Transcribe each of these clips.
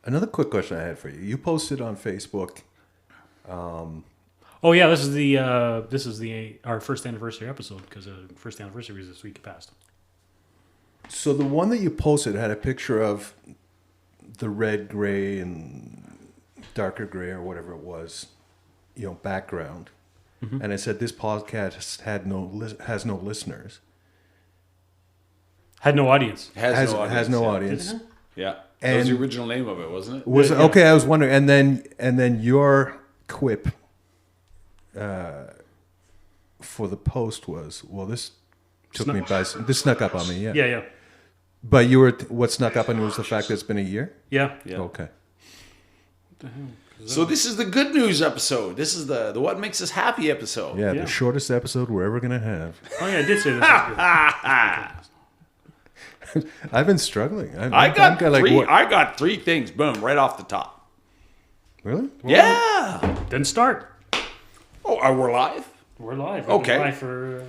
Another quick question I had for you. You posted on Facebook. Oh yeah, this is our first anniversary episode because the first anniversary was this week past. So the one that you posted had a picture of the red, gray, and darker gray or whatever it was, background, and it said this podcast has no listeners, Had no audience. Has no audience. Yeah, that was the original name of it, wasn't it? Was okay. I was wondering, and then your quip for the post was, well, this this snuck up on me. Yeah. Yeah. But what snuck up on you was the fact that it's been a year? Yeah. Okay. So this is the good news episode. This is the what makes us happy episode. Yeah, the shortest episode we're ever going to have. Oh yeah, I did say this. I've been struggling. I got three things. Boom, right off the top. Really? Yeah. Then start. Oh, we're live? We're live. Okay. We're live for...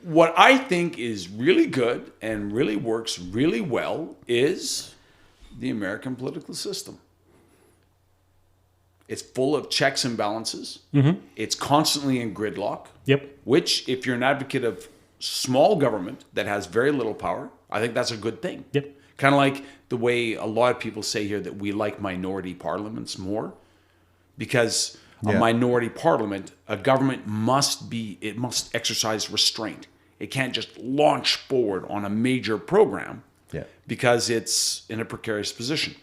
What I think is really good and really works really well is the American political system. It's full of checks and balances. Mm-hmm. It's constantly in gridlock. Yep. Which, if you're an advocate of small government that has very little power, I think that's a good thing. Yep. Kind of like the way a lot of people say here that we like minority parliaments more. Because a minority parliament, a government must exercise restraint. It can't just launch forward on a major program because it's in a precarious position.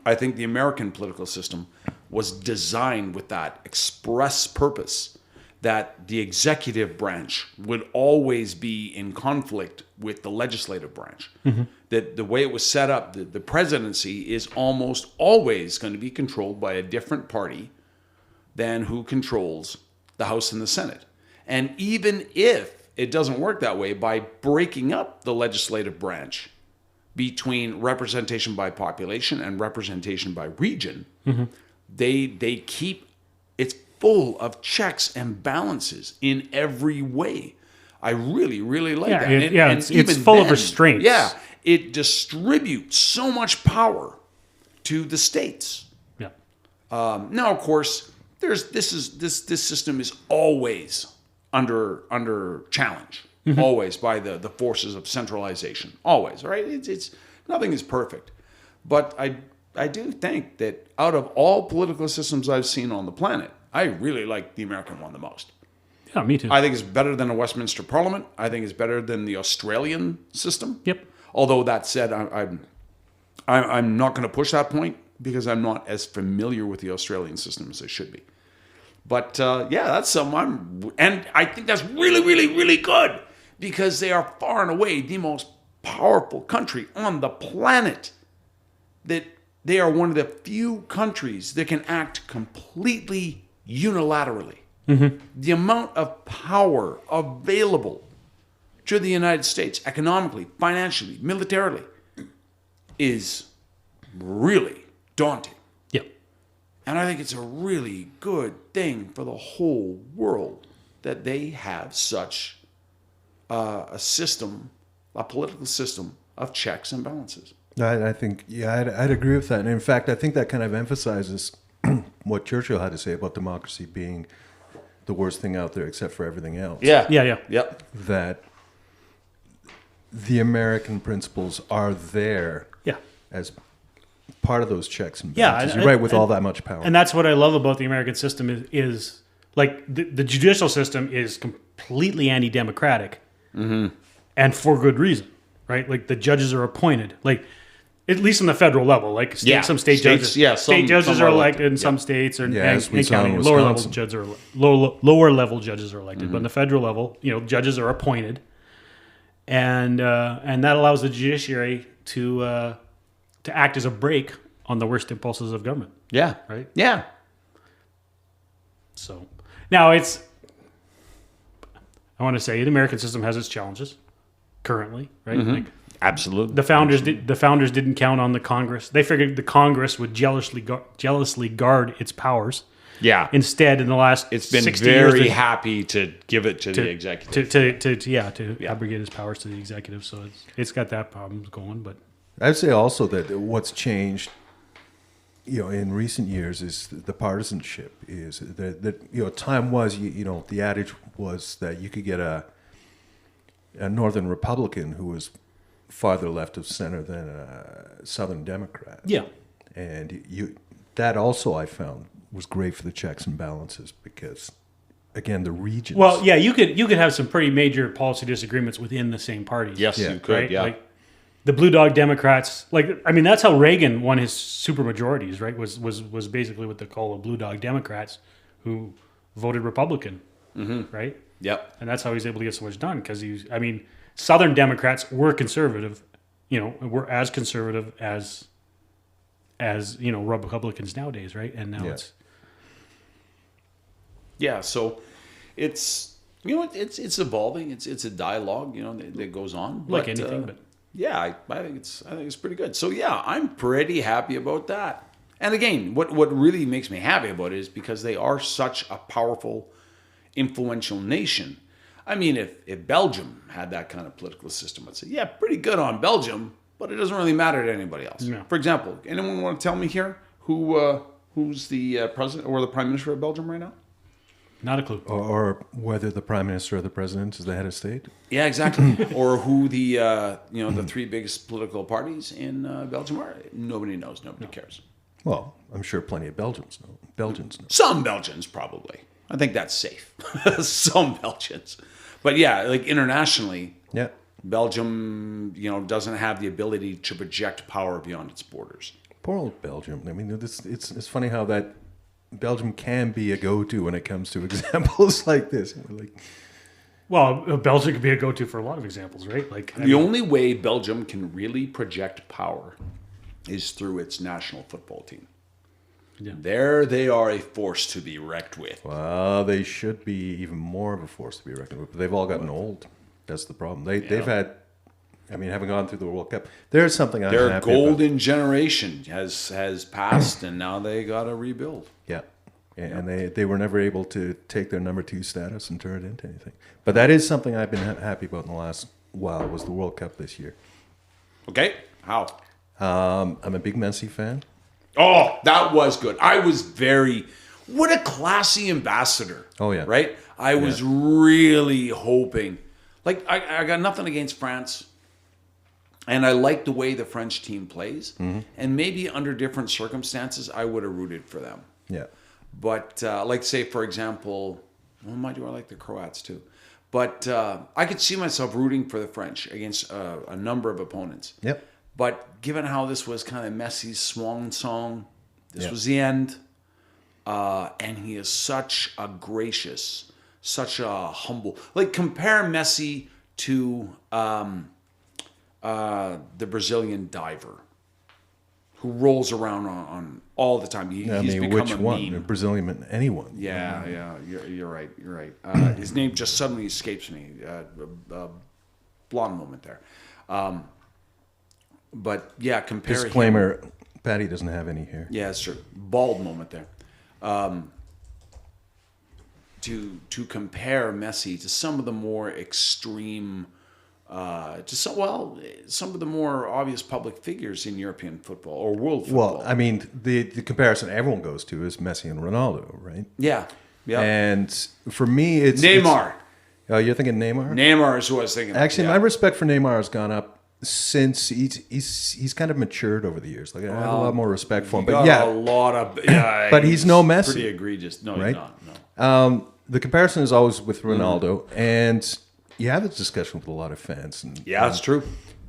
I think the American political system was designed with that express purpose that the executive branch would always be in conflict with the legislative branch. Mm-hmm. That the way it was set up, the presidency is almost always going to be controlled by a different party than who controls the House and the Senate. And even if it doesn't work that way, by breaking up the legislative branch between representation by population and representation by region, they keep, it's full of checks and balances in every way. I really, really like that. It's full of restraints. Yeah, it distributes so much power to the states. Yeah. Now, of course, this system is always under challenge, always by the forces of centralization, always, right? It's nothing is perfect, but I do think that out of all political systems I've seen on the planet, I really like the American one the most. Yeah, me too. I think it's better than a Westminster Parliament. I think it's better than the Australian system. Yep. Although that said, I'm not going to push that point because I'm not as familiar with the Australian system as I should be. But that's something and I think that's really, really, really good because they are far and away the most powerful country on the planet. That they are one of the few countries that can act completely unilaterally. Mm-hmm. The amount of power available to the United States economically, financially, militarily is really daunting. And I think it's a really good thing for the whole world that they have such a system, a political system of checks and balances. I think, I'd agree with that. And in fact, I think that kind of emphasizes what Churchill had to say about democracy being the worst thing out there except for everything else. Yeah. Yep. That the American principles are there as part of those checks and balances. You're right, with all that much power. And that's what I love about the American system is like the judicial system is completely anti-democratic, and for good reason, right? Like the judges are appointed, like at least on the federal level, like some state judges. Yeah, state judges are elected in some states, and county lower level judges are lower level judges are elected, but on the federal level, judges are appointed, and that allows the judiciary to act as a brake on the worst impulses of government. Yeah. Right? Yeah. So now I want to say the American system has its challenges currently, right? Mm-hmm. Like absolutely. The founders didn't count on the Congress. They figured the Congress would jealously guard its powers. Yeah. Instead, in the last it's been 60 very years, happy to give it to the executive. To abrogate its powers to the executive. So it's got that problem going, but I'd say also that what's changed in recent years is the partisanship is that time was, the adage was that you could get a Northern Republican who was farther left of center than a Southern Democrat. Yeah. And that also I found was great for the checks and balances because, again, the regions. Well, yeah, you could have some pretty major policy disagreements within the same parties. Yes, you could. Right? Yeah. Like the Blue Dog Democrats, that's how Reagan won his super majorities, right? Was basically what they call the Blue Dog Democrats who voted Republican, right? Yep. And that's how he's able to get so much done because Southern Democrats were conservative, were as conservative as Republicans nowadays, right? And now it's so it's it's evolving. It's a dialogue, that goes on. Like anything, but yeah, I think it's pretty good. So yeah, I'm pretty happy about that. And again, what really makes me happy about it is because they are such a powerful, influential nation. I mean, if Belgium had that kind of political system, I'd say, yeah, pretty good on Belgium, but it doesn't really matter to anybody else. No. For example, anyone want to tell me here who's the president or the prime minister of Belgium right now? not a clue. Or whether the prime minister or the president is the head of state. Yeah, exactly. Or who the the three biggest political parties in Belgium are. Nobody knows. Nobody cares. Well, I'm sure plenty of Belgians know. Some Belgians, probably. I think that's safe. Some Belgians. But yeah, like internationally, Yeah. Belgium, doesn't have the ability to project power beyond its borders. Poor old Belgium. I mean, it's funny how that Belgium can be a go-to when it comes to examples like this. Well, Belgium could be a go-to for a lot of examples, right? The only way Belgium can really project power is through its national football team. Yeah. There they are a force to be reckoned with. Well, they should be even more of a force to be reckoned with. But they've all gotten old. That's the problem. They've had, having gone through the World Cup, there's something I'm Their happy golden about. generation has passed, and now they got to rebuild. Yeah. And they were never able to take their number 2 status and turn it into anything. But that is something I've been happy about in the last while was the World Cup this year. Okay, how? I'm a big Messi fan. Oh, that was good. What a classy ambassador. Oh, yeah. Right? I was really hoping. I got nothing against France. And I like the way the French team plays. Mm-hmm. And maybe under different circumstances, I would have rooted for them. Yeah. But, say, for example, mind you, I like the Croats too. But I could see myself rooting for the French against a number of opponents. Yep. But given how this was kind of Messi's swan song, this was the end. And he is such a gracious, such a humble. Compare Messi to the Brazilian diver who rolls around on all the time. He's become which a one? meme. Brazilian, anyone. Yeah, you're right. His name just suddenly escapes me. Blonde moment there. But yeah, compare Disclaimer, Patty doesn't have any hair. Yeah, that's true. Bald moment there. To compare Messi to some of the more extreme, some of the more obvious public figures in European football or world football. Well, I mean, the comparison everyone goes to is Messi and Ronaldo, right? Yeah. And for me, it's Neymar. You're thinking Neymar? Neymar is who I was thinking. Actually, my respect for Neymar has gone up since he's kind of matured over the years. I have a lot more respect for him. But a lot of. But he's no Messi. Pretty egregious. No, right? he's not. No. The comparison is always with Ronaldo, and you have this discussion with a lot of fans. And, that's true.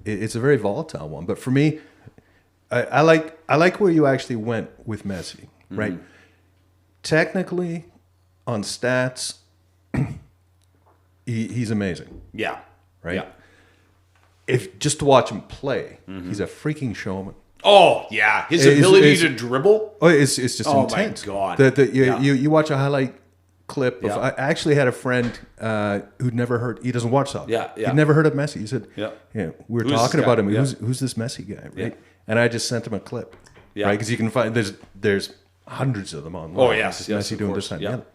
It's a very volatile one. But for me, I like where you actually went with Messi, right? Mm-hmm. Technically, on stats, he's amazing. Yeah. Right? Yeah. If just to watch him play, he's a freaking showman. Oh, yeah. His ability to dribble. Oh, it's just intense. Oh, my God. You watch a highlight clip of, I actually had a friend who'd never heard, he doesn't watch soccer. Yeah. He'd never heard of Messi. He said, we were Who's talking this about guy? him. Yeah. Who's this Messi guy, right? Yeah. And I just sent him a clip, right? Because you can find, there's hundreds of them online. Oh, yes. Messi doing this and yeah. the other.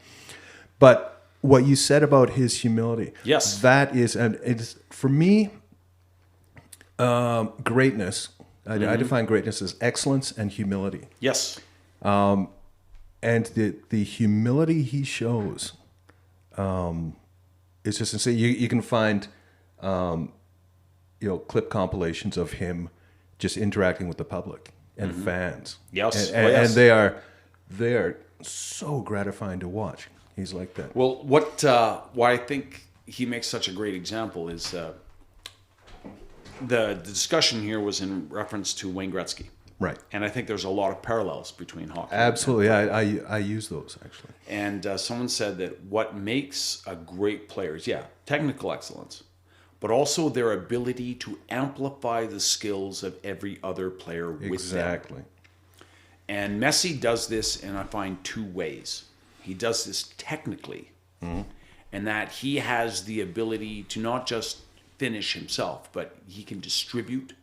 But what you said about his humility, yes, that is, and it's, for me, greatness, I define greatness as excellence and humility. Yes. And the humility he shows, it's just insane. You can find, clip compilations of him just interacting with the public and fans. Yes. And they are so gratifying to watch. He's like that. Well, why I think he makes such a great example is the discussion here was in reference to Wayne Gretzky. Right. And I think there's a lot of parallels between hockey. Absolutely. I use those, actually. And someone said that what makes a great player is, technical excellence, but also their ability to amplify the skills of every other player with them. Exactly. And Messi does this in, I find, two ways. He does this technically, and that he has the ability to not just finish himself, but he can distribute.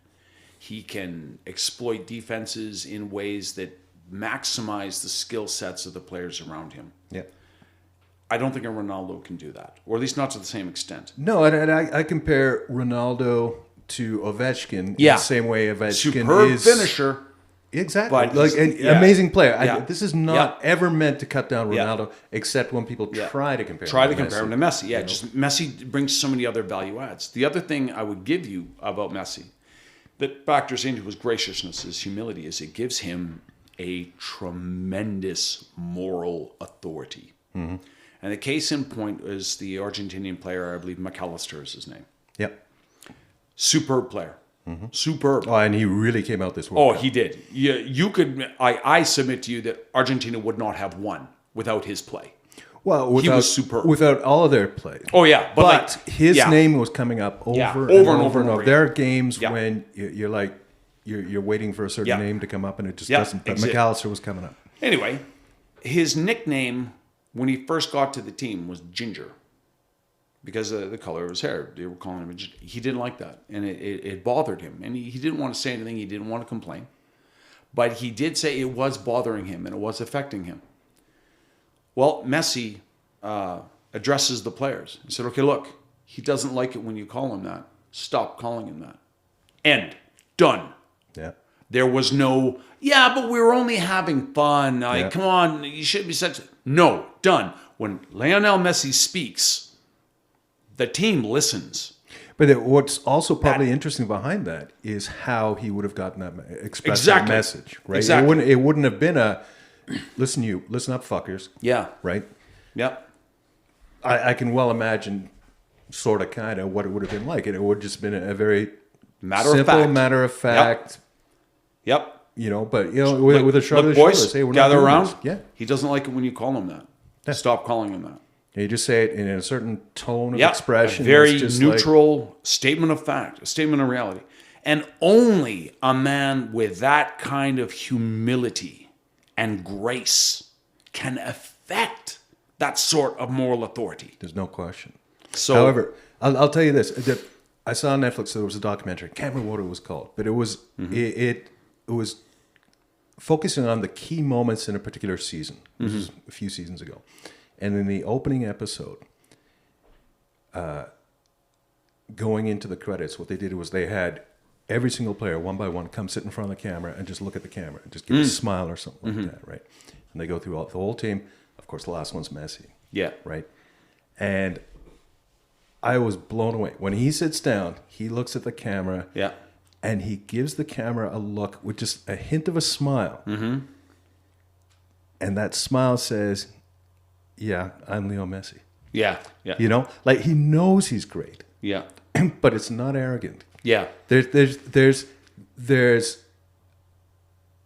He can exploit defenses in ways that maximize the skill sets of the players around him. Yeah. I don't think a Ronaldo can do that, or at least not to the same extent. No, and I compare Ronaldo to Ovechkin in the same way Ovechkin Superb is... finisher. Exactly. But like an amazing player. Yeah. This is not ever meant to cut down Ronaldo, except when people try to compare him to Messi. Yeah, just Messi brings so many other value adds. The other thing I would give you about Messi that factors into his graciousness, his humility, is it gives him a tremendous moral authority. And the case in point is the Argentinian player, I believe McAllister is his name. Yep. Superb player. Superb. Oh, and he really came out this World Cup. He did. You could. I submit to you that Argentina would not have won without his play. Well, he was superb. Without all of their play. Oh yeah, but his name was coming up over and over. There are games when you're like you're waiting for a certain name to come up and it just doesn't. But McAllister was coming up. Anyway, his nickname when he first got to the team was Ginger. Because of the color of his hair. They were calling him he didn't like that. And it bothered him. And he didn't want to say anything. He didn't want to complain. But he did say it was bothering him and it was affecting him. Well, Messi addresses the players. He said, okay, look, he doesn't like it when you call him that. Stop calling him that. End. Done. Yeah. There was no, but we were only having fun. Come on, you shouldn't be such... No, done. When Lionel Messi speaks... the team listens. But what's also probably interesting behind that is how he would have gotten that that message, right? Exactly. It wouldn't have been a listen up, fuckers. Yeah. Right. Yep. I can well imagine, sort of, kind of what it would have been like. It would have just been a very simple, matter of fact. Yep. With a shrug of the shoulders. Hey, we're gather not around. This. Yeah. He doesn't like it when you call him that. Yeah. Stop calling him that. You just say it in a certain tone of expression. A very neutral statement of fact, a statement of reality. And only a man with that kind of humility and grace can affect that sort of moral authority. There's no question. So, however, I'll tell you this. I saw on Netflix there was a documentary. I can't remember what it was called, but it was it was focusing on the key moments in a particular season. This was a few seasons ago. And in the opening episode, going into the credits, what they did was they had every single player, one by one, come sit in front of the camera and just look at the camera and just give a smile or something like that, right? And they go through the whole team. Of course, the last one's Messi. Yeah. Right? And I was blown away. When he sits down, he looks at the camera. Yeah. And he gives the camera a look with just a hint of a smile. And that smile says... yeah, I'm Leo Messi. Yeah. Like he knows he's great. Yeah. But it's not arrogant. Yeah. There's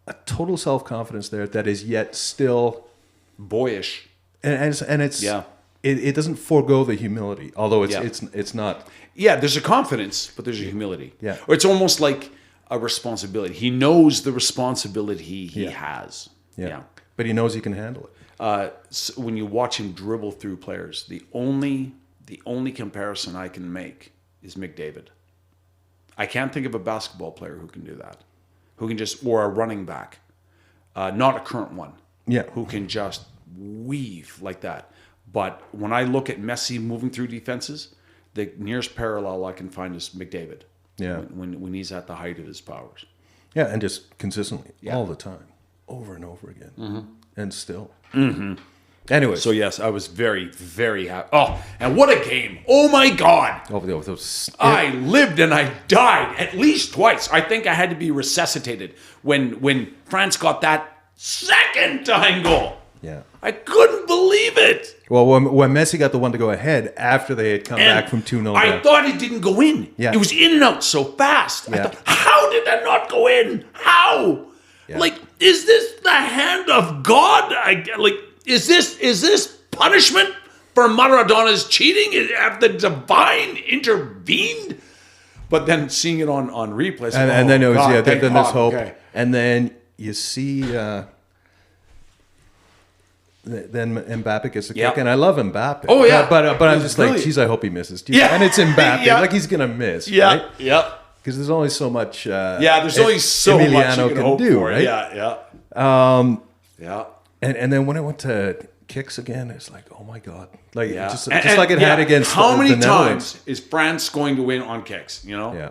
a total self-confidence there that is yet still boyish. And it's it doesn't forego the humility, although it's not. Yeah, there's a confidence, but there's a humility. Yeah. Or it's almost like a responsibility. He knows the responsibility he has. Yeah. But he knows he can handle it. So when you watch him dribble through players, the only comparison I can make is McDavid. I can't think of a basketball player who can do that, or a running back, not a current one, who can just weave like that. But when I look at Messi moving through defenses, the nearest parallel I can find is McDavid. Yeah, when he's at the height of his powers. Yeah, and just consistently all the time. over and over again, and still. Anyway, so yes, I was very, very happy. Oh, and what a game! Oh my God! I lived and I died at least twice. I think I had to be resuscitated when France got that second tying goal. Yeah, I couldn't believe it. Well, when Messi got the one to go ahead after they had come back from 2-0 I thought it didn't go in. Yeah. It was in and out so fast. Yeah. I thought, how did that not go in? How? Yeah. Like, is this the hand of God? Is this punishment for Maradona's cheating? Have the divine intervened? But then seeing it on replay, and then it was God, then there's hope, okay. and then you see. Then Mbappe gets the kick, and I love Mbappe. Oh yeah, but I'm just like, geez, I hope he misses. Yeah, and it's Mbappe, yeah. like he's gonna miss. Yeah, right? yeah. Because there's only so much. There's only so Emiliano much you can hope do, for. right? Yeah. Yeah. And then when it went to kicks again, it's like, oh my God, like just And like it had against. How many the Netherlands. times is France going to win on kicks? You know. Yeah.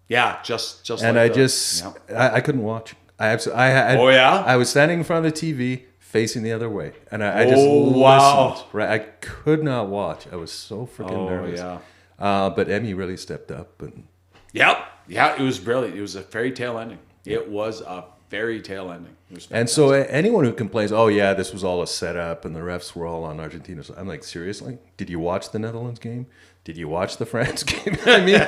Yeah, just. And like I couldn't watch. I was standing in front of the TV, facing the other way, and I just listened. Right, I could not watch. I was so freaking nervous. Yeah. But Emmy really stepped up, and yeah, it was brilliant. It was a fairy tale ending. It was a fairy tale ending. And so anyone who complains, oh yeah, this was all a setup, and the refs were all on Argentina. So I'm like, seriously? Did you watch the Netherlands game? Did you watch the France game? I mean,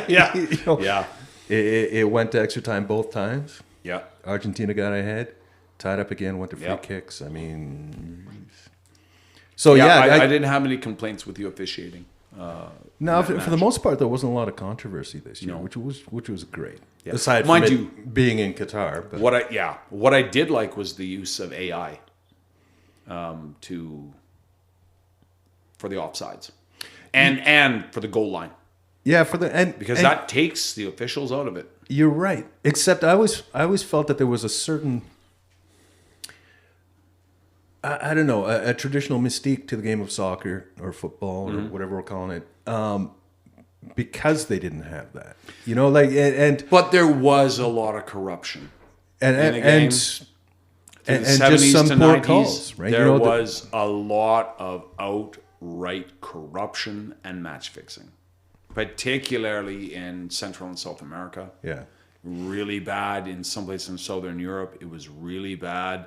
it went to extra time both times. Yeah. Argentina got ahead, tied up again, went to free kicks. I mean, so I didn't have any complaints with you officiating. No, for the most part, there wasn't a lot of controversy this year, which was great. Yeah. Aside from being in Qatar, but what I did like was the use of AI for the offsides and for the goal line. Yeah, because that takes the officials out of it. You're right. Except I always felt that there was a certain, I don't know, a traditional mystique to the game of soccer or football or whatever we're calling it, because they didn't have that. You know, like but there was a lot of corruption and just some poor calls, right? There was a lot of outright corruption and match fixing. Particularly in Central and South America. Yeah. Really bad in some places in Southern Europe. It was really bad.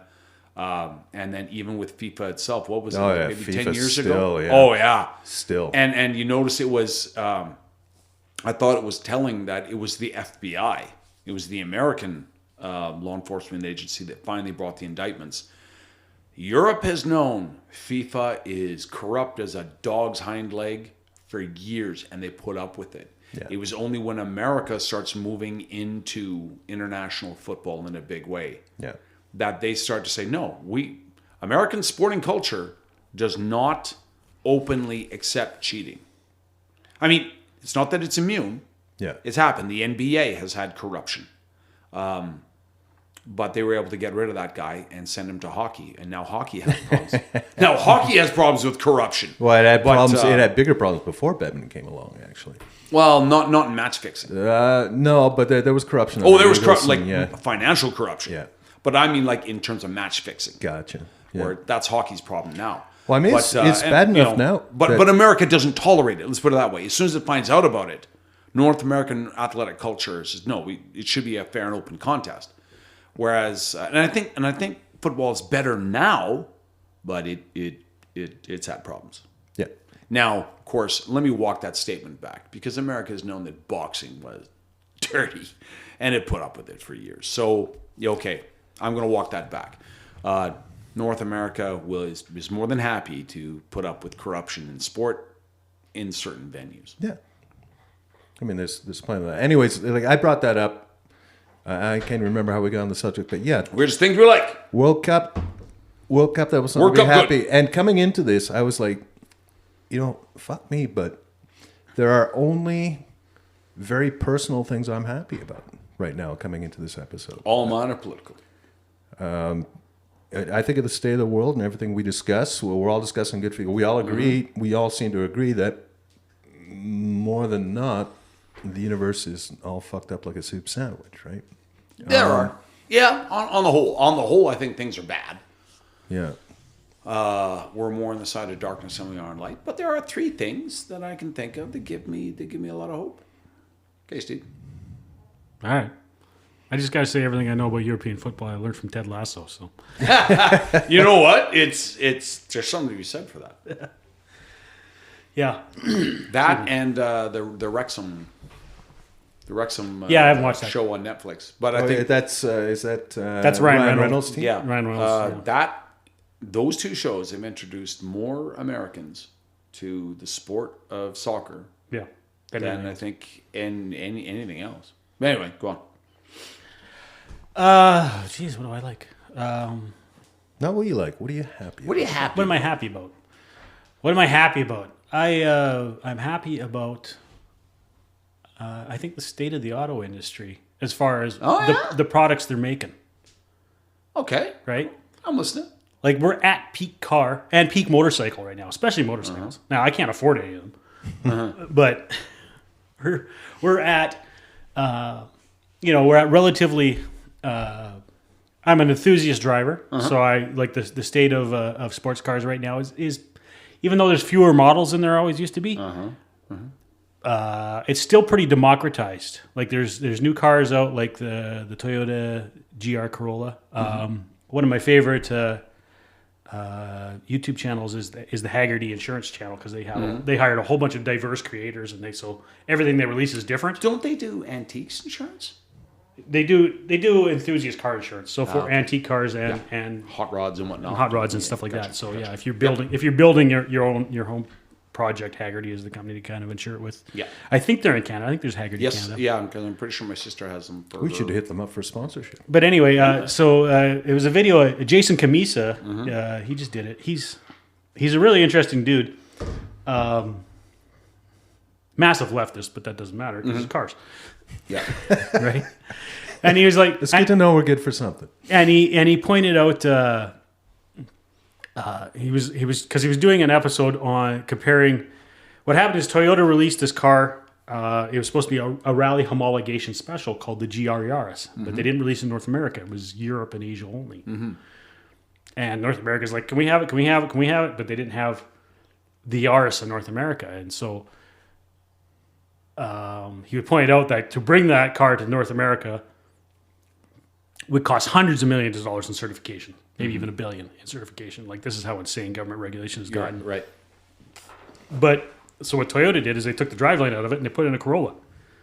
And then even with FIFA itself, what was it? Maybe FIFA 10 years ago? Yeah. Oh, yeah. Still. And you notice it was, I thought it was telling that it was the FBI. It was the American law enforcement agency that finally brought the indictments. Europe has known FIFA is corrupt as a dog's hind leg for years, and they put up with it. Yeah. It was only when America starts moving into international football in a big way that they start to say, no, American sporting culture does not openly accept cheating. I mean, it's not that it's immune. Yeah. It's happened. The NBA has had corruption. But they were able to get rid of that guy and send him to hockey, and now hockey has problems. Now hockey has problems with corruption. Well, it had problems. It had bigger problems before badminton came along, actually. Well, not in match fixing. No, but there was corruption. Oh, there was financial corruption. Yeah. But I mean, like in terms of match fixing. Gotcha. Yeah. Where that's hockey's problem now. Well, I mean, it's bad enough now. But America doesn't tolerate it. Let's put it that way. As soon as it finds out about it, North American athletic culture says no. It should be a fair and open contest. Whereas, and I think football is better now, but it's had problems. Yeah. Now, of course, let me walk that statement back because America has known that boxing was dirty, and it put up with it for years. So, okay, I'm going to walk that back. North America is more than happy to put up with corruption in sport in certain venues. Yeah. I mean, there's plenty of that. Anyways, like I brought that up. I can't remember how we got on the subject, but yeah. Weirdest things we like. World Cup, that was something to be happy. Good. And coming into this, I was like, fuck me, but there are only very personal things I'm happy about right now coming into this episode. All mine are political. I think of the state of the world and everything we discuss. Well, we're all discussing good things. We all agree. Mm-hmm. We all seem to agree that more than not, the universe is all fucked up like a soup sandwich, right? There Yeah, on the whole, I think things are bad. Yeah. We're more on the side of darkness than we are in light. But there are 3 things that I can think of that give me a lot of hope. Okay, Steve. All right. I just got to say everything I know about European football I learned from Ted Lasso. So You know what? It's there's something to be said for that. yeah, That and the Wrexham. The Wrexham I haven't watched that show on Netflix. But I think that's Ryan Reynolds' team. yeah, Ryan Reynolds, those 2 shows have introduced more Americans to the sport of soccer than I think in anything else. But anyway, go on. Geez, what do I like? Not what you like. What are you happy? What are you happy? What am I happy about? What am I happy about? I'm happy about. I think the state of the auto industry, as far as the products they're making. Okay, right. I'm listening. Like we're at peak car and peak motorcycle right now, especially motorcycles. Now I can't afford any of them, but we're at we're at relatively. I'm an enthusiast driver, so I like the state of sports cars right now is even though there's fewer models than there always used to be. It's still pretty democratized. Like there's new cars out, like the Toyota GR Corolla. One of my favorite YouTube channels is the Haggerty Insurance channel because they have they hired a whole bunch of diverse creators and so everything they release is different. Don't they do antiques insurance? They do enthusiast car insurance. So for antique cars and hot rods and whatnot, and stuff like that. So if you're building your home project, Haggerty is the company to kind of insure it with. Yeah, I think they're in Canada. I think there's Haggerty Canada. Yeah, because I'm pretty sure my sister has them. We should hit them up for sponsorship. But anyway, it was a video. Jason Camisa, he just did it. He's a really interesting dude. Massive leftist, but that doesn't matter because it's cars. Yeah, right. And he was like, "It's good to know we're good for something." And he pointed out he was doing an episode on comparing what happened is Toyota released this car. It was supposed to be a rally homologation special called the GR Yaris, but they didn't release it in North America. It was Europe and Asia only. And North America's like, can we have it? Can we have it? Can we have it? But they didn't have the Yaris in North America, and so. He would point out that to bring that car to North America would cost hundreds of millions of dollars in certification, maybe even $1 billion in certification. Like this is how insane government regulation has gotten. Right. But so what Toyota did is they took the driveline out of it and they put in a Corolla,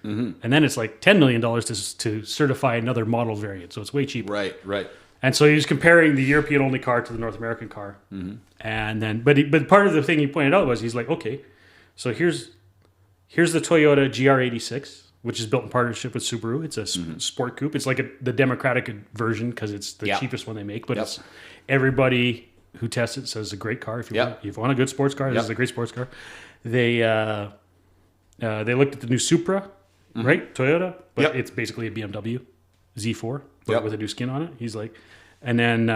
and then it's like $10 million to certify another model variant. So it's way cheaper. Right. And so he was comparing the European only car to the North American car, and then but part of the thing he pointed out was he's like, okay, so here's the Toyota GR86, which is built in partnership with Subaru. It's a sport coupe. It's like the democratic version because it's the cheapest one they make. But it's everybody who tests it says it's a great car. If you want a good sports car, this is a great sports car. They looked at the new Supra, right? Toyota, but it's basically a BMW Z4 with a new skin on it. He's like, and then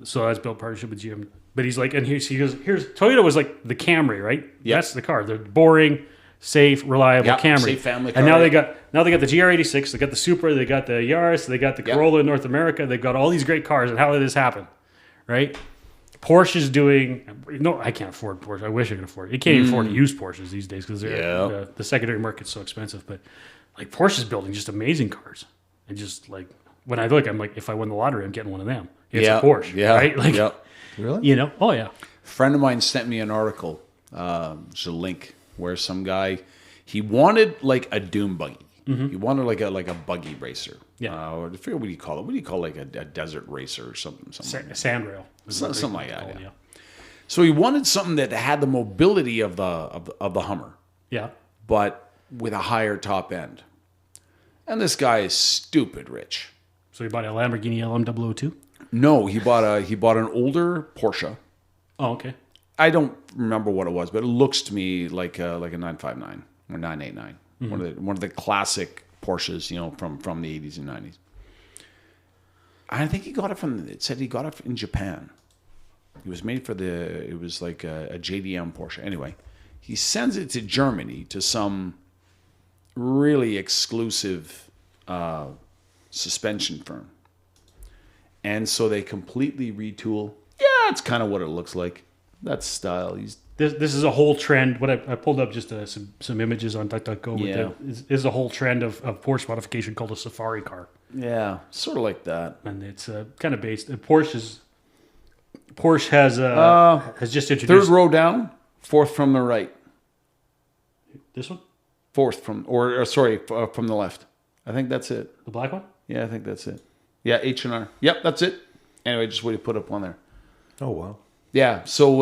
so that's built in partnership with GM. But he's like, and he goes, here's Toyota was like the Camry, right? That's the car. They're boring. Safe, reliable Camry. Safe family car. And now they got the GR86, they got the Supra, they got the Yaris, they got the Corolla in North America. They've got all these great cars. And how did this happen? Right? Porsche's doing. No, I can't afford Porsche. I wish I could afford it. You can't even afford to use Porsches these days because the secondary market's so expensive. But like Porsche's building just amazing cars. And just like when I look, I'm like, if I win the lottery, I'm getting one of them. It's a Porsche, right? Like, really? Oh yeah. A friend of mine sent me an article. There's a link. Where some guy, he wanted like a dune buggy. He wanted like a buggy racer. Yeah. Or I forget what do you call it? What do you call like a desert racer or something? A sandrail. Something like that. Yeah. So he wanted something that had the mobility of the Hummer. Yeah. But with a higher top end. And this guy is stupid rich. So he bought a Lamborghini LM002? No, he bought an older Porsche. Oh, okay. I don't remember what it was, but it looks to me like a 959 or 989. One of the classic Porsches, from the 80s and 90s. I think he got it it said he got it in Japan. It was made it was like a JDM Porsche. Anyway, he sends it to Germany to some really exclusive suspension firm. And so they completely retool. Yeah, it's kind of what it looks like. That's style. This is a whole trend. What I pulled up just some images on DuckDuckGo. Yeah. Is a whole trend of Porsche modification called a safari car. Yeah, sort of like that. And it's kind of based. Porsche has just introduced. Third row down, fourth from the right. This one? Fourth from, from the left. I think that's it. The black one? Yeah, I think that's it. Yeah, H&R. Yep, that's it. Anyway, just what you put up on there. Oh, wow. Yeah, so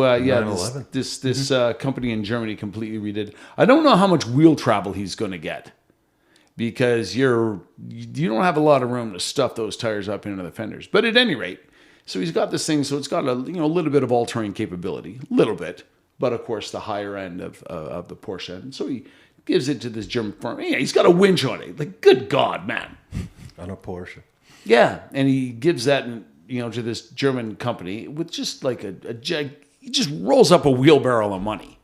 this company in Germany completely redid. I don't know how much wheel travel he's going to get because you don't have a lot of room to stuff those tires up into the fenders. But at any rate, so he's got this thing, so it's got a little bit of all-terrain capability, little bit, but of course the higher end of the Porsche end. So he gives it to this German firm. Yeah, he's got a winch on it. Like, good God, man. On a Porsche. Yeah, and he gives that to this German company with just like he just rolls up a wheelbarrow of money.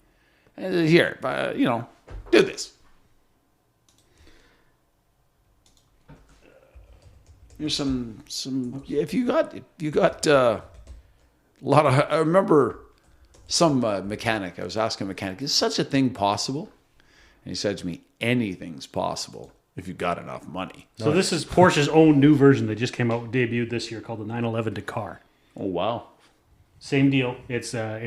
And here, do this. Here's some. If you got a lot of. I remember some mechanic. I was asking a mechanic, "Is such a thing possible?" And he said to me, "Anything's possible if you got enough money." So this is Porsche's own new version that just came out, debuted this year, called the 911 Dakar. Oh wow! Same deal. It's a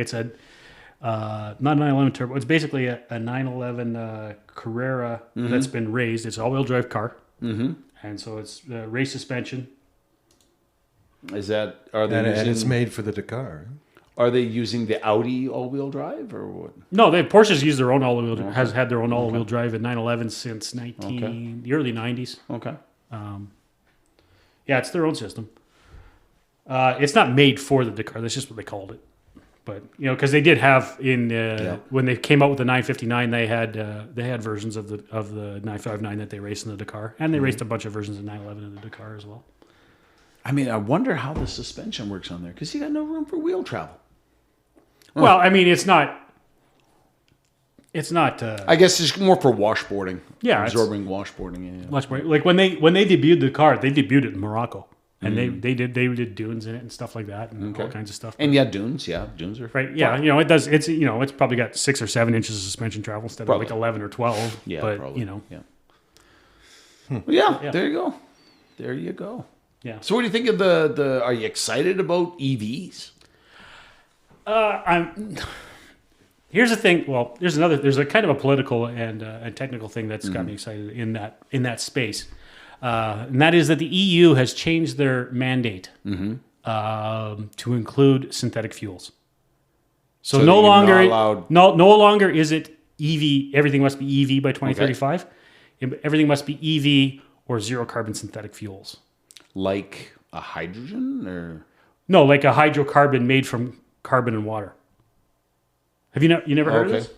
not a 911 turbo. It's basically a 911 Carrera that's been raised. It's an all-wheel drive car, and so it's race suspension. Are they and it's made for the Dakar. Are they using the Audi all-wheel drive or what? No, Porsche's used their own all-wheel has had their own all-wheel drive in 911 since the early 90s. Okay. Yeah, it's their own system. It's not made for the Dakar. That's just what they called it. But because they did have when they came out with the 959, they had versions of the 959 that they raced in the Dakar, and they raced a bunch of versions of 911 in the Dakar as well. I mean, I wonder how the suspension works on there because you got no room for wheel travel. Well, I mean, it's not. I guess it's more for washboarding. Yeah, absorbing washboarding. Yeah. Washboarding. Like when they debuted the car, they debuted it in Morocco, and they did dunes in it and stuff like that, and all kinds of stuff. And dunes. Yeah, dunes are right. Yeah, it does. It's probably got 6 or 7 inches of suspension travel instead of like 11 or 12. Yeah, but probably. Yeah. There you go. There you go. Yeah. So what do you think of the? Are you excited about EVs? Here's the thing. Well, there's a kind of a political and technical thing that's got me excited in that space, and that is that the EU has changed their mandate to include synthetic fuels. So no longer is it EV. Everything must be EV by 2035. Okay. Everything must be EV or zero carbon synthetic fuels. Like a hydrogen or no, like a hydrocarbon made from carbon and water. Have you never heard of this?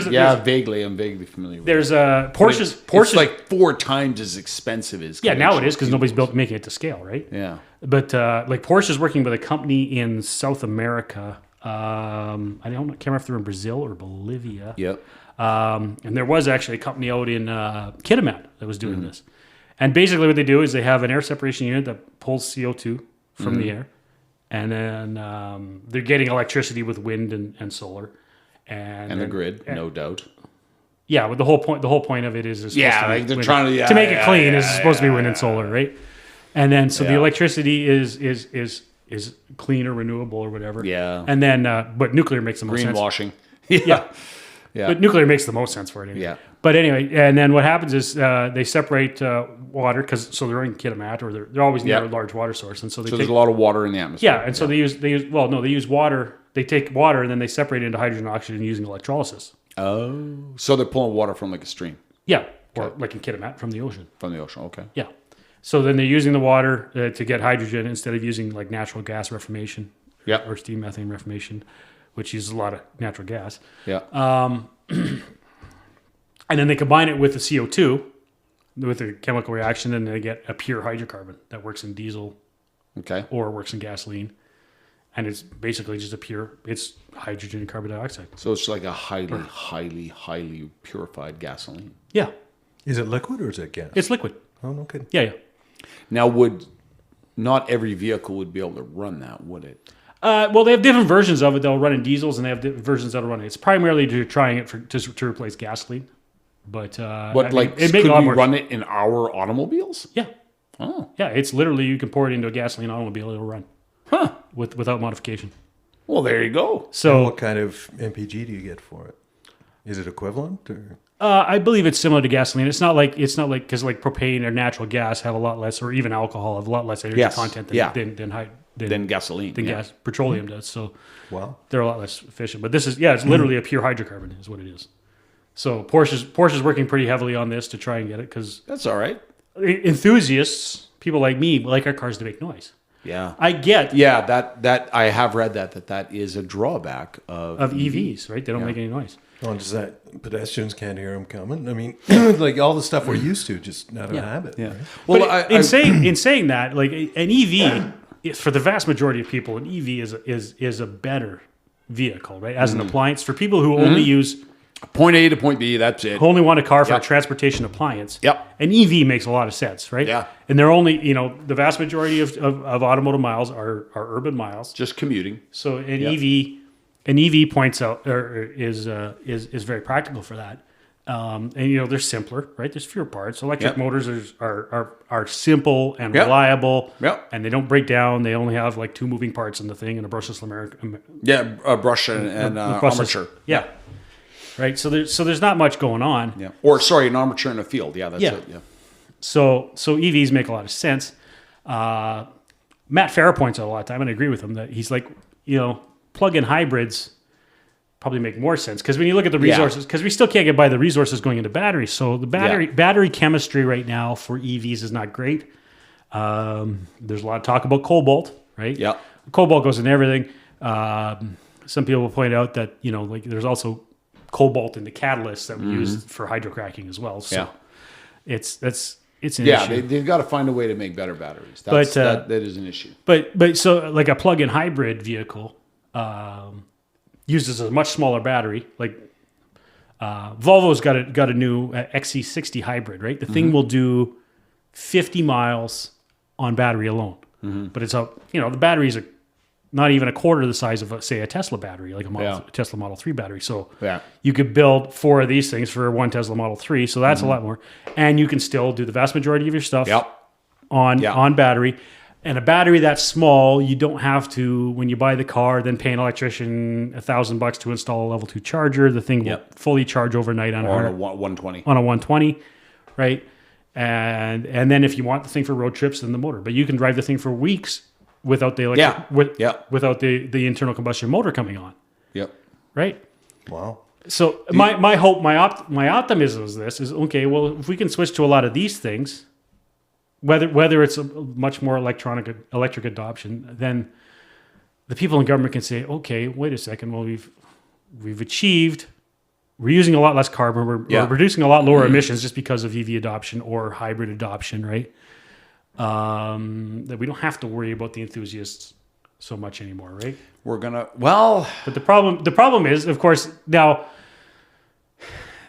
Yeah, vaguely. I'm vaguely familiar with it. There's Porsche's it's like 4 times as expensive as now it is because nobody's making it to scale, right? Yeah. But like Porsche's working with a company in South America. Can't remember if they're in Brazil or Bolivia. Yep. And there was actually a company out in Kitimat that was doing this. And basically what they do is they have an air separation unit that pulls CO2 from the air. And then they're getting electricity with wind and solar. And the grid, no doubt. Yeah, but the whole point of it is they're trying to make it clean. It's supposed to be wind and solar, right? And then the electricity is clean or renewable or whatever. Yeah. And then but nuclear makes the most sense. Greenwashing. Yeah. But nuclear makes the most sense for it. Anyway. Yeah. But anyway, and then what happens is they separate water so they're in Kitimat or they're always near a large water source, and so there's a lot of water in the atmosphere. Yeah, and so they use water. They take water and then they separate it into hydrogen and oxygen using electrolysis. Oh, so they're pulling water from like a stream. Yeah, or like in Kitimat from the ocean. From the ocean, okay. Yeah, so then they're using the water to get hydrogen instead of using like natural gas reformation. Yeah, or steam methane reformation, which uses a lot of natural gas. Yeah. And then they combine it with the CO2, with a chemical reaction, and they get a pure hydrocarbon that works in diesel, or works in gasoline, and it's basically just it's hydrogen and carbon dioxide. So it's like a highly, highly, highly purified gasoline. Yeah. Is it liquid or is it gas? It's liquid. Oh, no kidding. Yeah. Now, would not every vehicle would be able to run that, would it? Well, they have different versions of it. They'll run in diesels, and they have different versions that'll run it. It's primarily trying it to replace gasoline. But could we run it in our automobiles? Yeah. Oh. Yeah, it's literally, you can pour it into a gasoline automobile, it'll run. Huh. Without modification. Well, there you go. So, and what kind of MPG do you get for it? Is it equivalent? Or? I believe it's similar to gasoline. It's not like because like propane or natural gas have a lot less, or even alcohol have a lot less energy content than gasoline. Gas petroleum does. So wow, they're a lot less efficient. But this is it's literally a pure hydrocarbon is what it is. So Porsche's working pretty heavily on this to try and get it because that's all right. Enthusiasts, people like me, like our cars to make noise. Yeah, I get. Yeah, that I have read that is a drawback of EVs, right? They don't make any noise. Oh, does that pedestrians can't hear them coming? I mean, like all the stuff we're used to, just not a habit. Yeah. Right? Well, in saying that, like an EV, for the vast majority of people, an EV is a better vehicle, right? As an appliance for people who only use point A to point B. That's it. Who only want a car for a transportation appliance. Yep. An EV makes a lot of sense, right? Yeah. And they're only, the vast majority of automotive miles are urban miles. Just commuting. So an EV points out or is very practical for that. And they're simpler, right? There's fewer parts. Electric motors are simple and reliable. Yep. And they don't break down. They only have like 2 moving parts in the thing and a brushless American. Yeah, a brush and armature. Yeah. Right. So there's not much going on. Yeah. Or an armature in a field. Yeah, that's it. Yeah. So EVs make a lot of sense. Matt Farah points out a lot of time, and I agree with him that he's like, plug-in hybrids probably make more sense because when you look at the resources, because we still can't get by the resources going into batteries. So the battery chemistry right now for EVs is not great. There's a lot of talk about cobalt, right? Yeah. Cobalt goes in everything. Some people will point out that there's also cobalt in the catalysts that we use for hydrocracking as well. So it's an issue. They've got to find a way to make better batteries. That is an issue. But so like a plug-in hybrid vehicle uses a much smaller battery. Like Volvo's got a new XC60 hybrid, right? The thing will do 50 miles on battery alone. But it's the batteries are not even a quarter the size of, say, a Tesla battery, like a Tesla Model 3 battery. So you could build 4 of these things for one Tesla Model 3. So that's a lot more. And you can still do the vast majority of your stuff on battery. And a battery that's small, you don't have to, when you buy the car, then pay an electrician $1,000 to install a level 2 charger. The thing will fully charge overnight on a 120. On a 120, right? And then if you want the thing for road trips, then the motor. But you can drive the thing for weeks without the without the internal combustion motor coming on. Yep. Right? Wow. So my hope, my optimism is okay, well, if we can switch to a lot of these things, whether it's a much more electric adoption, then the people in government can say, okay, wait a second, well, we've achieved, we're using a lot less carbon, we're reducing a lot lower emissions just because of EV adoption or hybrid adoption, right? That we don't have to worry about the enthusiasts so much anymore, right? We're gonna but the problem is, of course, now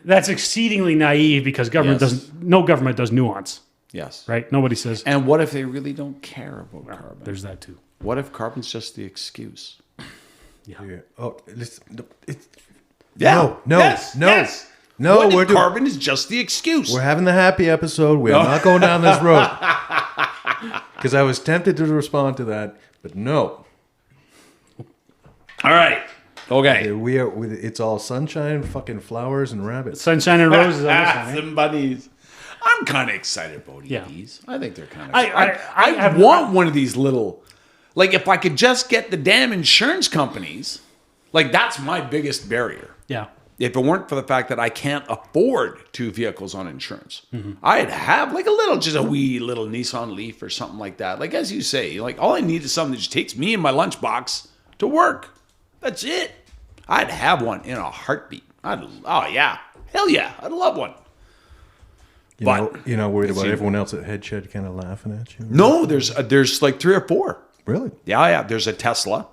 that's exceedingly naive because no government does nuance. Yes. Right? Nobody says. And what if they really don't care about carbon? There's that too. What if carbon's just the excuse? Yeah. Oh, No. No, carbon is just the excuse. We're having the happy episode. We're not going down this road. Because I was tempted to respond to that, but no. All right. Okay. It's all sunshine, fucking flowers, and rabbits. Sunshine and roses. Some bunnies. I'm kind of excited about EVs. Yeah. I think they're kind of. I want one of these little. Like if I could just get the damn insurance companies. Like that's my biggest barrier. Yeah. If it weren't for the fact that I can't afford 2 vehicles on insurance, I'd have like just a wee little Nissan Leaf or something like that. Like as you say, like all I need is something that just takes me and my lunchbox to work. That's it. I'd have one in a heartbeat. Hell yeah, I'd love one. You're not worried about everyone else at Headshed kind of laughing at you? No, there's like 3 or 4. Really? Yeah. There's a Tesla,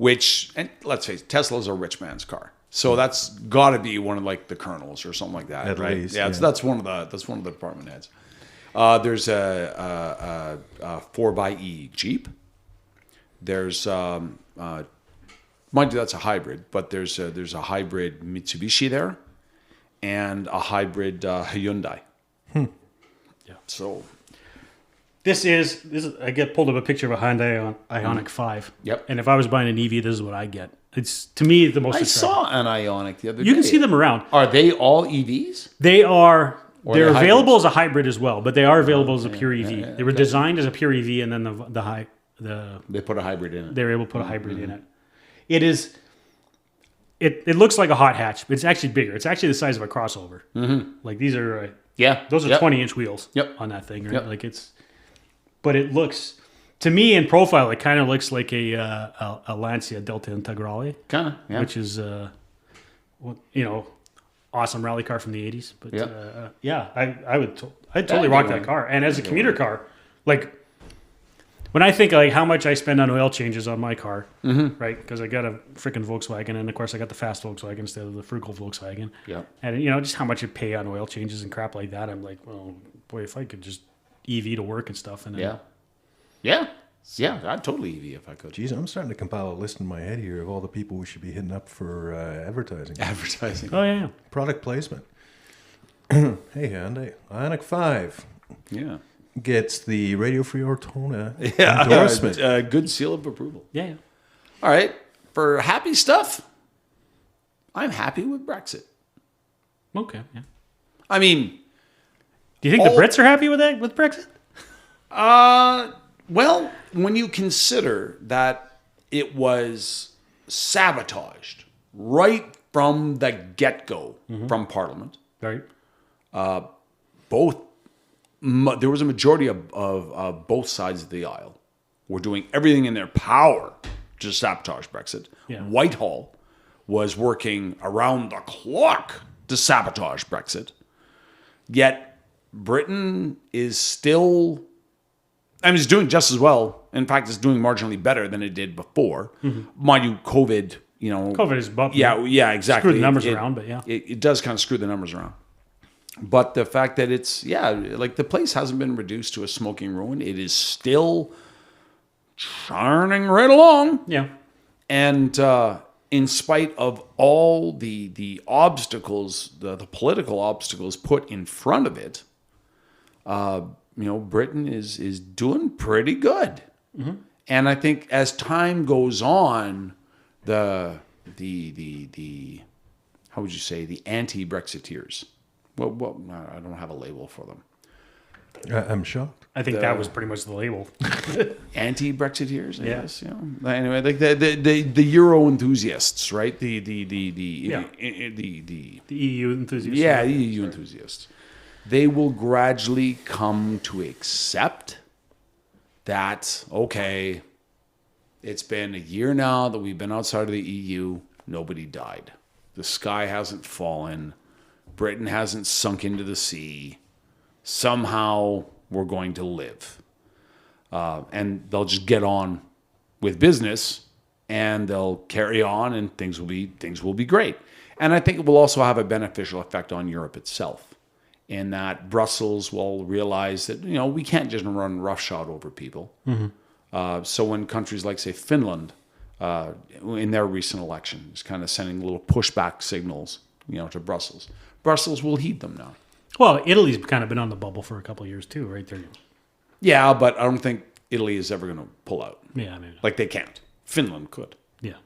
and let's face it, Tesla's a rich man's car. So that's got to be one of like the colonels or something like that, At right? least, That's one of the department heads. There's a 4xe Jeep. There's mind you, that's a hybrid, but there's a hybrid Mitsubishi there, and a hybrid Hyundai. Yeah. So this is I get pulled up a picture of a Hyundai Ioniq 5. Yep. And if I was buying an EV, this is what I get. It's to me the most. I saw an Ioniq the other day. You can see them around. Are they all EVs? They are. They're they're available hybrids? as a hybrid as well, but they are available as a pure EV. They were designed as a pure EV, and then They put a hybrid in it. they were able to put a hybrid in it. It is. It looks like a hot hatch, but it's actually bigger. It's actually the size of a crossover. Like these are. Those are 20-inch wheels. Yep. On that thing, right? Yep. Like it's. But it looks, to me in profile, it kind of looks like a Lancia Delta Integrale, Kind of. Yeah. which is awesome rally car from the 80s. But I'd totally rock that car. And as a commuter car, like when I think like how much I spend on oil changes on my car, right? Because I got a freaking Volkswagen, and of course I got the fast Volkswagen instead of the frugal Volkswagen. Yeah. And just how much you pay on oil changes and crap like that. I'm like, well, boy, if I could just EV to work and stuff. And then, Yeah, I'd totally EV if I could. Geez, I'm starting to compile a list in my head here of all the people we should be hitting up for advertising. Advertising. Oh yeah. Product placement. Hey, Hyundai. Ioniq 5 gets the Radio Free Ortona endorsement. Good seal of approval. Yeah. All right. For happy stuff, I'm happy with Brexit. Okay. Yeah. I mean, do you think the Brits are happy with that, with Brexit? well, when you consider that it was sabotaged right from the get-go from Parliament, Right. there was a majority of both sides of the aisle were doing everything in their power to sabotage Brexit. Yeah. Whitehall was working around the clock to sabotage Brexit. Yet Britain is still, it's doing just as well. In fact, it's doing marginally better than it did before. Mind you, COVID, COVID is bumping. Yeah, exactly. Screw the numbers around, but yeah. It does kind of screw the numbers around. But the fact that it's, like the place hasn't been reduced to a smoking ruin. It is still churning right along. Yeah. And in spite of all the obstacles, the political obstacles put in front of it, Britain is doing pretty good. And I think as time goes on, the how would you say, the anti-Brexiteers, well, I don't have a label for them. I'm shocked. I think that was pretty much the label. Anti-Brexiteers, I guess. Anyway, like the Euro enthusiasts, right? The EU enthusiasts. Yeah, the EU enthusiasts. They will gradually come to accept that, okay, it's been a year now that we've been outside of the EU. Nobody died. The sky hasn't fallen. Britain hasn't sunk into the sea. Somehow we're going to live. And they'll just get on with business, and they'll carry on, and things will be great. And I think it will also have a beneficial effect on Europe itself, in that Brussels will realize that we can't just run roughshod over people. So when countries like, say, Finland, in their recent election, is kind of sending little pushback signals, to Brussels, Brussels will heed them now. Well, Italy's kind of been on the bubble for a couple of years too, right? Yeah, but I don't think Italy is ever going to pull out. Yeah, I mean, like they can't. Finland could. Yeah.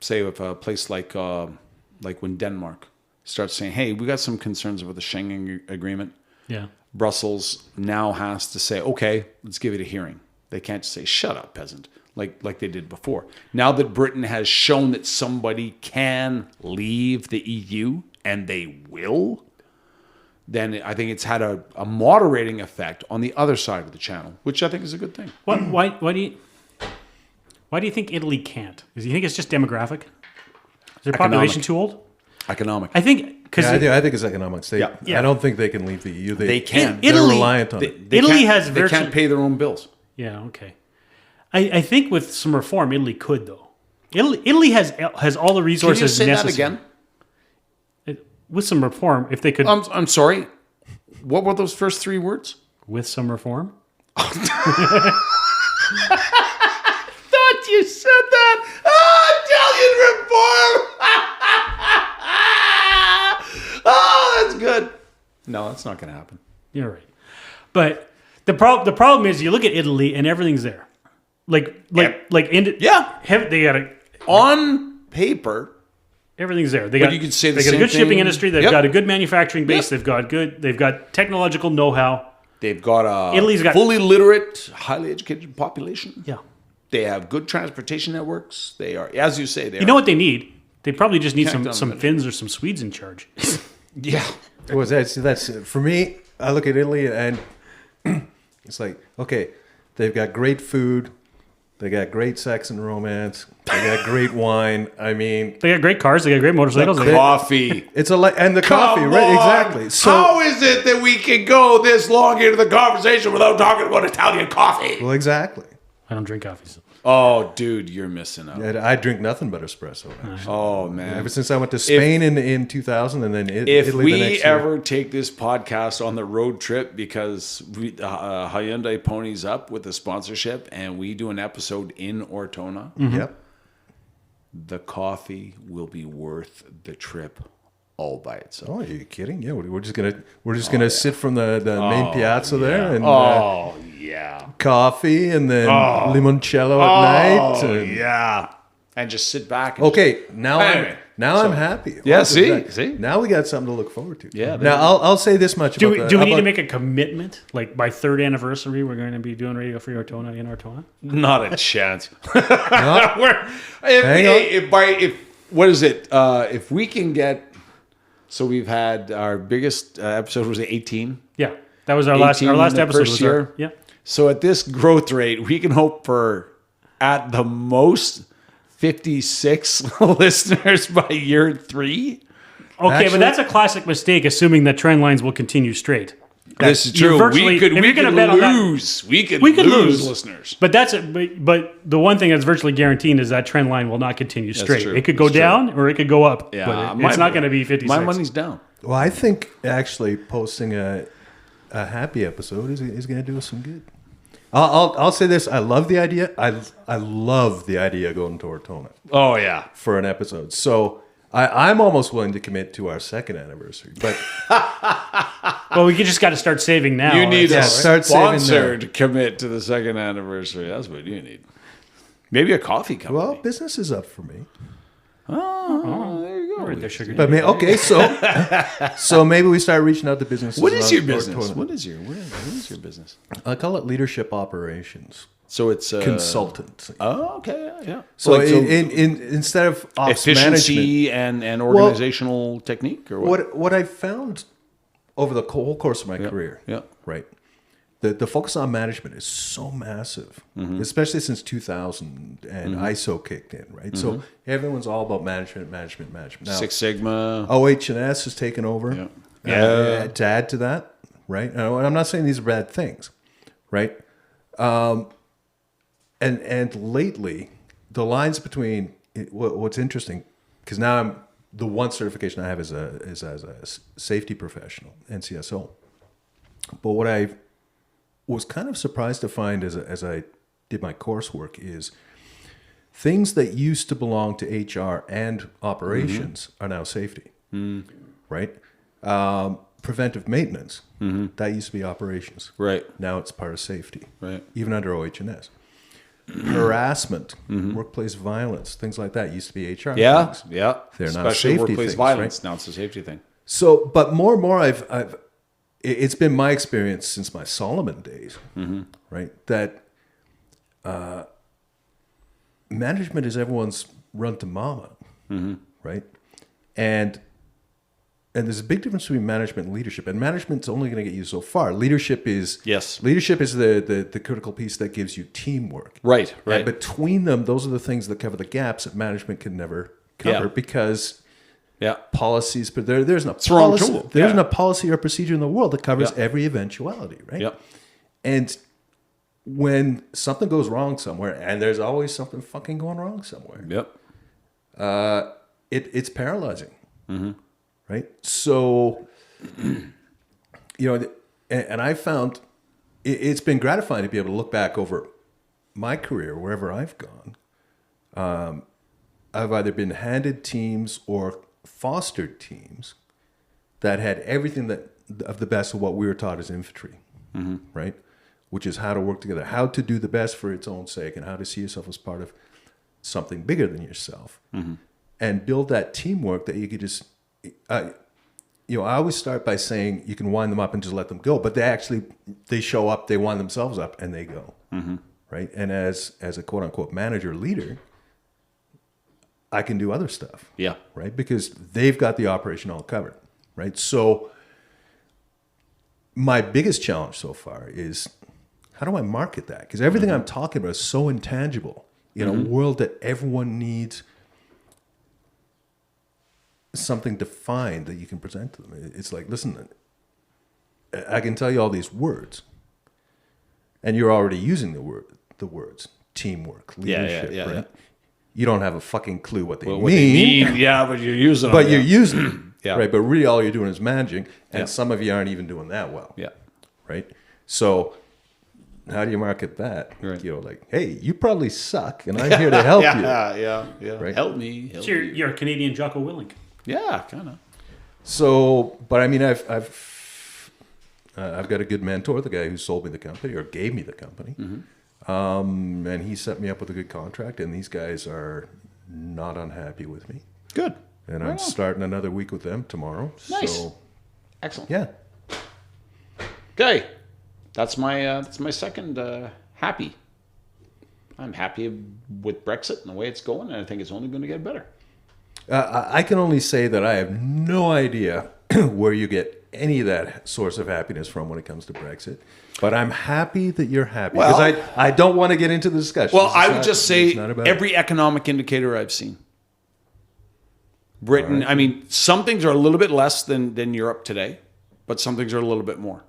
Say if a place like when Denmark starts saying, "Hey, we got some concerns about the Schengen agreement." Yeah. Brussels now has to say, "Okay, let's give it a hearing." They can't just say, "Shut up, peasant," like they did before. Now that Britain has shown that somebody can leave the EU, and they will, then I think it's had a moderating effect on the other side of the channel, which I think is a good thing. Why do you think Italy can't? Do you think it's just demographic? Is their population too old? Economic. I think because I think it's economics. I don't think they can leave the EU. They can. They're reliant on it. Italy has they can't pay their own bills. Yeah. Okay. I think with some reform, Italy could though. Italy has all the resources necessary. Can you say necessary. that again? With some reform, if they could. I'm sorry. What were those first 3 words? With some reform. Thought you said that. Italian reform. Oh, that's good. No, that's not going to happen. You're right. But the problem is you look at Italy and everything's there. They got on paper. Everything's there. You could say they got a good shipping industry. They've got a good manufacturing base. They've got technological know-how. They've got Italy's got fully literate, highly educated population. Yeah. They have good transportation networks. They are, as you say, know what they need? They probably just need some Finns or some Swedes in charge. Yeah. Well, that's for me. I look at Italy and it's like, okay, they've got great food. They got great sex and romance. They got great wine. I mean, they got great cars. They got great motorcycles. Coffee. It's and the coffee, right? Exactly. So how is it that we can go this long into the conversation without talking about Italian coffee? Well, exactly. I don't drink coffee. So. Oh, dude, you're missing out. Yeah, I drink nothing but espresso. Actually. Oh, man. Ever since I went to Spain in 2000 and then Italy if we the next ever year. take this podcast on the road trip because Hyundai ponies up with the sponsorship and we do an episode in Ortona, Yep. the coffee will be worth the trip all by itself. Oh, are you kidding? Yeah, we're just gonna sit from the main piazza there and coffee and then limoncello at night. And, and just sit back. And okay, I'm happy. Yeah, see, now we got something to look forward to. Yeah. Now I'll say this much. Do we need to make a commitment? Like by 3rd anniversary, we're going to be doing Radio Free Ortona in Ortona. Not a chance. No? If we can get. So we've had our biggest episode was 18. Yeah, that was our last episode. First year. Yeah. So at this growth rate, we can hope for at the most 56 listeners by year 3. Okay, Actually, but that's a classic mistake, assuming that trend lines will continue straight. This is true. We could lose. We could lose listeners. But but the one thing that's virtually guaranteed is that trend line will not continue straight. True. It could go down or it could go up. Yeah, but it's not going to be 56. My money's down. Well, I think actually posting a happy episode is going to do us some good. I'll say this. I love the idea. I love the idea of going to Ortona. Oh, yeah. For an episode. So I'm almost willing to commit to our 2nd anniversary. But well, we just got to start saving now. You need a start saving sponsor to commit to the 2nd anniversary. That's what you need. Maybe a coffee company. Well, business is up for me. Oh, there you go. Right there, sugar. But okay, so maybe we start reaching out to businesses. What is your business? Ortona. What is your business? I call it leadership operations. So it's consultant. Oh, okay, yeah. So, instead of ops efficiency and organizational technique, or what I found over the whole course of my career, right? The focus on management is so massive, especially since 2000 and ISO kicked in, right? So everyone's all about management. Now, Six Sigma. OH&S has taken over. To add to that, right? And I'm not saying these are bad things, right? And lately, the lines between what's interesting, because now the one certification I have is as a safety professional, NCSO. But what I was kind of surprised to find as I did my coursework is things that used to belong to HR and operations are now safety, right? Preventive maintenance, that used to be operations. Right. Now it's part of safety, right? Even under OH&S. Harassment, workplace violence, things like that used to be HR things. Yeah. They're Especially now safety workplace things, violence. right? Now it's a safety thing. So, but more and more, it's been my experience since my Solomon days, right? That management is everyone's run to mama, right? And there's a big difference between management and leadership. And management's only going to get you so far. Leadership is the critical piece that gives you teamwork. Right. And between them, those are the things that cover the gaps that management can never cover because policies. But there's no policy. There's no policy or procedure in the world that covers every eventuality, right? Yep. And when something goes wrong somewhere, and there's always something fucking going wrong somewhere. Yep. It's paralyzing. Right. So and I found it's been gratifying to be able to look back over my career, wherever I've gone. I've either been handed teams or fostered teams that had everything of the best of what we were taught as infantry, right? Which is how to work together, how to do the best for its own sake, and how to see yourself as part of something bigger than yourself, and build that teamwork that you could just. I always start by saying you can wind them up and just let them go, but they show up, they wind themselves up, and they go, right? And as a quote unquote manager leader, I can do other stuff, right? Because they've got the operation all covered, right? So my biggest challenge so far is how do I market that? Because everything I'm talking about is so intangible in a world that everyone needs something defined that you can present to them. It's like, listen, I can tell you all these words, and you're already using the words teamwork, leadership, right? Yeah. You don't have a fucking clue what they mean. Yeah, but you're using them. But you're using them, right? But really all you're doing is managing, and some of you aren't even doing that well. Yeah. Right? So how do you market that? Right. Like, hey, you probably suck, and I'm here to help you. Yeah. Right? Help me. You're a Canadian Jocko Willink. Yeah, kind of. So, but I mean, I've got a good mentor, the guy who sold me the company or gave me the company. And he set me up with a good contract, and these guys are not unhappy with me. Good. And I'm starting another week with them tomorrow. Nice. So, excellent. Yeah. Okay. That's my second happy. I'm happy with Brexit and the way it's going, and I think it's only going to get better. I can only say that I have no idea where you get any of that source of happiness from when it comes to Brexit. But I'm happy that you're happy. Because I don't want to get into the discussion. Well, I would just say every economic indicator I've seen. Britain, I mean, some things are a little bit less than Europe today, but some things are a little bit more.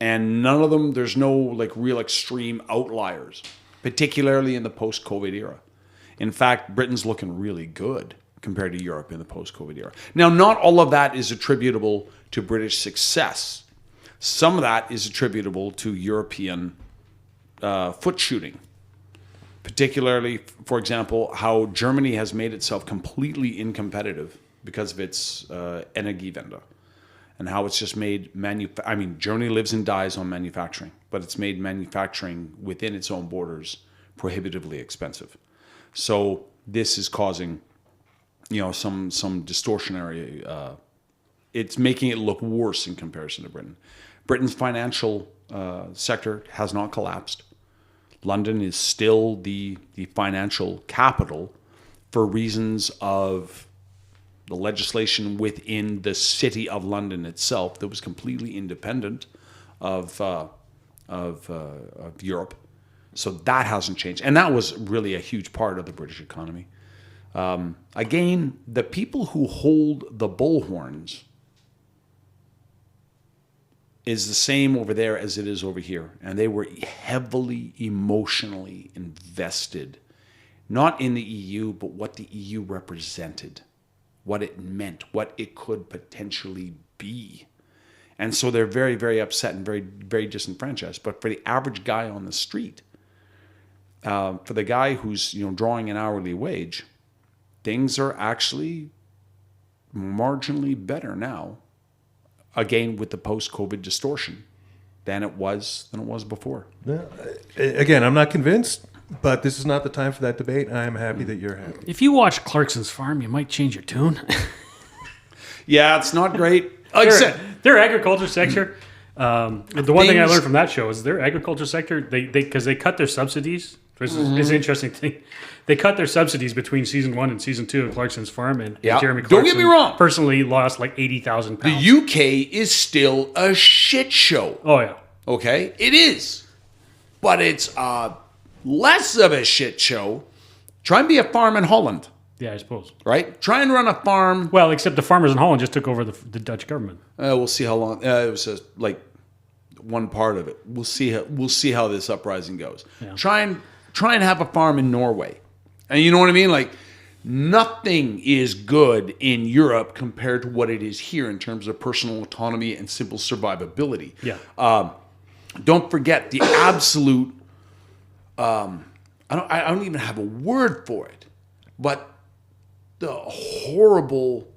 And none of them, there's no like real extreme outliers, particularly in the post-COVID era. In fact, Britain's looking really good compared to Europe in the post-COVID era. Now, not all of that is attributable to British success. Some of that is attributable to European foot shooting. Particularly, for example, how Germany has made itself completely uncompetitive because of its Energiewende. And how it's just made Germany lives and dies on manufacturing, but it's made manufacturing within its own borders prohibitively expensive. So this is causing, some distortionary. It's making it look worse in comparison to Britain. Britain's financial sector has not collapsed. London is still the financial capital for reasons of the legislation within the city of London itself that was completely independent of Europe. So that hasn't changed. And that was really a huge part of the British economy. Again, the people who hold the bullhorns is the same over there as it is over here. And they were heavily emotionally invested, not in the EU, but what the EU represented, what it meant, what it could potentially be. And so they're very, very upset and very, very disenfranchised. But for the average guy on the street, for the guy who's drawing an hourly wage, things are actually marginally better now, again with the post-COVID distortion, than it was before. Yeah. Again, I'm not convinced, but this is not the time for that debate. I'm happy that you're happy. If you watch Clarkson's Farm, you might change your tune. Yeah, it's not great. Like I said, their agriculture sector. The one thing I learned from that show is their agriculture sector. Because they cut their subsidies. This is an interesting thing. They cut their subsidies between season 1 and season 2 of Clarkson's Farm, and Jeremy Clarkson, don't get me wrong, personally lost like 80,000 pounds. The UK is still a shit show. Oh yeah, okay, it is, but it's less of a shit show. Try and be a farm in Holland. Yeah, I suppose. Right? Try and run a farm. Well, except the farmers in Holland just took over the Dutch government. We'll see how long. It was one part of it. We'll see how this uprising goes. Yeah. Try and have a farm in Norway. And you know what I mean? Like, Nothing is good in Europe compared to what it is here in terms of personal autonomy and simple survivability. Yeah. Don't forget the absolute. I don't even have a word for it, but the horrible.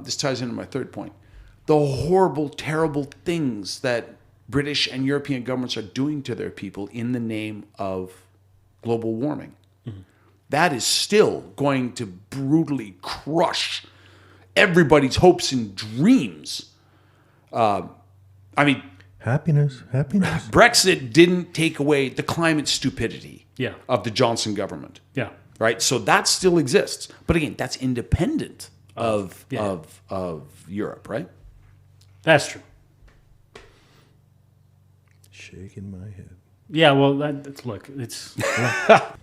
This ties into my third point. The horrible, terrible things that British and European governments are doing to their people in the name of global warming. Mm-hmm. That is still going to brutally crush everybody's hopes and dreams. Happiness. Brexit didn't take away the climate stupidity of the Johnson government. Yeah. Right? So that still exists. But again, that's independent of Europe, right? That's true. Shaking my head. Yeah, well, it's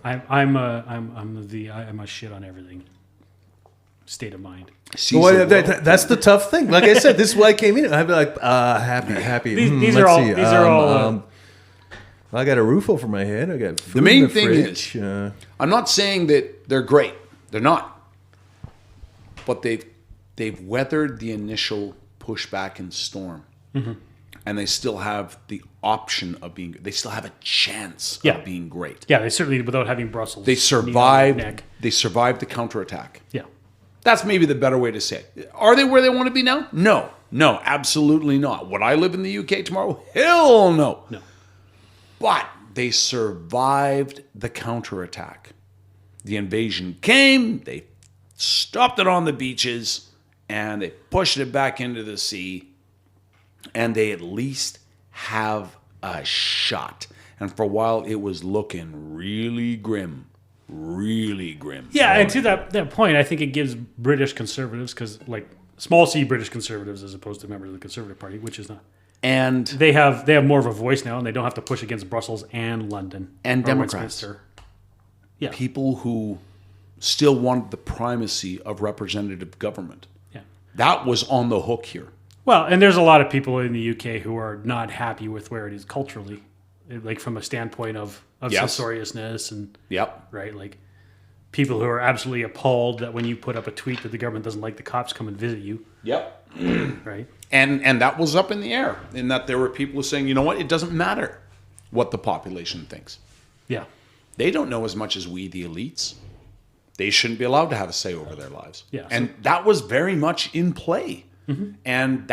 I'm a shit on everything. State of mind. Well, that's the tough thing. Like I said, this is why I came in. I'd be like, happy. These are all. I got a roof over my head. I got food the main in the thing fridge. is, I'm not saying that they're great. They're not. But they've weathered the initial pushback and storm. Mm-hmm. And they still have the option of being. They still have a chance of being great. Yeah, they certainly, without having Brussels. They survived. They survived the counterattack. Yeah, that's maybe the better way to say it. Are they where they want to be now? No, absolutely not. Would I live in the UK tomorrow? Hell no. No. But they survived the counterattack. The invasion came. They stopped it on the beaches, and they pushed it back into the sea. And they at least have a shot. And for a while, it was looking really grim. Really grim. Yeah, and to that point, I think it gives British conservatives, because like small c British conservatives as opposed to members of the Conservative Party, which is not. And they have more of a voice now, and they don't have to push against Brussels and London. And Democrats. Yeah. People who still want the primacy of representative government. Yeah. That was on the hook here. Well, and there's a lot of people in the UK who are not happy with where it is culturally, like from a standpoint of censoriousness and right, like people who are absolutely appalled that when you put up a tweet that the government doesn't like the cops come and visit you. Yep. Right. And that was up in the air, in that there were people saying, you know what, it doesn't matter what the population thinks. Yeah. They don't know as much as we, the elites. They shouldn't be allowed to have a say over their lives. Yeah. And that was very much in play. Mm-hmm. And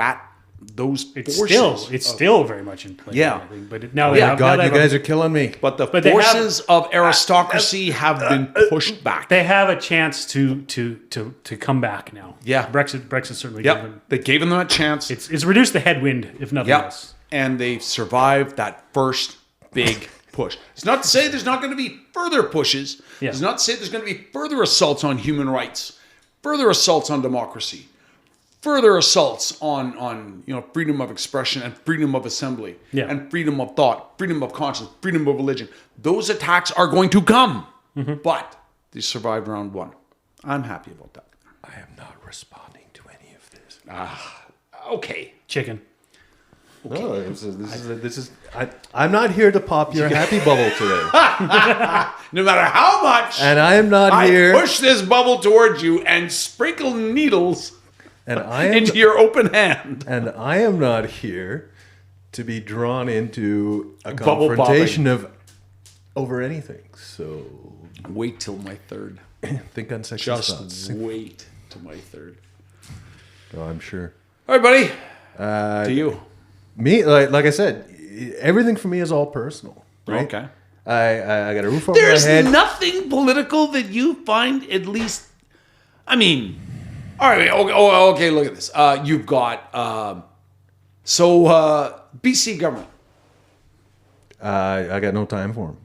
it's still very much in play. Yeah. I think. But now you guys are killing me. But the forces of aristocracy have been pushed back. They have a chance to come back now. Yeah. Brexit certainly gave them. They gave them a chance. It's reduced the headwind, if nothing else. And they survived that first big push. It's not to say there's not going to be further pushes. Yeah. It's not to say there's going to be further assaults on human rights, further assaults on democracy, further assaults on freedom of expression and freedom of assembly and freedom of thought, freedom of conscience, freedom of religion. Those attacks are going to come, but they survived round one. I'm happy about that. I am not responding to any of this. Okay. Chicken. Okay. No, I'm not here to pop your happy bubble today. No matter how much, and I am not here. Push this bubble towards you and sprinkle needles into your open hand. And I am not here to be drawn into a confrontation over anything. So wait till my third. Think on second thoughts. Just wait till my third. Oh, I'm sure. All right, buddy. To you. Me, like I said, everything for me is all personal. Right? Okay. I got a roof over my head. There's nothing political that you find, at least. I mean, all right. Okay. Look at this. You've got BC government. I got no time for them.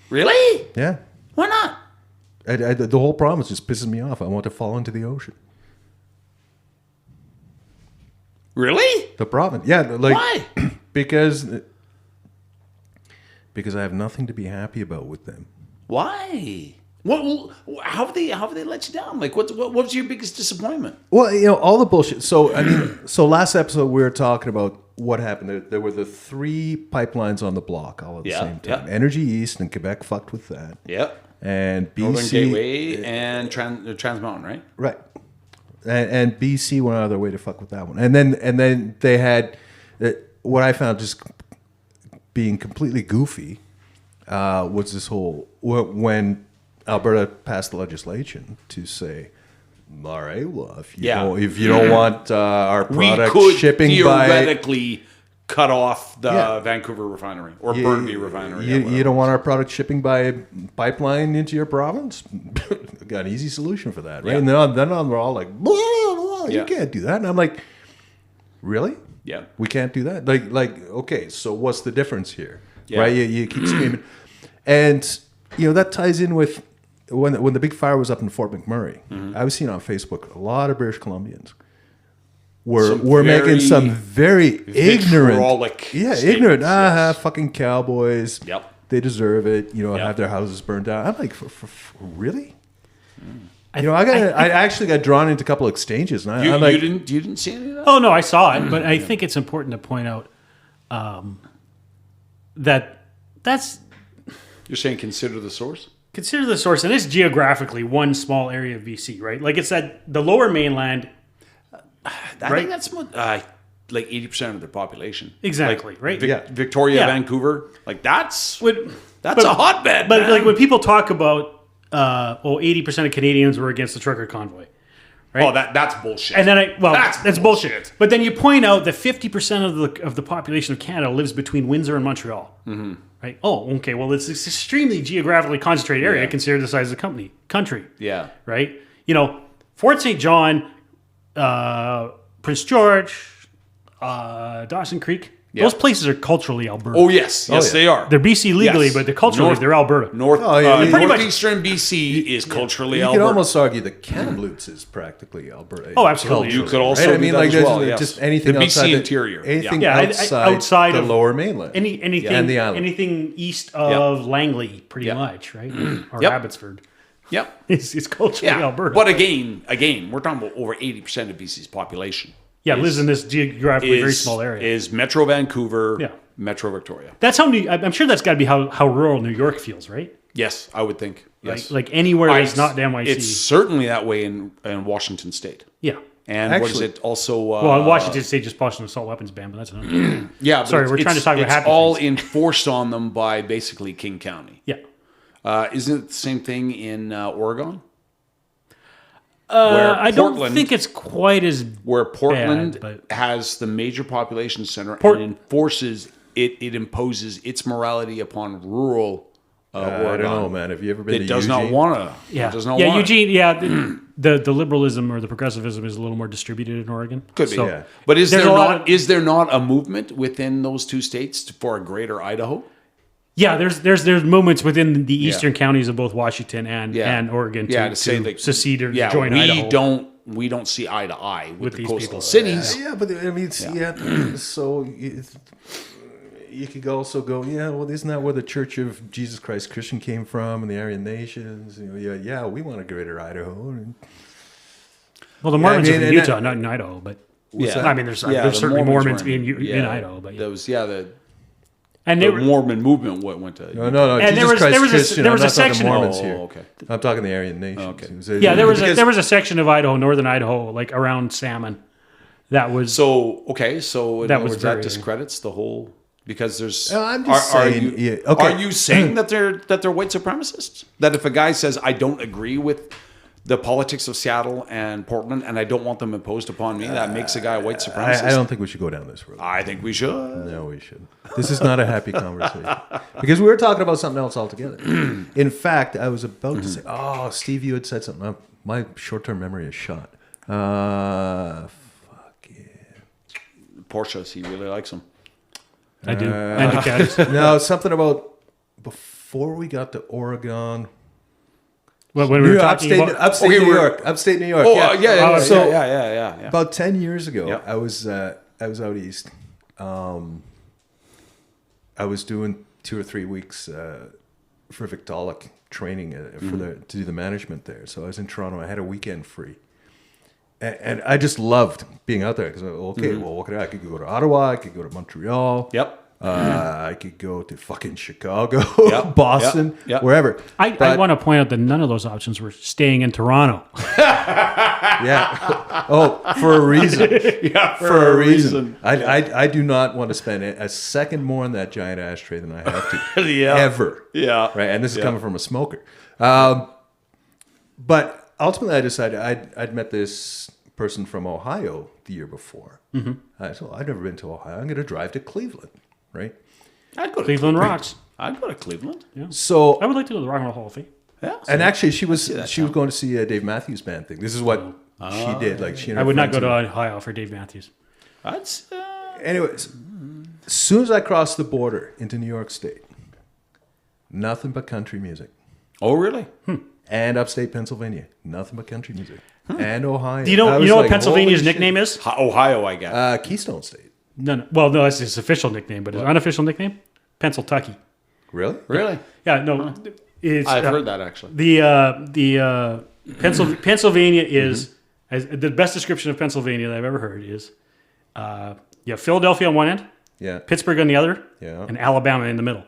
Really? Yeah. Why not? The whole province just pisses me off. I want to fall into the ocean. Really? The province, yeah. Like, why? Because I have nothing to be happy about with them. Why? What? How have they let you down? Like, what was your biggest disappointment? Well, all the bullshit. So I mean, last episode we were talking about what happened. There were the 3 pipelines on the block all at the same time. Yeah. Energy East and Quebec fucked with that. Yep. And BC, Northern Gateway and Trans Mountain, right? right? And BC went out of their way to fuck with that one. And then they had what I found just being completely goofy was this whole when Alberta passed the legislation to say, all right, well, if you don't want our product we could shipping theoretically cut off the Vancouver refinery or Burnaby refinery. You don't want our product shipping by pipeline into your province? Got an easy tholution for that, right? Yeah. And then they're all like, blah, blah, you can't do that. And I'm like, really? Yeah. We can't do that? Like, okay, so what's the difference here? Yeah. Right? You keep screaming. And, that ties in with when the big fire was up in Fort McMurray. I was seeing on Facebook a lot of British Columbians were making some very ignorant, ignorant. Fucking cowboys. Yep. They deserve it. Have their houses burned down. I'm like, for really? I actually got drawn into a couple of exchanges, and I'm like, you didn't see any of that? Oh no, I saw it, but I think it's important to point out that's You're saying consider the source? Consider the source, and it's geographically one small area of BC, right? Like it's that the Lower Mainland. I think that's like 80% of their population. Exactly, right? Victoria, Vancouver, like that's a hotbed. But man. like when people talk about 80% of Canadians were against the trucker convoy. Right? Oh, that's bullshit. And then that's bullshit. But then you point out that 50% of the population of Canada lives between Windsor and Montreal. Mm-hmm. Right? Oh, okay. Well, it's this extremely geographically concentrated area considered the size of the country. Yeah. Right? Fort St. John, Prince George, Dawson Creek. Yeah. Those places are culturally Alberta. Oh, yes. They are. They're BC legally, but culturally they're Alberta. Northeastern BC is culturally Alberta. You could almost argue that Kamloops is practically Alberta. Oh, absolutely. You could also do that as well, just anything the outside BC interior. Anything outside the Lower Mainland. Anything east of Langley, pretty much, right? Or Abbotsford. Yep. It's culturally Alberta. But again, we're talking about over 80% of BC's population. Yeah, lives in this geographically very small area. Is Metro Vancouver, Metro Victoria. That's how I'm sure that's got to be how rural New York feels, right? Yes, I would think. Yes. Like anywhere that's not the NYC. It's certainly that way in Washington State. Yeah. And actually, what is it also? Well, in Washington State just passed an assault weapons ban, but that's another. Yeah. Sorry, we're trying to talk about happy It's all things. enforced on them by basically King County. Yeah. Isn't it the same thing in Oregon? I don't think it's quite as where Portland bad, has the major population center and enforces it imposes its morality upon rural Oregon. I don't know, man. Have you ever been to Eugene? It does not want to. Yeah, it does not Eugene. Yeah, the liberalism or the progressivism is a little more distributed in Oregon. Could be. So, but is there not a movement within those two states for a greater Idaho? Yeah, there's moments within the eastern counties of both Washington and Oregon to say like, secede or join Idaho. We don't see eye to eye with the these coastal people. cities. But I mean, so you could also go, well, isn't that where the Church of Jesus Christ Christian came from and the Aryan nations? We want a greater Idaho. Well, the Mormons are in Utah, not in Idaho, but I mean, there's certainly Mormons in Idaho, but And the Mormon movement went to no. And Jesus Christ Christian. There was I'm a section. Mormons here. Okay. I'm talking the Aryan nations. Okay. Yeah, there was a section of Idaho, northern Idaho, like around Salmon. That was that discredits the whole because there's. I'm just saying. Are you saying that they're white supremacists? That if a guy says I don't agree with the politics of Seattle and Portland, and I don't want them imposed upon me, that makes a guy a white supremacist? I don't think we should go down this road. I think we should. No, we should. This is not a happy conversation. Because we were talking about something else altogether. In fact, I was about to say, Steve, you had said something. My short-term memory is shot. Fuck yeah. Porsche, he really likes them. I do. And Ducatis. No, something about before we got to Oregon... Well, when we were talking upstate New York. Oh, yeah. About 10 years ago, I was out east. I was doing 2 or 3 weeks for Victaulic training to do the management there. So I was in Toronto. I had a weekend free, and I just loved being out there because well, what could I could go to Ottawa, I could go to Montreal. Yep. I could go to fucking Chicago, Yep, Boston, yep. wherever. I want to point out that none of those options were staying in Toronto. Yeah. Oh, for a reason. Yeah, For a reason. I do not want to spend a second more on that giant ashtray than I have to. Yeah. Ever. Yeah. Right. And this is coming from a smoker. But ultimately, I decided I'd met this person from Ohio the year before. Mm-hmm. So I've never been to Ohio. I'm going to drive to Cleveland. Right. I'd go to Cleveland rocks. I'd go to Cleveland. Yeah. So I would like to go to the Rock and Roll Hall of Fame. Yeah. and actually, she was going to see a Dave Matthews Band thing. This is what she did. Like she. And I her would not friends go to and- Ohio for Dave Matthews. That's Anyways, as soon as I crossed the border into New York State, nothing but country music. Oh, really? And upstate Pennsylvania, nothing but country music. And Ohio. Do you know I you was know what like, Pennsylvania's holy nickname is? Ohio, I guess. shit. Keystone State. No. Well, no, that's his official nickname, but his unofficial nickname, Pennsyltucky. Really? Really? Yeah, no, it's I've heard that actually. the Pennsylvania is the best description of Pennsylvania that I've ever heard is you have Philadelphia on one end, Yeah. Pittsburgh on the other, Yeah. and Alabama in the middle.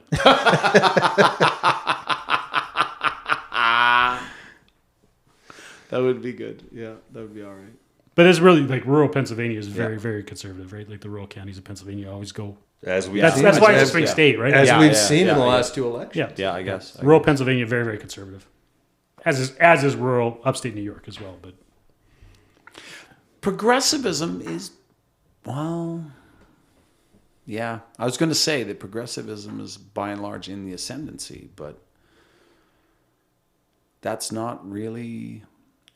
That would be good. Yeah, that would be all right. But it's really like rural Pennsylvania is very, very conservative, right? Like the rural counties of Pennsylvania always go. As we've That's seen, why it's a as, swing state, right? as Yeah, we've yeah, seen yeah, in the yeah. last two elections. Yeah. Yeah, I guess. Rural Pennsylvania, very, very conservative. As is rural upstate New York as well. But Progressivism is, well, yeah. I was going to say that progressivism is by and large in the ascendancy, but that's not really.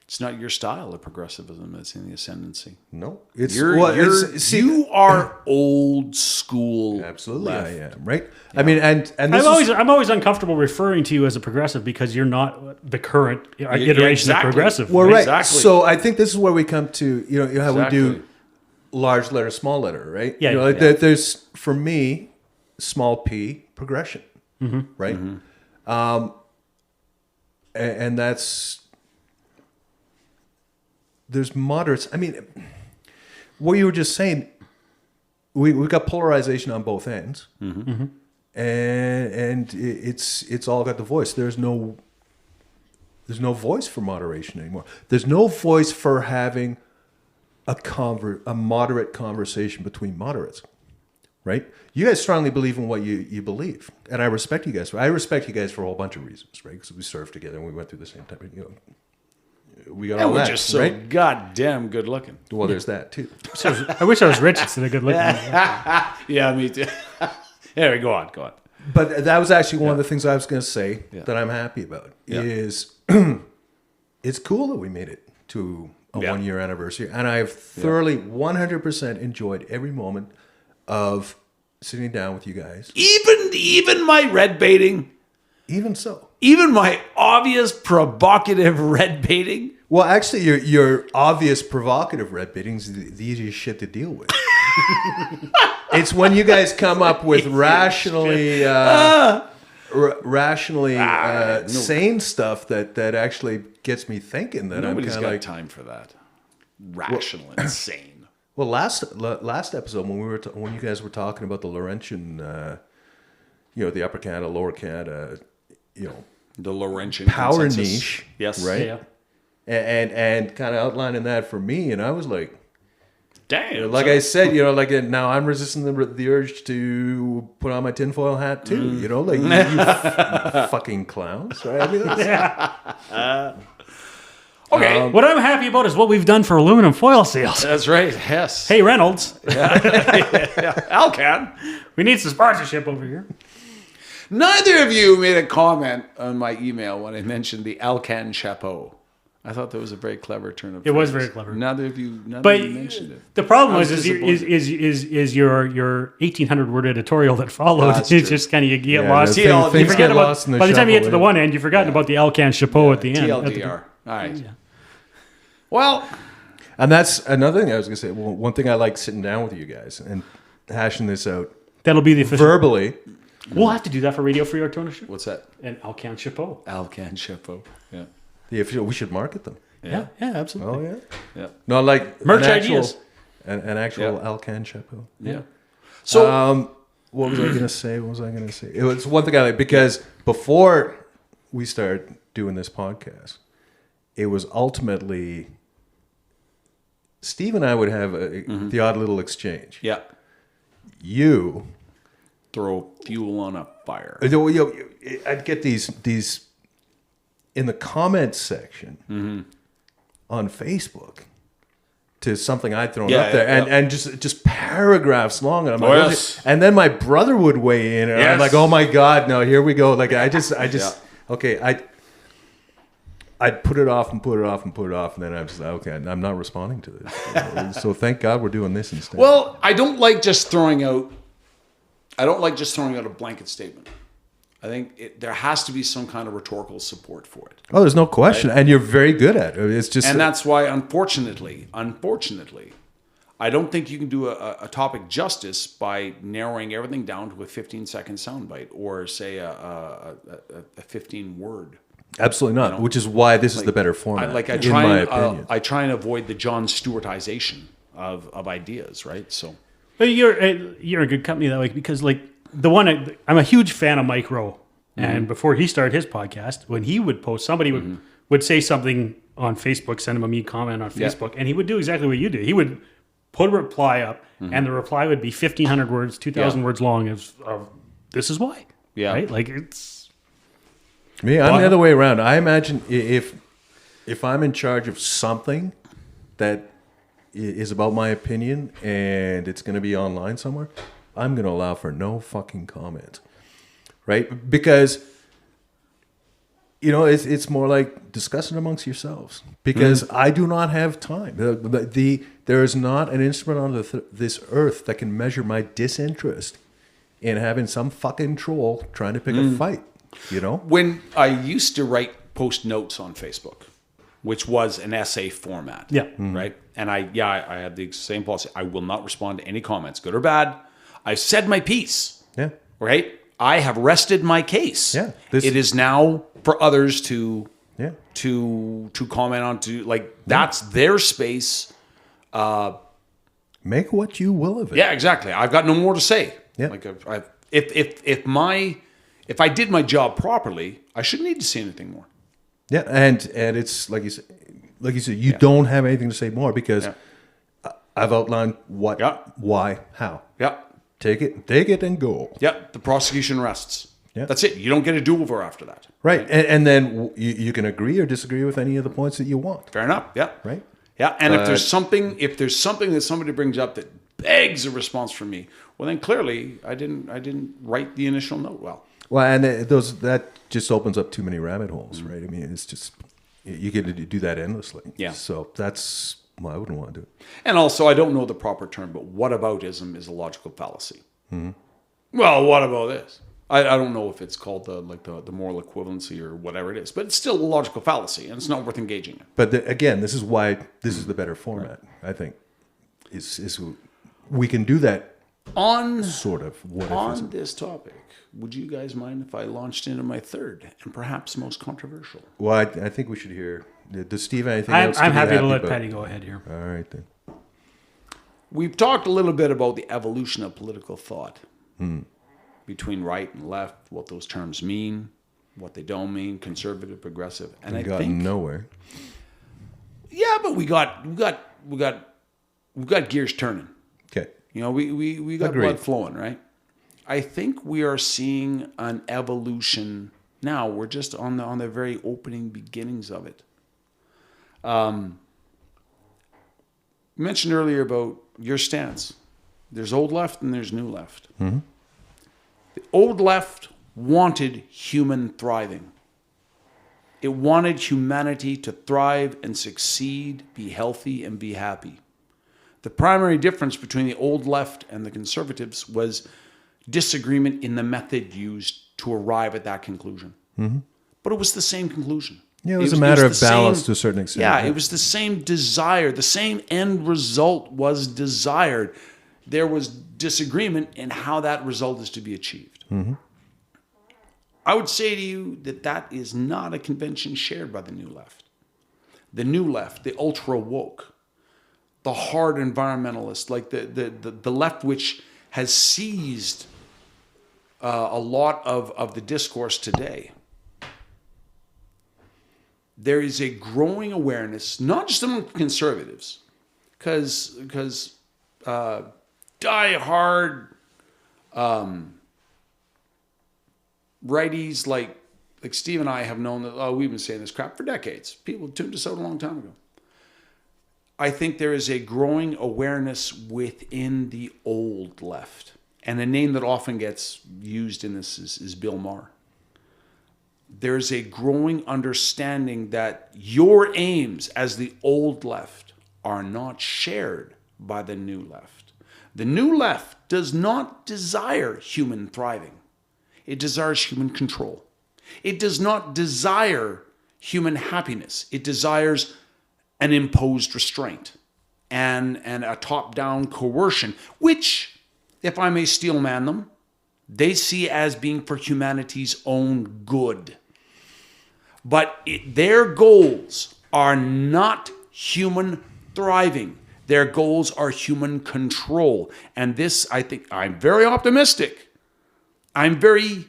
It's not your style of progressivism that's in the ascendancy. No, it's You are old school. Absolutely, left. I am. Right. I mean, and this I'm always uncomfortable referring to you as a progressive because you're not the current iteration exactly. of progressive. well, right. Exactly. So I think this is where we come to you know how we do Exactly. large letter, small letter, right? Yeah, You know, yeah. There's for me, small p progression, right? And that's. There's moderates. I mean, what you were just saying, we've got polarization on both ends, and it's all got the voice. There's no voice for moderation anymore. There's no voice for having a moderate conversation between moderates, right? You guys strongly believe in what you believe, and I respect you guys. I respect you guys for a whole bunch of reasons, right? Because we served together and we went through the same type of, we got And all we're that, just so right? goddamn good looking. Well, there's that too. I wish I was rich instead of good looking. Yeah, me too. Anyway, go on. But that was actually one of the things I was going to say Yeah. that I'm happy about Yeah. is it's cool that we made it to a Yeah. 1 year anniversary, and I've thoroughly 100% enjoyed every moment of sitting down with you guys. Even my red baiting, Even so, even my obvious provocative red baiting. well, actually, your obvious provocative red baiting is the easiest shit to deal with. It's when you guys come up with rationally sane stuff that actually gets me thinking. That Nobody's I'm got kind of like, time for that. Rational, insane. well, last episode when you guys were talking about the Laurentian, the Upper Canada, Lower Canada, The Laurentian power consensus. niche, Yes. right? Yeah. And kind of outlining that for me, and I was like, Damn. like I said, now I'm resisting the urge to put on my tinfoil hat too. Like you fucking clowns, right? I mean, Okay. What I'm happy about is what we've done for aluminum foil sales. That's right. Yes. Hey, Reynolds, Alcan. we need some sponsorship over here. Neither of you made a comment on my email when I mentioned the Alcan chapeau. I thought that was a very clever turn of It was phrase. very clever. Neither of you But mentioned it. the problem I was is disappointed. your 1,800 word editorial that followed. That's It's true. just kind of you get Yeah, lost. the TL, thing- you things Forget get about lost in the by the time you get to shuffle, the one end, you've forgotten about the Alcan chapeau at the end. At the- TLDR. All right. Well, and that's another thing I was gonna say. Well, one thing I like sitting down with you guys and hashing this out That'll be the official. verbally. We'll have to do that for Radio Free Art ownership. what's that? And Alcan chapeau. Alcan chapeau. Yeah. We should market them. Yeah, absolutely. Oh yeah. Yeah. No, like Merch an actual, ideas. an actual Yeah. Alcan chapeau. Yeah. So What was I going to say? It was one thing I like, because before we started doing this podcast, it was ultimately Steve and I would have the odd little exchange. Yeah. You throw fuel on a fire. I'd get these in the comments section on Facebook to something I'd thrown up there, and just paragraphs long, and I'm like, yes. And then my brother would weigh in, and I'm like, oh my god, no, here we go. Like I just okay, I'd put it off, and then I'm just like, okay, I'm not responding to this. So thank God we're doing this instead. Well, I don't like just throwing out a blanket statement. I think there has to be some kind of rhetorical support for it. Oh, there's no question, right? And you're very good at it. It's just, and that's why, unfortunately, I don't think you can do a topic justice by narrowing everything down to a 15-second soundbite or say a 15-word. Absolutely not. Which is why this is the better format. I try and avoid the Jon Stewartization of ideas, right? So, but you're in good company that way, because like I'm a huge fan of Mike Rowe, and before he started his podcast, when he would post, somebody would say something on Facebook, send him a mean comment on Facebook, and he would do exactly what you do. He would put a reply up, and the reply would be 1,500 words, 2,000 words long of this is why. Yeah, right? Like it's me. I'm the other way around. I imagine if I'm in charge of something that is about my opinion and it's going to be online somewhere, I'm going to allow for no fucking comment, right? Because, it's more like discuss it amongst yourselves. Because I do not have time. There is not an instrument on this earth that can measure my disinterest in having some fucking troll trying to pick a fight, When I used to post notes on Facebook, which was an essay format, right? And I had the same policy. I will not respond to any comments, good or bad. I've said my piece. Yeah. Right? I have rested my case. Yeah. It is now for others to comment on, that's their space. Make what you will of it. Yeah, exactly. I've got no more to say. Yeah. Like if I did my job properly, I shouldn't need to say anything more. Yeah, and it's like you said, you don't have anything to say more because I've outlined what, why, how. Yeah. Take it and go. Yeah, the prosecution rests. Yeah. That's it. You don't get a do-over after that. Right. And then you can agree or disagree with any of the points that you want. Fair enough. Yeah. Right. Yeah. And if there's something that somebody brings up that begs a response from me, well then clearly I didn't write the initial note well. Well, and that just opens up too many rabbit holes, right? I mean, it's just you get to do that endlessly. Yeah. So that's why I wouldn't want to do it. And also, I don't know the proper term, but whataboutism is a logical fallacy. Well, what about this? I don't know if it's called the moral equivalency or whatever it is, but it's still a logical fallacy, and it's not worth engaging in. But again, this is why this is the better format. Right. I think is we can do that on this topic. Would you guys mind if I launched into my third and perhaps most controversial? Well, I think we should hear. Does Steve have anything else? I'm happy to let Patty go ahead here. All right then. We've talked a little bit about the evolution of political thought between right and left, what those terms mean, what they don't mean, conservative, progressive, and I think nowhere. Yeah, but we got gears turning. Okay. We got blood flowing, right? I think we are seeing an evolution now. We're just on the very opening beginnings of it. You mentioned earlier about your stance. There's old left and there's new left. The old left wanted human thriving. It wanted humanity to thrive and succeed, be healthy, and be happy. The primary difference between the old left and the conservatives was disagreement in the method used to arrive at that conclusion. But it was the same conclusion. Yeah, it was a matter of balance to a certain extent. Yeah, it was the same desire. The same end result was desired. There was disagreement in how that result is to be achieved. I would say to you that is not a convention shared by the new left. The new left, the ultra woke, the hard environmentalist, like the left which has seized a lot of the discourse today, there is a growing awareness, not just among conservatives, because die-hard righties like Steve and I have known that, we've been saying this crap for decades. People tuned us out a long time ago. I think there is a growing awareness within the old left. And a name that often gets used in this is Bill Maher. There's a growing understanding that your aims as the old left are not shared by the new left. The new left does not desire human thriving. It desires human control. It does not desire human happiness. It desires an imposed restraint and a top-down coercion, which, if I may steelman them, they see as being for humanity's own good. But their goals are not human thriving. Their goals are human control. And this, I think, I'm very optimistic. I'm very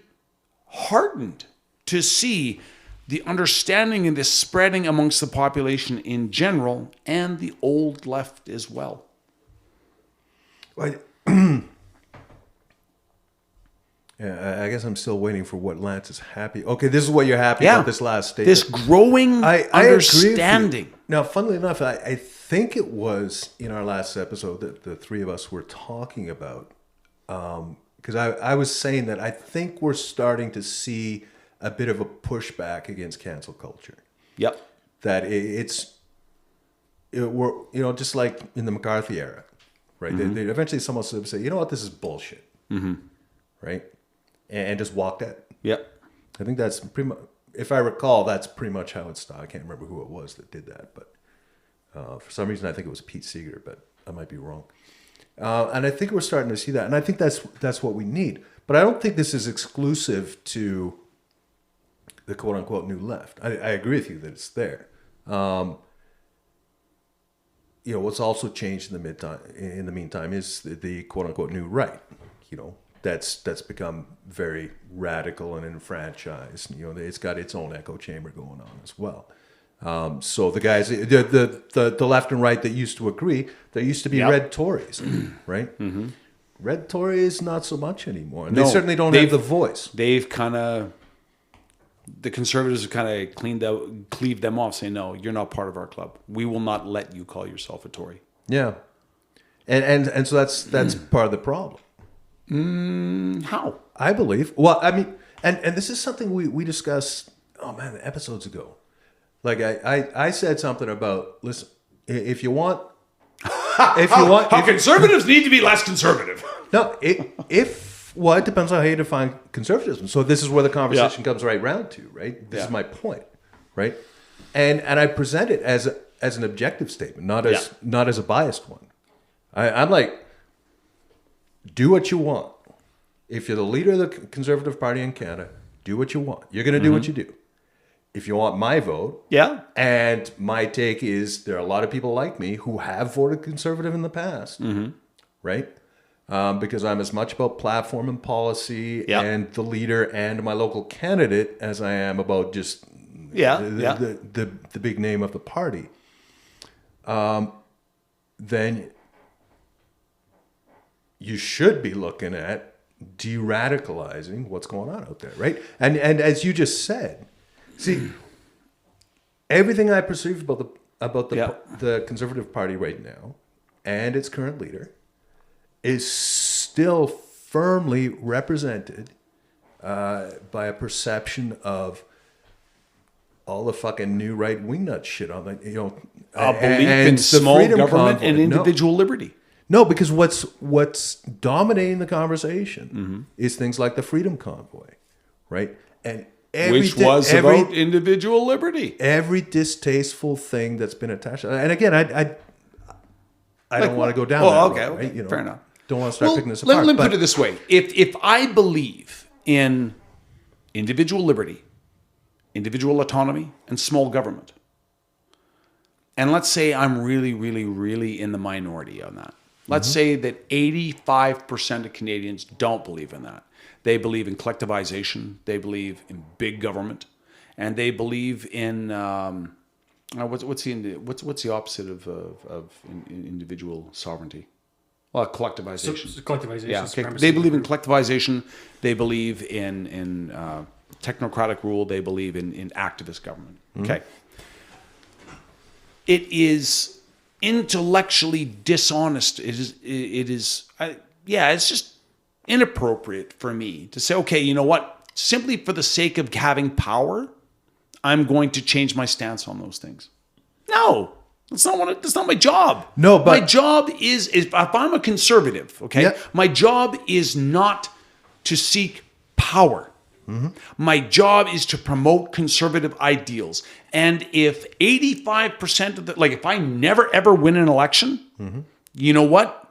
heartened to see the understanding in this spreading amongst the population in general and the old left as well. Yeah, I guess I'm still waiting for what Lance is happy. Okay, this is what you're happy about this last statement. This growing understanding. Now, funnily enough, I think it was in our last episode that the three of us were talking about, because I was saying that I think we're starting to see a bit of a pushback against cancel culture. Yep. That we're just like in the McCarthy era, right? Mm-hmm. They eventually someone would say, you know what, this is bullshit, right? And just walked out. Yep. I think that's pretty much, if I recall, that's pretty much how it started. I can't remember who it was that did that, but for some reason I think it was Pete Seeger, but I might be wrong. And I think we're starting to see that, and I think that's what we need. But I don't think this is exclusive to the quote unquote new left. I agree with you that it's there. What's also changed in the meantime is the quote unquote new right. That's become very radical and enfranchised. It's got its own echo chamber going on as well. So the guys, the left and right that used to agree, there used to be red Tories, right? Mm-hmm. Red Tories, not so much anymore. And they certainly don't have the voice. The conservatives have kind of cleaved them off, saying, no, you're not part of our club. We will not let you call yourself a Tory. Yeah. And so that's part of the problem. How? I believe. Well, I mean, and this is something we discussed, episodes ago. Like I said something about, listen, if you want how conservatives need to be less conservative. No, it depends on how you define conservatism. So this is where the conversation comes right round to, right? This is my point, right? And I present it as an objective statement, not as a biased one. I'm like, do what you want. If you're the leader of the Conservative Party in Canada, do what you want. You're going to do what you do. If you want my vote, and my take is there are a lot of people like me who have voted Conservative in the past, right? Because I'm as much about platform and policy and the leader and my local candidate as I am about just the big name of the party. Then you should be looking at de-radicalizing what's going on out there, right? And as you just said, see, everything I perceive about the Conservative Party right now and its current leader is still firmly represented by a perception of all the fucking new right-wing nut shit on the, belief in small government and individual liberty. No, because what's dominating the conversation is things like the Freedom Convoy, right? And which was about individual liberty. Every distasteful thing that's been attached. And again, I don't want to go down that road, right? Fair enough. Don't want to start picking this apart. Let me put it this way. If I believe in individual liberty, individual autonomy, and small government, and let's say I'm really, really, really in the minority on that. Let's say that 85% of Canadians don't believe in that. They believe in collectivization. They believe in big government, and they believe in what's the opposite of individual sovereignty? Well, collectivization. So collectivization. Yeah, okay. They believe in collectivization. They believe in technocratic rule. They believe in activist government. Okay. It is intellectually dishonest. It's just inappropriate for me to say, okay, you know what? Simply for the sake of having power, I'm going to change my stance on those things. No, that's not my job. No, but my job is if I'm a conservative, okay, yeah. My job is not to seek power. My job is to promote conservative ideals. And if 85% of if I never ever win an election, you know what?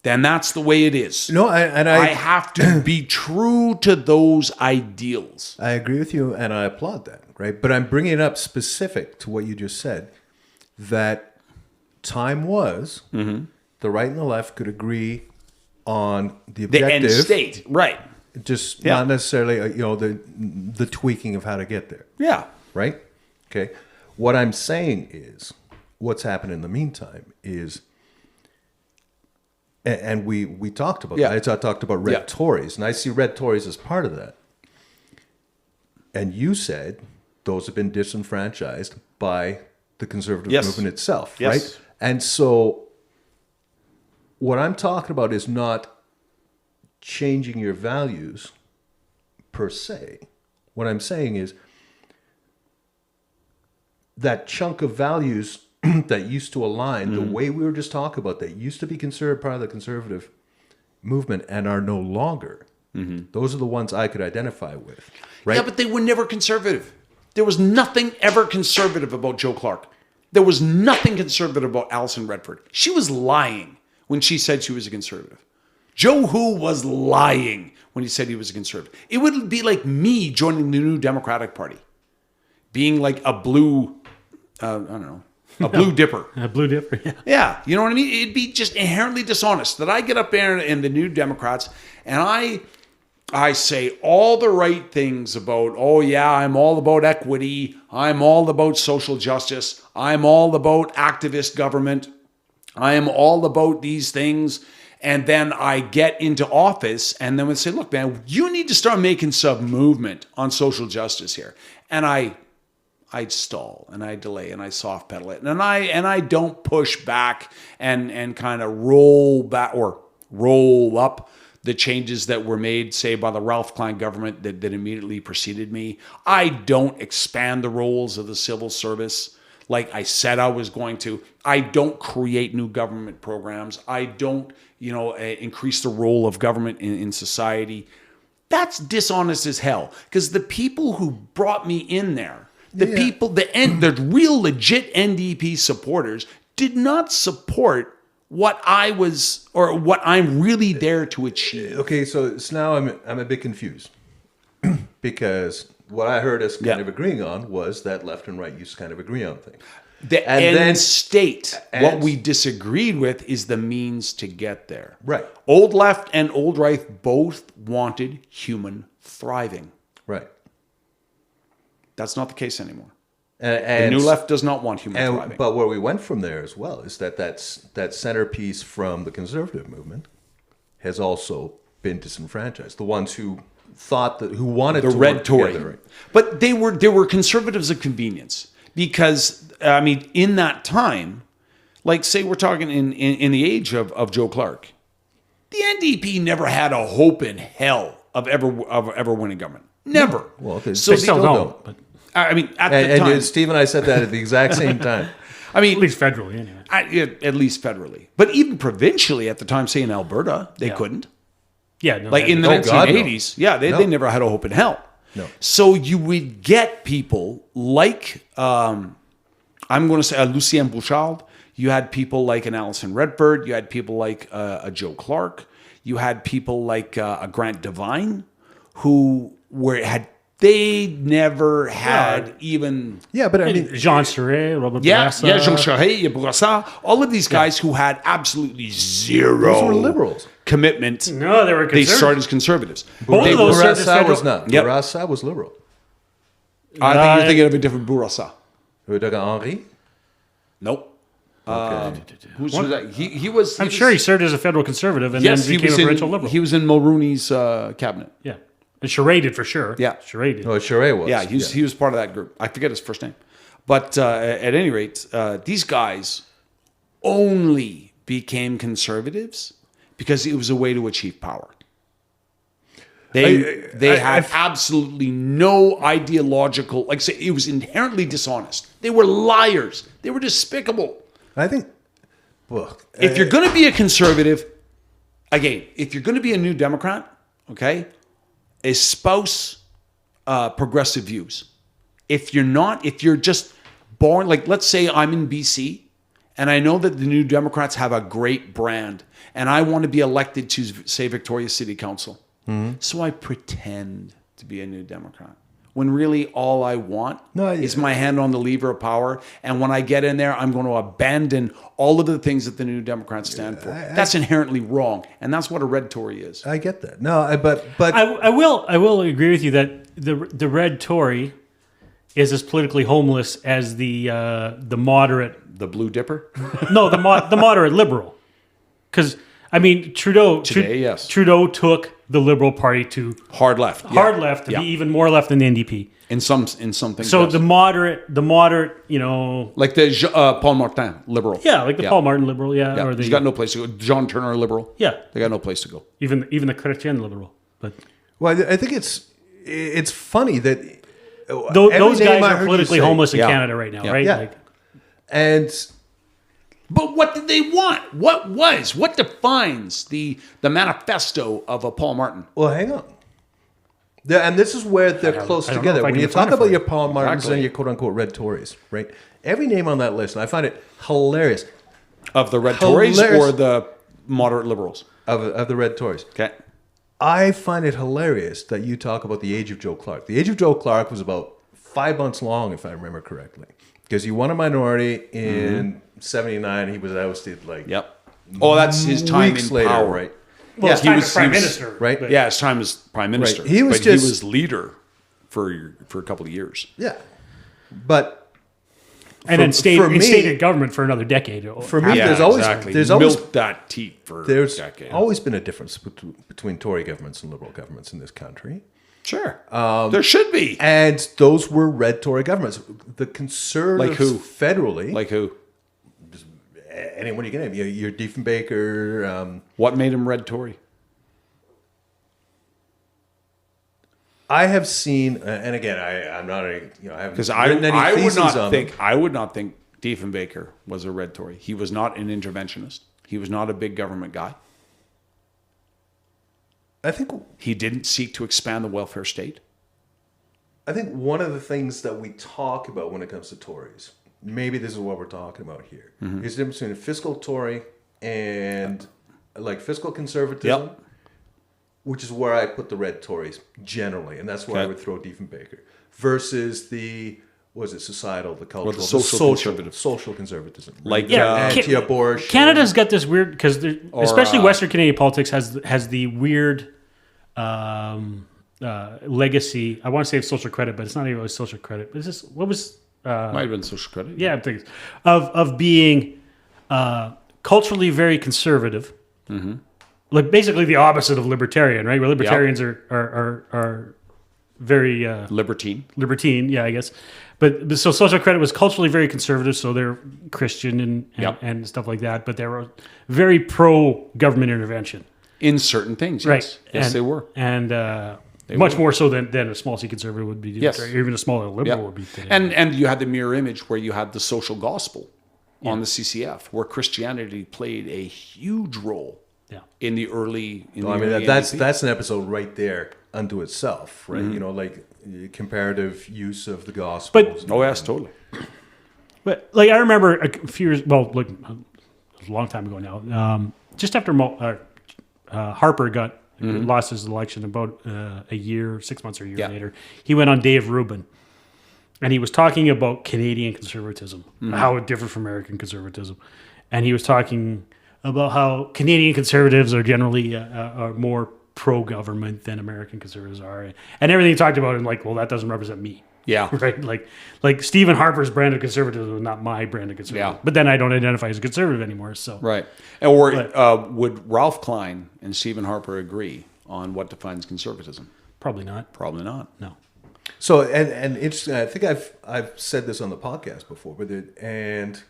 Then that's the way it is. No, I have to be true to those ideals. I agree with you, and I applaud that, right? But I'm bringing it up specific to what you just said, that time was the right and the left could agree on the objective. The end state, right. Just not necessarily, the tweaking of how to get there. Yeah. Right? Okay. What I'm saying is, what's happened in the meantime is, and we talked about that. I talked about red Tories, and I see red Tories as part of that. And you said those have been disenfranchised by the conservative movement itself, right? And so what I'm talking about is not changing your values per se. What I'm saying is that chunk of values that used to align the way we were just talking about, that used to be considered part of the conservative movement and are no longer. Those are the ones I could identify with. Right? Yeah, but they were never conservative. There was nothing ever conservative about Joe Clark. There was nothing conservative about Alison Redford. She was lying when she said she was a conservative. Joe Who was lying when he said he was a conservative. It would be like me joining the New Democratic Party, being like a blue, I don't know, a blue dipper. A blue dipper, yeah. Yeah, you know what I mean? It'd be just inherently dishonest that I get up there in the New Democrats and I say all the right things about, oh yeah, I'm all about equity. I'm all about social justice. I'm all about activist government. I am all about these things. And then I get into office and then would say, look, man, you need to start making some movement on social justice here. And I'd stall and I delay and I soft pedal it. And I don't push back and kind of roll back or roll up the changes that were made, say, by the Ralph Klein government that immediately preceded me. I don't expand the roles of the civil service like I said I was going to. I don't create new government programs. I don't, increase the role of government in society. That's dishonest as hell. Because the people who brought me in there, the real legit NDP supporters did not support what I was or what I'm really there to achieve. Okay, so now I'm a bit confused because what I heard us kind of agreeing on was that left and right used to kind of agree on things. The end state. What we disagreed with is the means to get there. Right. Old left and old right both wanted human thriving. Right. That's not the case anymore. And the new left does not want human thriving. But where we went from there as well is that centerpiece from the conservative movement has also been disenfranchised. The ones who who wanted the to red work Tory, together, right? But they were conservatives of convenience because in that time, like say we're talking in the age of Joe Clark, the NDP never had a hope in hell of ever winning government. Never. Well, so they still don't. But at the time, and Steve and I said that at the exact same time. At least federally, anyway. At least federally, but even provincially at the time, say in Alberta, they couldn't. Yeah, no, like in the 1980s, no. They never had a hope in hell. No. So you would get people like I'm going to say Lucien Bouchard. You had people like an Alison Redford. You had people like a Joe Clark. You had people like a Grant Devine, who had They never had even... Yeah, but I mean... Jean Charest, Robert Bourassa. Bourassa. Jean Charest, Bourassa. All of these guys who had absolutely zero... Those were liberals. Commitment. No, they were conservatives. They started as conservatives. Both of those Bourassa was not. Yep. Bourassa was liberal. I think you're thinking of a different Bourassa. Henri? Nope. Okay. Who's that? He was... I'm sure he served as a federal conservative and then became a provincial liberal. He was in Mulrooney's cabinet. Yeah. And Charest did for sure. Yeah. Charest did. Oh, Charest was. Yeah, he was part of that group. I forget his first name. But at any rate, these guys only became conservatives because it was a way to achieve power. They had absolutely no ideological, like say, it was inherently dishonest. They were liars. They were despicable. I think, well, If you're going to be a conservative, again, if you're going to be a New Democrat, okay, espouse progressive views. If you're not, if you're just born, like let's say I'm in BC and I know that the New Democrats have a great brand and I want to be elected to, say, Victoria City Council. So I pretend to be a New Democrat when really all I want is my hand on the lever of power. And when I get in there, I'm going to abandon all of the things that the New Democrats stand for. That's inherently wrong. And that's what a red Tory is. I get that. No, but I will agree with you that the red Tory is as politically homeless as the moderate. The Blue Dipper? No, the moderate liberal. Because I mean, Trudeau took the Liberal Party to hard left to be even more left than the NDP in some things. So the moderate, you know, like the Paul Martin liberal, like the Paul Martin liberal, or he's got no place to go. John Turner liberal, they got no place to go. Even the Chrétien liberal, but I think it's funny that those guys are politically homeless in Canada right now, right? Yeah. But what did they want? What defines the manifesto of a Paul Martin? Well, hang on. And this is where they're close together. When you talk about your Paul Martins and your quote-unquote red Tories, right? Every name on that list, and I find it hilarious. Of the red Tories or the moderate liberals? Of the red Tories. Okay. I find it hilarious that you talk about the age of Joe Clark. The age of Joe Clark was about 5 months long, if I remember correctly. Because he won a minority in 79. He was ousted Oh, that's his time in later, power. Right? Well, his time as prime minister. Right? Yeah, his time as prime minister. Right. He was leader for a couple of years. Yeah. But... And then stayed in state government for another decade. For me, there's always milked that teat for a decade. There's always been a difference between Tory governments and Liberal governments in this country. Sure, there should be. And those were red Tory governments. The Conservatives, like who? Federally, like who? Anyone you can name. Your Diefenbaker. What made him red Tory? I have seen, and again, I'm not a, I haven't because written any theses on them. I would not think Diefenbaker was a red Tory. He was not an interventionist. He was not a big government guy. I think he didn't seek to expand the welfare state. I think one of the things that we talk about when it comes to Tories, maybe this is what we're talking about here, is the difference between a fiscal Tory and fiscal conservatism, which is where I put the red Tories generally, and that's where I would throw Diefenbaker, versus the societal, the cultural, the social conservatism, like anti-abortion. Canada's got this weird because especially Western Canadian politics has the weird legacy. I want to say of social credit, but it's not even really social credit. But it's just what was might have been social credit. Yeah, I think of being culturally very conservative, like basically the opposite of libertarian, right? Where libertarians are very libertine, yeah, I guess. But so social credit was culturally very conservative, so they're Christian and stuff like that. But they were very pro government intervention in certain things, right? Yes, they were, and much more so than a small C conservative would be, yes, or even a smaller liberal would be today. And you had the mirror image where you had the social gospel on the CCF, where Christianity played a huge role. Yeah. In the early, that's an episode right there unto itself, right? You know, like comparative use of the gospel. But yes, totally. But like I remember a few years, well, like it was a long time ago now. Just after Harper got lost his election about a year, 6 months or a year later. He went on Dave Rubin, and he was talking about Canadian conservatism, how it differed from American conservatism. And he was talking about how Canadian conservatives are generally are more pro-government than American conservatives are. And everything he talked about, and like, well, that doesn't represent me. Yeah. Right? Like Stephen Harper's brand of conservatism is not my brand of conservatism. Yeah. But then I don't identify as a conservative anymore. So Right. Or would Ralph Klein and Stephen Harper agree on what defines conservatism? Probably not. Probably not. No. So and interesting. I think I've said this on the podcast before, but and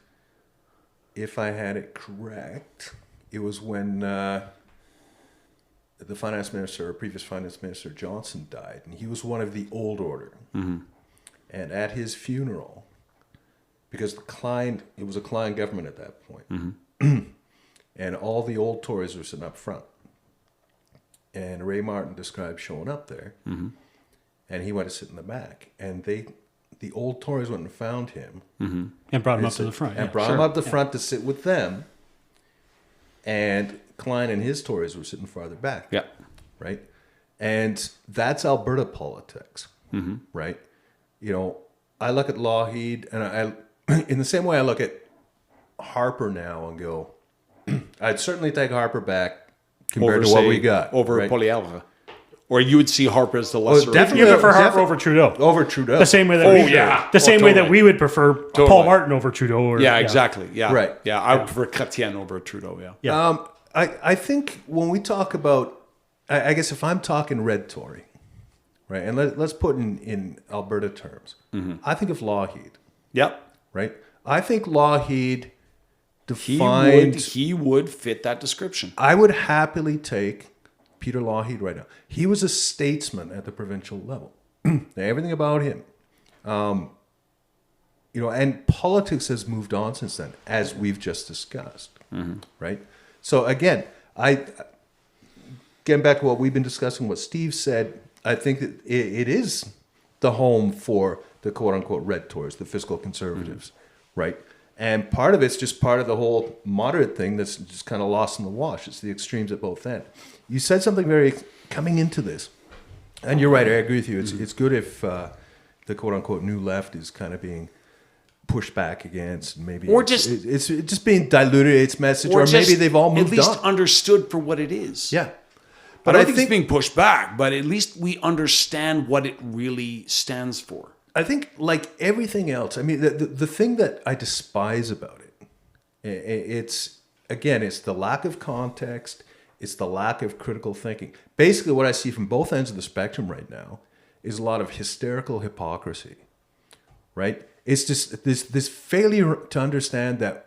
if I had it correct, it was when the finance minister, or previous finance minister Johnson, died, and he was one of the old order. Mm-hmm. And at his funeral, because it was a Klein government at that point, mm-hmm. and all the old Tories were sitting up front, and Ray Martin described showing up there. Mm-hmm. And he went to sit in the back, and the old Tories went and found him, and brought him up to the front, and brought him up the front to sit with them. And Klein and his Tories were sitting farther back, right? And that's Alberta politics, right? You know, I look at Lougheed, and I, in the same way I look at Harper now and go, I'd certainly take Harper back compared to what we got over right? Poilievre. Or you would see Harper as the lesser. Definitely, you prefer Harper over Trudeau. Over Trudeau. The same way that way that we would prefer Paul Martin over Trudeau. Or, exactly. Yeah, right. Yeah, I would prefer Chrétien over Trudeau. Yeah. I think when we talk about, I guess if I'm talking red Tory, right, and let's put in Alberta terms, I think of Lougheed. Yep. Right. I think Lougheed defined. He would fit that description. I would happily take Peter Lougheed right now. He was a statesman at the provincial level. Everything about him. You know, and politics has moved on since then, as we've just discussed. Right? So again, getting back to what we've been discussing, what Steve said, I think that it is the home for the quote-unquote red Tories, the fiscal conservatives, right? And part of it's just part of the whole moderate thing that's just kind of lost in the wash. It's the extremes at both ends. You said something very coming into this, and you're right. I agree with you. It's good if the quote unquote new left is kind of being pushed back against, maybe, or it's just being diluted its message, or maybe they've all moved on. At least understood for what it is. Yeah, but I don't think it's being pushed back. But at least we understand what it really stands for. I think, like everything else, I mean, the thing that I despise about it's the lack of context. It's the lack of critical thinking. Basically, what I see from both ends of the spectrum right now is a lot of hysterical hypocrisy, right? It's just this failure to understand that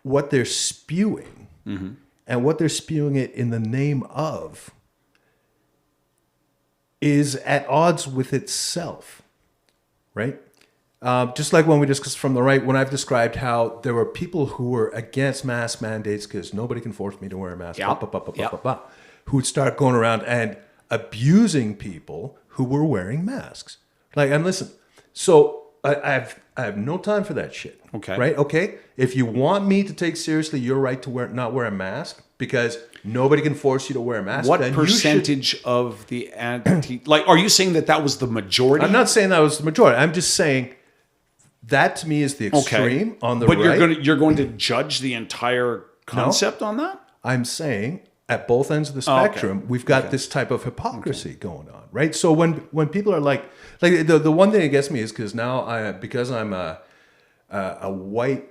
what they're spewing and what they're spewing it in the name of is at odds with itself, right? Just like when we discussed from the right, when I've described how there were people who were against mask mandates because nobody can force me to wear a mask, who would start going around and abusing people who were wearing masks. Like, and listen, so I have no time for that shit. Okay. Right? Okay? If you want me to take seriously your right to not wear a mask because nobody can force you to wear a mask, what percentage of the are you saying that was the majority? I'm not saying that was the majority. I'm just saying that to me is the extreme on the right. But you're going to judge the entire concept on that? I'm saying at both ends of the spectrum, we've got this type of hypocrisy going on, right? So when people are like the one thing that gets me is because now because I'm a white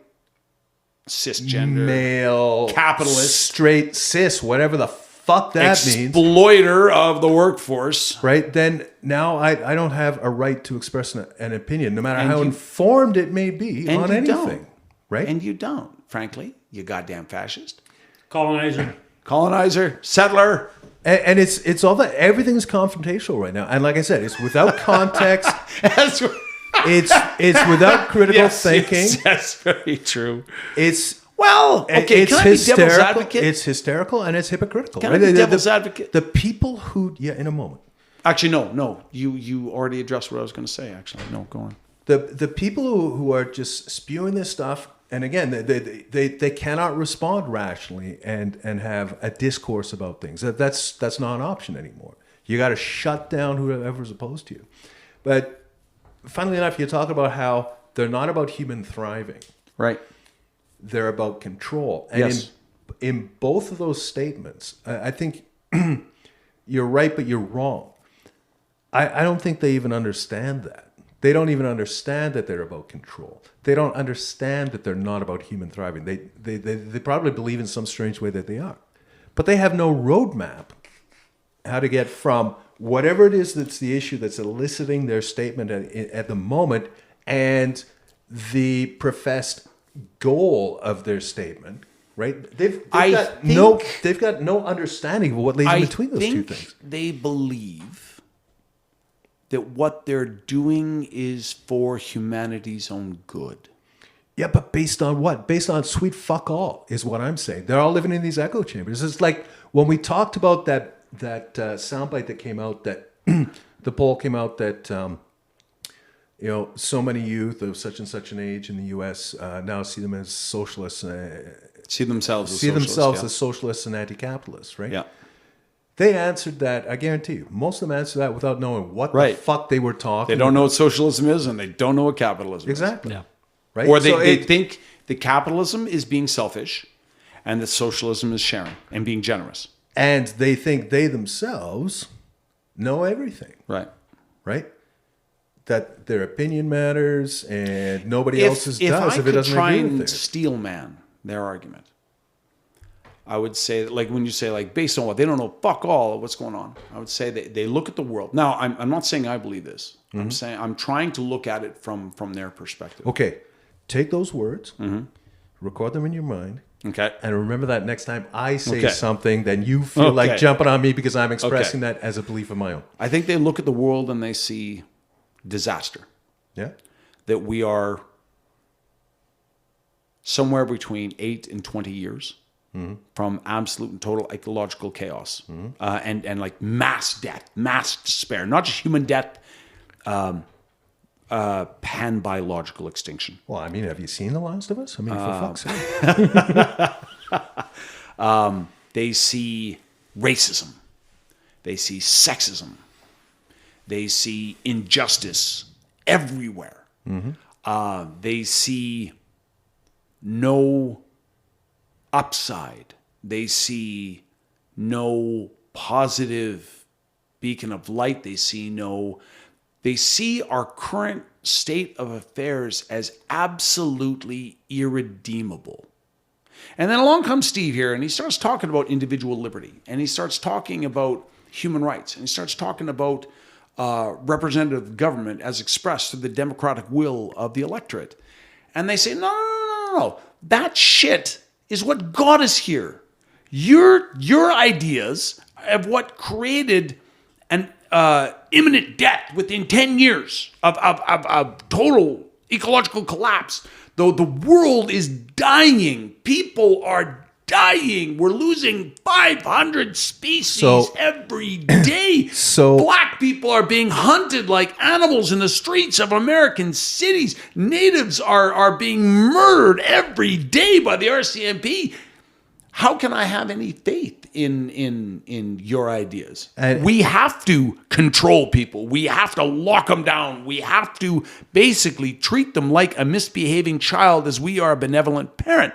cisgender male capitalist straight cis whatever the fuck that means, exploiter of the workforce, right? Then now I don't have a right to express an opinion, no matter how informed it may be on anything, right? And you don't, frankly, you goddamn fascist, colonizer, settler. And it's all that, everything's confrontational right now. And like I said, it's without context. It's without critical thinking. Yes, that's very true. It's okay. It's can I be devil's advocate? It's hysterical and it's hypocritical. Can I be devil's advocate? The people who, in a moment. Actually, no. You already addressed what I was going to say. Actually, no. Go on. The people who are just spewing this stuff And again, they cannot respond rationally and have a discourse about things. That's not an option anymore. You got to shut down whoever's opposed to you. But funnily enough, you talk about how they're not about human thriving. Right. They're about control. And yes. in both of those statements, I think you're right, but you're wrong. I don't think they even understand that. They don't even understand that they're about control. They don't understand that they're not about human thriving. They probably believe in some strange way that they are. But they have no roadmap how to get from whatever it is that's the issue that's eliciting their statement at the moment and the professed goal of their statement, right? They've got no understanding of what lays in between those two things. They believe that what they're doing is for humanity's own good. Yeah, but based on what? Based on sweet fuck all is what I'm saying. They're all living in these echo chambers. It's like when we talked about that soundbite that came out, that the poll came out that so many youth of such and such an age in the U.S. Now see them as socialists, see themselves as socialists and anti-capitalists, right? Yeah. They answered that, I guarantee you. Most of them answered that without knowing what the fuck they were talking about. They don't know what socialism is, and they don't know what capitalism is. Exactly. Yeah. Right? Or they think that capitalism is being selfish, and that socialism is sharing and being generous. And they think they themselves know everything. Right. Right? That their opinion matters, and nobody else's does if it doesn't agree with theirs. Steel man their argument, I would say, like when you say, like, based on what, they don't know fuck all of what's going on. I would say they look at the world. Now, I'm not saying I believe this. Mm-hmm. I'm saying I'm trying to look at it from their perspective. Okay. Take those words, record them in your mind, okay, and remember that next time I say something, then you feel like jumping on me because I'm expressing that as a belief of my own. I think they look at the world and they see disaster. Yeah. That we are somewhere between 8 and 20 years from absolute and total ecological chaos, and like mass death, mass despair, not just human death, pan-biological extinction. Well, I mean, have you seen The Last of Us? I mean, for fuck's sake. They see racism. They see sexism. They see injustice everywhere. They see no upside. They see no positive beacon of light. They see our current state of affairs as absolutely irredeemable. And then along comes Steve here, and he starts talking about individual liberty, and he starts talking about human rights, and he starts talking about representative government as expressed through the democratic will of the electorate. And they say, no. That shit is what got us here. Your ideas of what created an imminent death within 10 years of total ecological collapse. Though the world is dying. People are dying. We're losing 500 species every day. Black people are being hunted like animals in the streets of American cities. Natives are being murdered every day by the RCMP. How can I have any faith in your ideas? We have to control people. We have to lock them down. We have to basically treat them like a misbehaving child as we are a benevolent parent.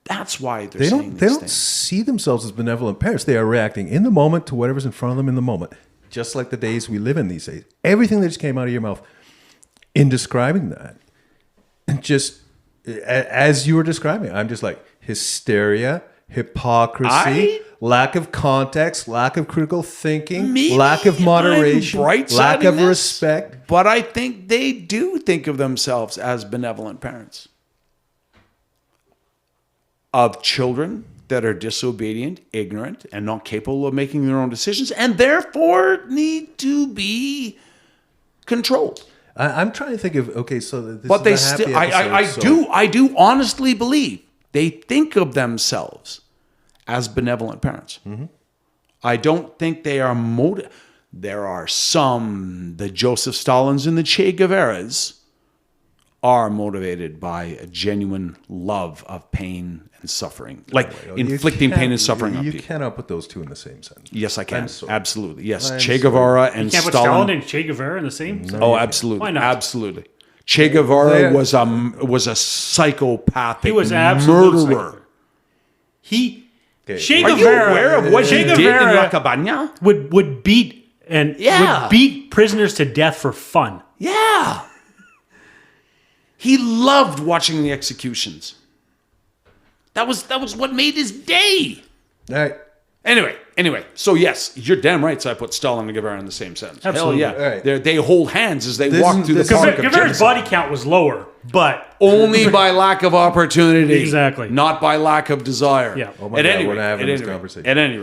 That's why they're saying these things. They don't see themselves as benevolent parents. They are reacting in the moment to whatever's in front of them in the moment. Just like the days we live in these days. Everything that just came out of your mouth in describing that, just as you were describing it, I'm just like, hysteria, hypocrisy, lack of context, lack of critical thinking, lack of moderation, lack of respect. But I think they do think of themselves as benevolent parents of children that are disobedient, ignorant, and not capable of making their own decisions, and therefore need to be controlled. I'm trying to think of but they still. I do honestly believe they think of themselves as benevolent parents. Mm-hmm. I don't think they are There are some, the Joseph Stalins and the Che Guevaras are motivated by a genuine love of pain and suffering, like inflicting pain and suffering on people. You cannot put those two in the same sentence. Yes, I can. Absolutely. Yes, I'm Che Guevara and You can't put Stalin. Stalin and Che Guevara in the same sentence? Oh, absolutely. Why not? Absolutely. Che Guevara was a psychopathic He was absolute murderer. Che Are you Guevara, aware of what he did in La Cabana? would beat would beat prisoners to death for fun. Yeah. He loved watching the executions. That was what made his day. All right. Anyway. So yes, you're damn right. So I put Stalin and Guevara in the same sentence. Absolutely. Hell yeah. All right. They hold hands as they walk through the park. Guevara's body count was lower, but only by lack of opportunity. Exactly. Not by lack of desire. Yeah. Oh my God, we're having this conversation. At any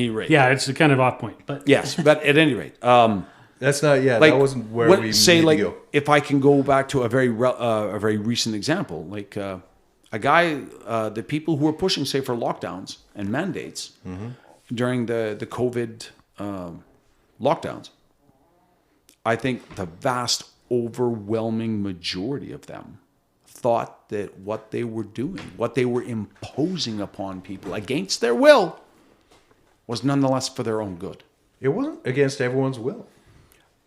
rate. yeah, it's a kind of off point. But Yes, but at any rate. That's not. Yeah, Like, that wasn't where we say, need like, to go. if I can go back to a very recent example, like a guy, the people who were pushing, say, for lockdowns and mandates during the COVID lockdowns, I think the vast, overwhelming majority of them thought that what they were doing, what they were imposing upon people against their will, was nonetheless for their own good. It wasn't against everyone's will,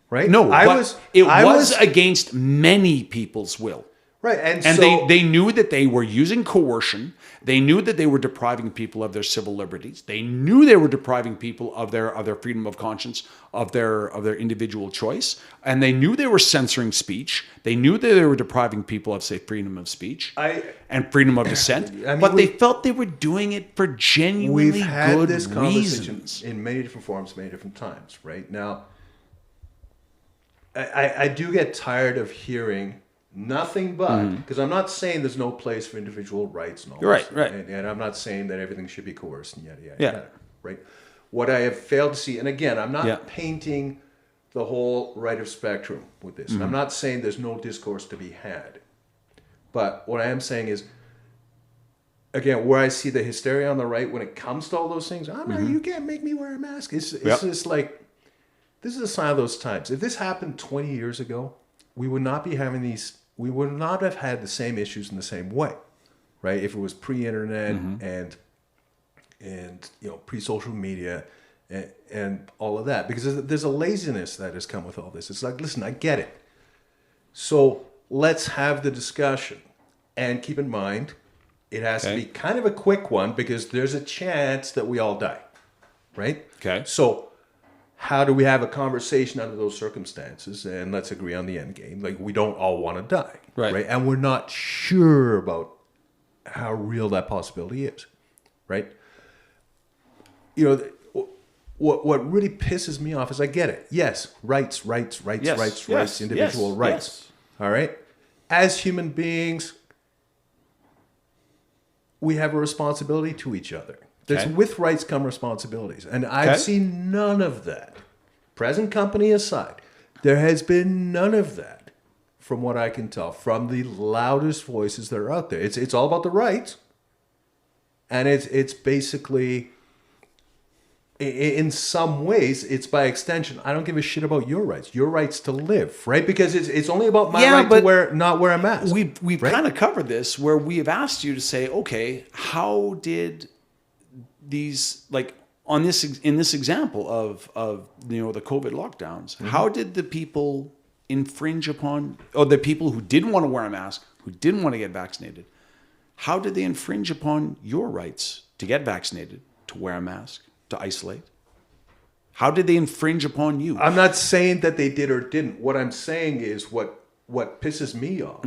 right? No, I was against many people's will. right, And so, they knew that they were using coercion. They knew that they were depriving people of their civil liberties. They knew they were depriving people of their freedom of conscience, of their individual choice. And they knew they were censoring speech. They knew that they were depriving people of, say, freedom of speech and freedom of dissent. I mean, but they felt they were doing it for genuinely we've had good this conversation reasons. in many different forms, many different times. Right now, I do get tired of hearing nothing but, because I'm not saying there's no place for individual rights and all You're this, right. and I'm not saying that everything should be coerced and yada yada Yeah. yada, right? What I have failed to see, and again, I'm not Yeah. painting the whole right of spectrum with this. I'm not saying there's no discourse to be had, but what I am saying is, again, where I see the hysteria on the right when it comes to all those things, you can't make me wear a mask. It's just like, this is a sign of those times. If this happened 20 years ago, we would not be having these. We would not have had the same issues in the same way, right? If it was pre-internet and pre-social media and all of that, because there's a laziness that has come with all this. It's like, listen, I get it. So let's have the discussion, and keep in mind, it has to be kind of a quick one because there's a chance that we all die, right? Okay. So how do we have a conversation under those circumstances, and let's agree on the end game? Like, we don't all want to die, Right. And we're not sure about how real that possibility is, right? What really pisses me off is, I get it. Yes, rights, individual rights. Yes. All right? As human beings, we have a responsibility to each other. With rights come responsibilities. And I've seen none of that. Present company aside, there has been none of that, from what I can tell, from the loudest voices that are out there. It's all about the rights. And it's basically, in some ways, it's by extension, I don't give a shit about your rights to live, right? Because it's only about my right to not wear a mask. We've right? kind of covered this, where we have asked you to say, okay, how did these, like, in this example of the COVID lockdowns, how did the people infringe upon, or the people who didn't want to wear a mask, who didn't want to get vaccinated, how did they infringe upon your rights to get vaccinated, to wear a mask, to isolate? How did they infringe upon you? I'm not saying that they did or didn't. What I'm saying is what pisses me off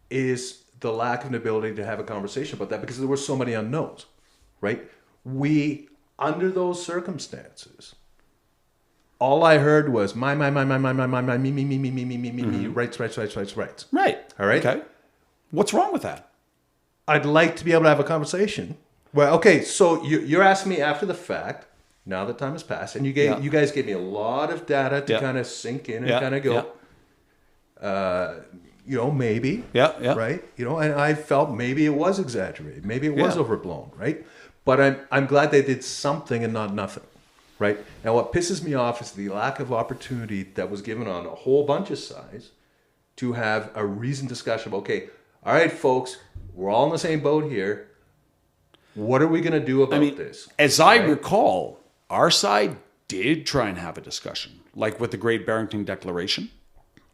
is the lack of an ability to have a conversation about that, because there were so many unknowns, right? We, under those circumstances, all I heard was my, me, rights. Right. All right? Okay. What's wrong with that? I'd like to be able to have a conversation. Well, okay, so you're asking me after the fact, now that time has passed, and you guys gave me a lot of data to kind of sink in and kind of go, maybe, right? And I felt maybe it was exaggerated, maybe it was overblown, right? But I'm glad they did something and not nothing, right? And what pisses me off is the lack of opportunity that was given on a whole bunch of sides to have a reasoned discussion of, okay, all right, folks, we're all in the same boat here. What are we going to do about this? As I recall, our side did try and have a discussion, like with the Great Barrington Declaration,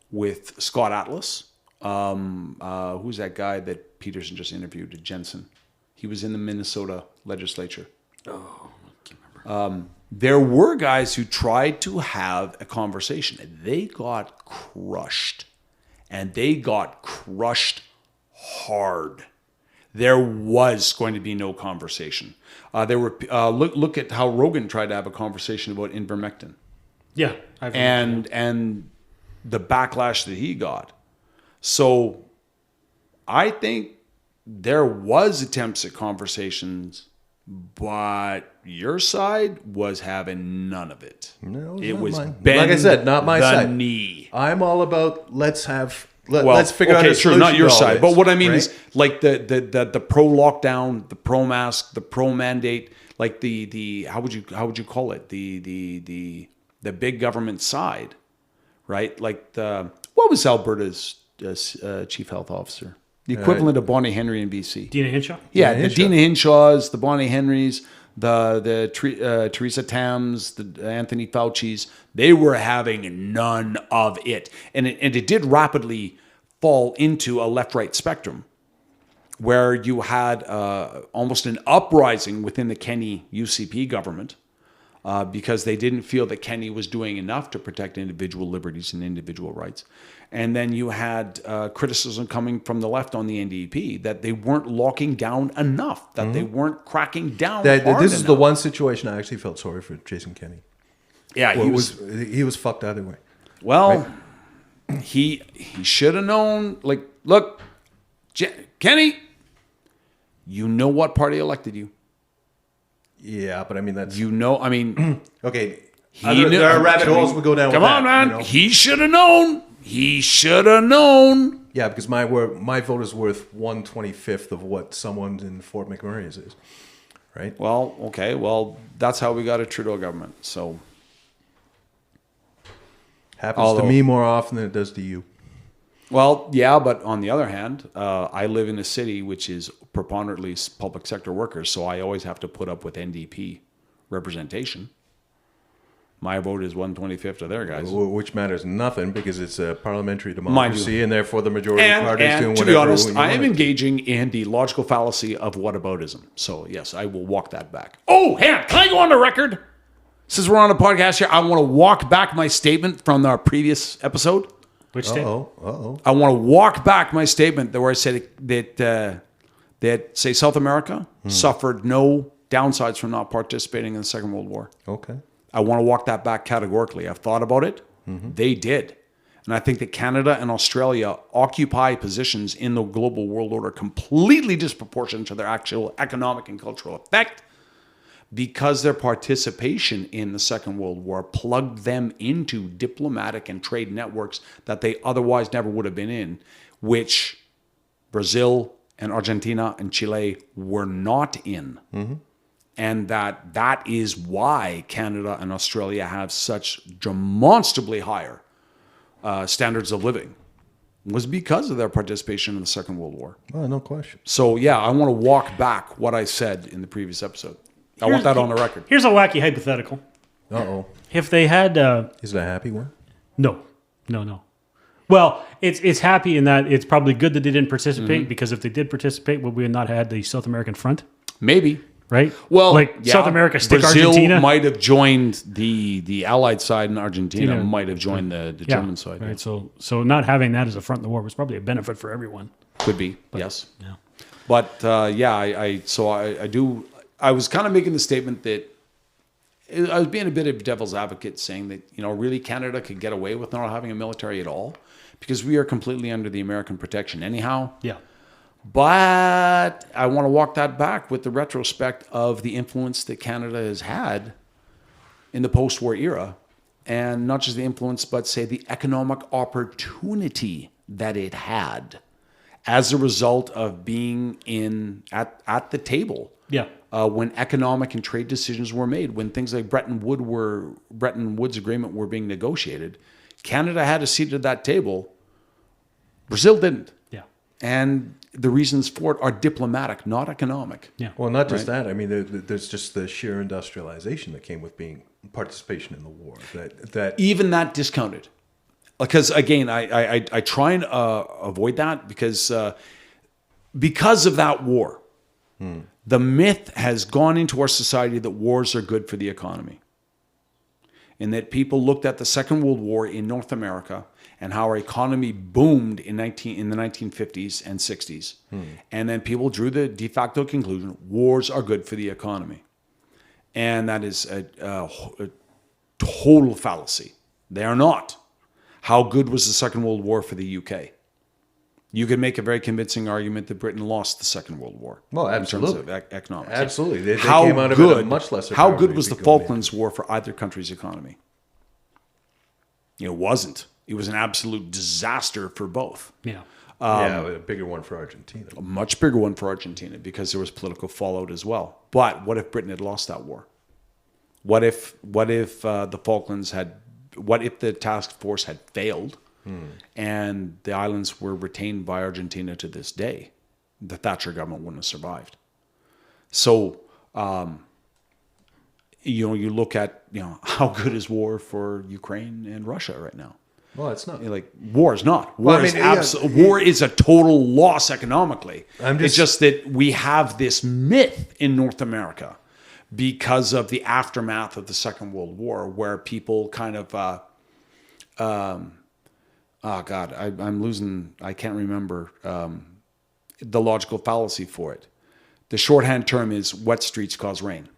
with Scott Atlas. Who's that guy that Peterson just interviewed? Jensen. He was in the Minnesota legislature. Oh, I can't remember. There were guys who tried to have a conversation, and they got crushed. And they got crushed hard. There was going to be no conversation. There were look at how Rogan tried to have a conversation about ivermectin. Yeah, and the backlash that he got. So I think there was attempts at conversations, but your side was having none of it. No, it was like I said, not my side. Knee. I'm all about let's figure out a solution. Not your to all side, this, but what I mean right? is like the pro lockdown, the pro mask, the pro mandate, like the how would you call it, the big government side, right? Like what was Alberta's chief health officer? The equivalent of Bonnie Henry in BC. Dina Hinshaw? Yeah, the Dina Hinshaws, the Bonnie Henrys, the Theresa Tams, the Anthony Fauci's. They were having none of it. And it did rapidly fall into a left-right spectrum where you had almost an uprising within the Kenney UCP government because they didn't feel that Kenney was doing enough to protect individual liberties and individual rights. And then you had criticism coming from the left on the NDP that they weren't locking down enough, that they weren't cracking down hard This is enough. the one situation I actually felt sorry for Jason Kenney. Yeah, he was fucked either way. Well, right? he should have known. Like, look, Kenney, you know what party elected you. Yeah, but I mean that's okay. There are rabbit holes we go down. Come with on, that, man. He should have known. He should have known. Yeah, because my vote is worth 1/25th of what someone in Fort McMurray's is, right? Well, okay. Well, that's how we got a Trudeau government. So happens to me more often than it does to you. Well, yeah, but on the other hand, I live in a city which is preponderantly public sector workers, so I always have to put up with NDP representation. My vote is 1/25th of their guys. Which matters nothing because it's a parliamentary democracy and therefore the majority party is doing whatever. And to be honest, I am engaging in the logical fallacy of whataboutism. So yes, I will walk that back. Oh, can I go on the record? Since we're on a podcast here, I want to walk back my statement from our previous episode. Which statement? I want to walk back my statement where I said that say South America suffered no downsides from not participating in the Second World War. Okay. I want to walk that back categorically. I've thought about it. They did. And I think that Canada and Australia occupy positions in the global world order completely disproportionate to their actual economic and cultural effect because their participation in the Second World War plugged them into diplomatic and trade networks that they otherwise never would have been in, which Brazil and Argentina and Chile were not in. And that is why Canada and Australia have such demonstrably higher standards of living, was because of their participation in the Second World War. Oh, no question. So, yeah, I want to walk back what I said in the previous episode. I want that on the record. Here's a wacky hypothetical. Uh-oh. If they had... Is it a happy one? No. Well, it's happy in that it's probably good that they didn't participate because if they did participate, would we have not had the South American front? Maybe. Right? Well, like South America stick Brazil Argentina. might have joined the Allied side, and Argentina might have joined the German side. Right. So not having that as a front in the war was probably a benefit for everyone. Could be, yes. Yeah. But I was kind of making the statement that I was being a bit of devil's advocate, saying that really Canada could get away with not having a military at all because we are completely under the American protection anyhow. Yeah. But I want to walk that back with the retrospect of the influence that Canada has had in the post-war era. And not just the influence, but say the economic opportunity that it had as a result of being at the table. Yeah. When economic and trade decisions were made, when things like Bretton Woods Agreement were being negotiated, Canada had a seat at that table Brazil didn't. Yeah. And the reasons for it are diplomatic, not economic. Yeah. Well, not just that. I mean, there's just the sheer industrialization that came with being participation in the war. That Even that discounted. Because again, I try and avoid that because of that war. The myth has gone into our society that wars are good for the economy. And that people looked at the Second World War in North America and how our economy boomed in the 1950s and 60s. And then people drew the de facto conclusion, wars are good for the economy. And that is a total fallacy. They are not. How good was the Second World War for the UK? You could make a very convincing argument that Britain lost the Second World War. Well, absolutely. In terms of economics. Absolutely. They came out of it a much lesser How power good than was the we go Falklands War for either country's economy? It wasn't. It was an absolute disaster for both. Yeah. A bigger one for Argentina. A much bigger one for Argentina because there was political fallout as well. But what if Britain had lost that war? What if the Falklands had? What if the task force had failed, and the islands were retained by Argentina to this day? The Thatcher government wouldn't have survived. So, you look at how good is war for Ukraine and Russia right now? Well, it's not. Like war is not. War Well, I mean, is war is a total loss economically. It's just that we have this myth in North America because of the aftermath of the Second World War, where people kind of, I'm losing. I can't remember the logical fallacy for it. The shorthand term is wet streets cause rain.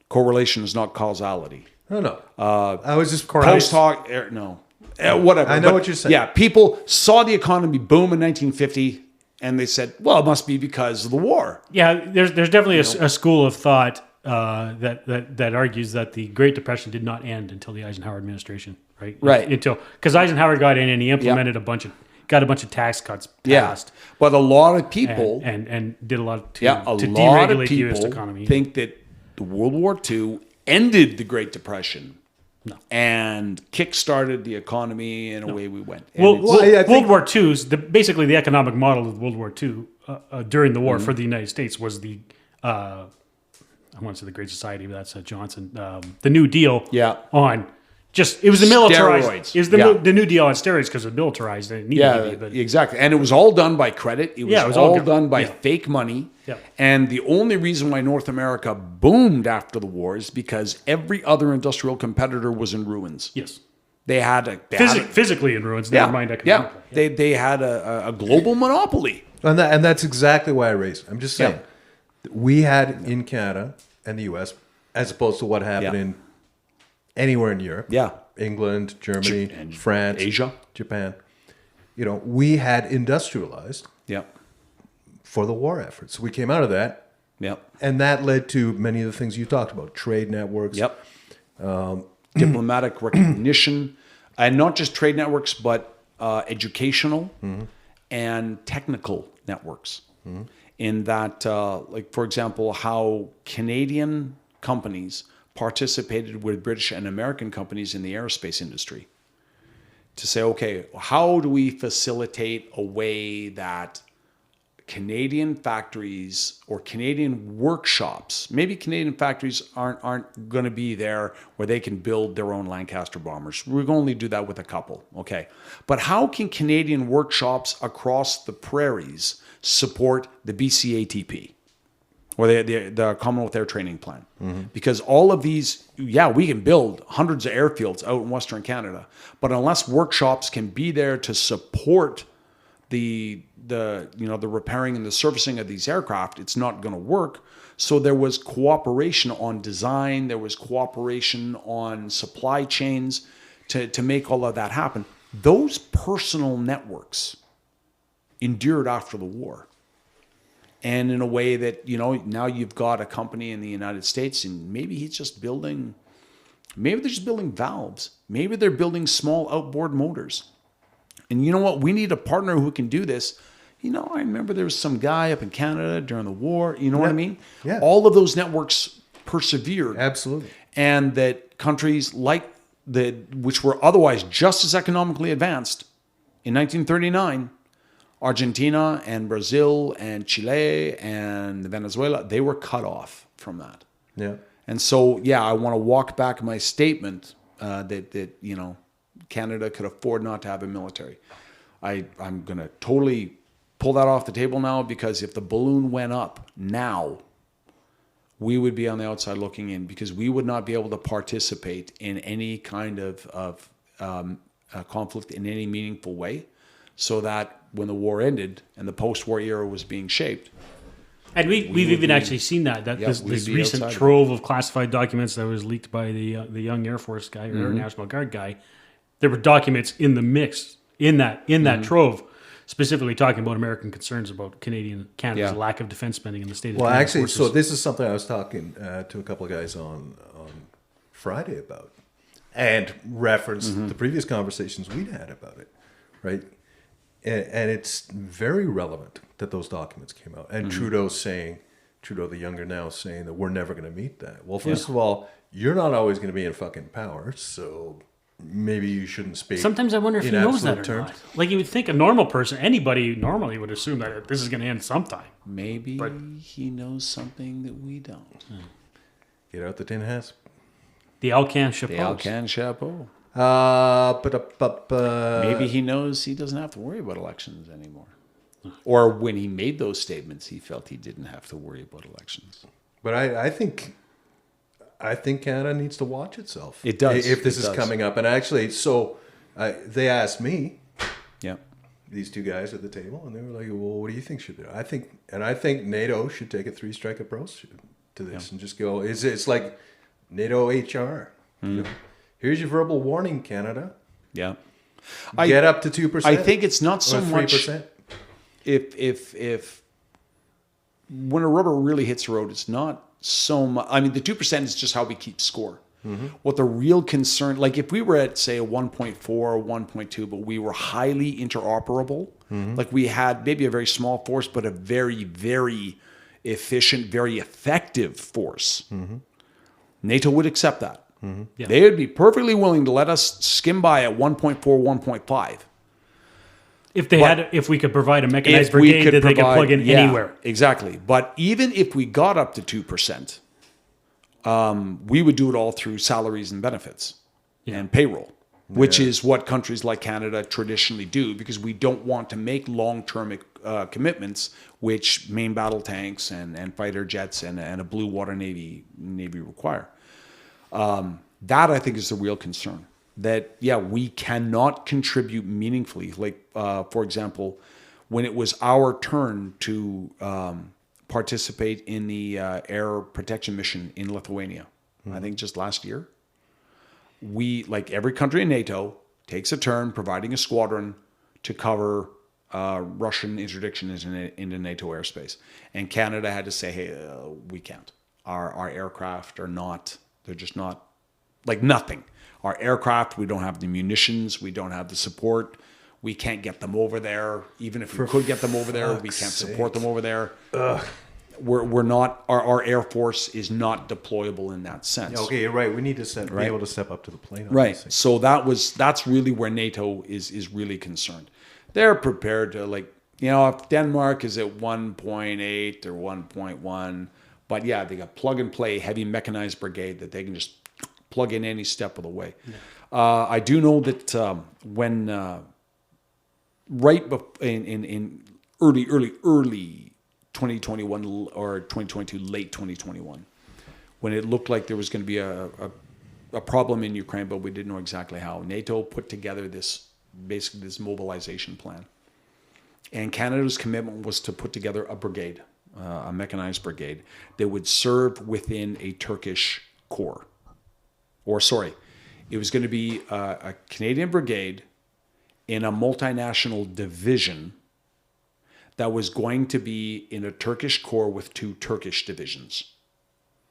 Correlation is not causality. No. I was just Post-hoc, no. Whatever. I know what you're saying. Yeah, people saw the economy boom in 1950, and they said, well, it must be because of the war. Yeah, there's definitely a school of thought that argues that the Great Depression did not end until the Eisenhower administration, right? Right. Because Eisenhower got in and he implemented a bunch of tax cuts passed. Yeah. But a lot of people... And did a lot to lot deregulate of the U.S. people economy. think that the World War II ended the Great Depression. No. And kick-started the economy, and away we went. World War II, basically the economic model of World War II during the war for the United States was the, I want to say the Great Society, but that's Johnson, the New Deal on it was the militarized. Steroids. It was the New Deal on steroids because it was militarized and it needed to be. But exactly. And it was all done by credit. It was all done by fake money. Yeah. And the only reason why North America boomed after the war is because every other industrial competitor was in ruins. Yes. They had physically in ruins, never mind economically. Yeah. They had a global monopoly. And that's exactly why I raised it. I'm just saying, we had in Canada and the U.S., as opposed to what happened in anywhere in Europe. Yeah. England, Germany, France, Asia, Japan. We had industrialized for the war effort. So we came out of that. Yep. And that led to many of the things you talked about, trade networks. Yep. Diplomatic recognition, and not just trade networks, but educational and technical networks. In that, for example, how Canadian companies participated with British and American companies in the aerospace industry to say, okay, how do we facilitate a way that Canadian factories or Canadian workshops, maybe Canadian factories aren't going to be there where they can build their own Lancaster bombers. We're going to only do that with a couple, okay? But how can Canadian workshops across the prairies support the BCATP? Or the Commonwealth Air Training Plan. Because all of these, we can build hundreds of airfields out in Western Canada, but unless workshops can be there to support the repairing and the servicing of these aircraft, it's not going to work. So there was cooperation on design, there was cooperation on supply chains to make all of that happen. Those personal networks endured after the war. And in a way that, now you've got a company in the United States and maybe they're just building valves. Maybe they're building small outboard motors. And you know what? We need a partner who can do this. I remember there was some guy up in Canada during the war. You know what I mean? Yeah. All of those networks persevered. Absolutely. And that countries which were otherwise just as economically advanced, in 1939, Argentina and Brazil and Chile and Venezuela, they were cut off from that. Yeah. And so, I want to walk back my statement that Canada could afford not to have a military. I'm going to totally pull that off the table now, because if the balloon went up now, we would be on the outside looking in, because we would not be able to participate in any kind of conflict in any meaningful way, so that when the war ended and the post-war era was being shaped. And we've even actually seen that this recent trove of classified documents that was leaked by the young Air Force guy or Air National Guard guy. There were documents in the mix in that trove, specifically talking about American concerns about Canada's lack of defense spending in the state of Canada. Well, actually, so this is something I was talking to a couple of guys on Friday about, and referenced the previous conversations we'd had about it, right? And it's very relevant that those documents came out. And Trudeau the younger now, saying that we're never going to meet that. Well, first of all, you're not always going to be in fucking power, so maybe you shouldn't speak. Sometimes I wonder if he knows that or not. Like, you would think a normal person, anybody normally would assume that this is going to end sometime. Maybe he knows something that we don't. Get out the tin hats. The Alcan Chapeau. The Alcan Chapeau. Maybe he knows he doesn't have to worry about elections anymore. Or when he made those statements, he felt he didn't have to worry about elections. But I think Canada needs to watch itself. It does. If this is coming up. And actually, they asked me, these two guys at the table, and they were like, well, what do you think should do? I think NATO should take a 3-strike approach to this and just go, it's like NATO HR. You know? Here's your verbal warning, Canada. Yeah. Get up to 2%. I think it's not so much if when a rubber really hits the road, it's not so much. I mean, the 2% is just how we keep score. What the real concern, like if we were at, say, a 1.4 or 1.2, but we were highly interoperable, like we had maybe a very small force, but a very, very efficient, very effective force, NATO would accept that. Yeah. They would be perfectly willing to let us skim by at 1.4, 1.5. If we could provide a mechanized brigade that they could plug in anywhere. Exactly. But even if we got up to 2%, we would do it all through salaries and benefits and payroll, which is what countries like Canada traditionally do, because we don't want to make long-term commitments, which main battle tanks and fighter jets and a blue water navy require. That, I think, is the real concern. That, we cannot contribute meaningfully. Like, for example, when it was our turn to participate in the air protection mission in Lithuania, I think just last year, we, like every country in NATO, takes a turn providing a squadron to cover Russian interdiction into NATO airspace. And Canada had to say, hey, we can't. Our aircraft are not... They're just not, like, nothing. Our aircraft, we don't have the munitions, we don't have the support, we can't get them over there. Even if we could get them over there, we can't support them over there. We're not, our Air Force is not deployable in that sense. Okay, you're right. We need to be able to step up to the plate. Right. So that's really where NATO is really concerned. They're prepared to, like, if Denmark is at 1.8 or 1.1, but they got plug and play heavy mechanized brigade that they can just plug in any step of the way. Yeah. I do know that when in early 2021 or 2022, late 2021, when it looked like there was going to be a problem in Ukraine, but we didn't know exactly how, NATO put together this mobilization plan. And Canada's commitment was to put together a brigade, a mechanized brigade, that would serve within a Turkish corps. It was going to be a Canadian brigade in a multinational division that was going to be in a Turkish corps with 2 Turkish divisions.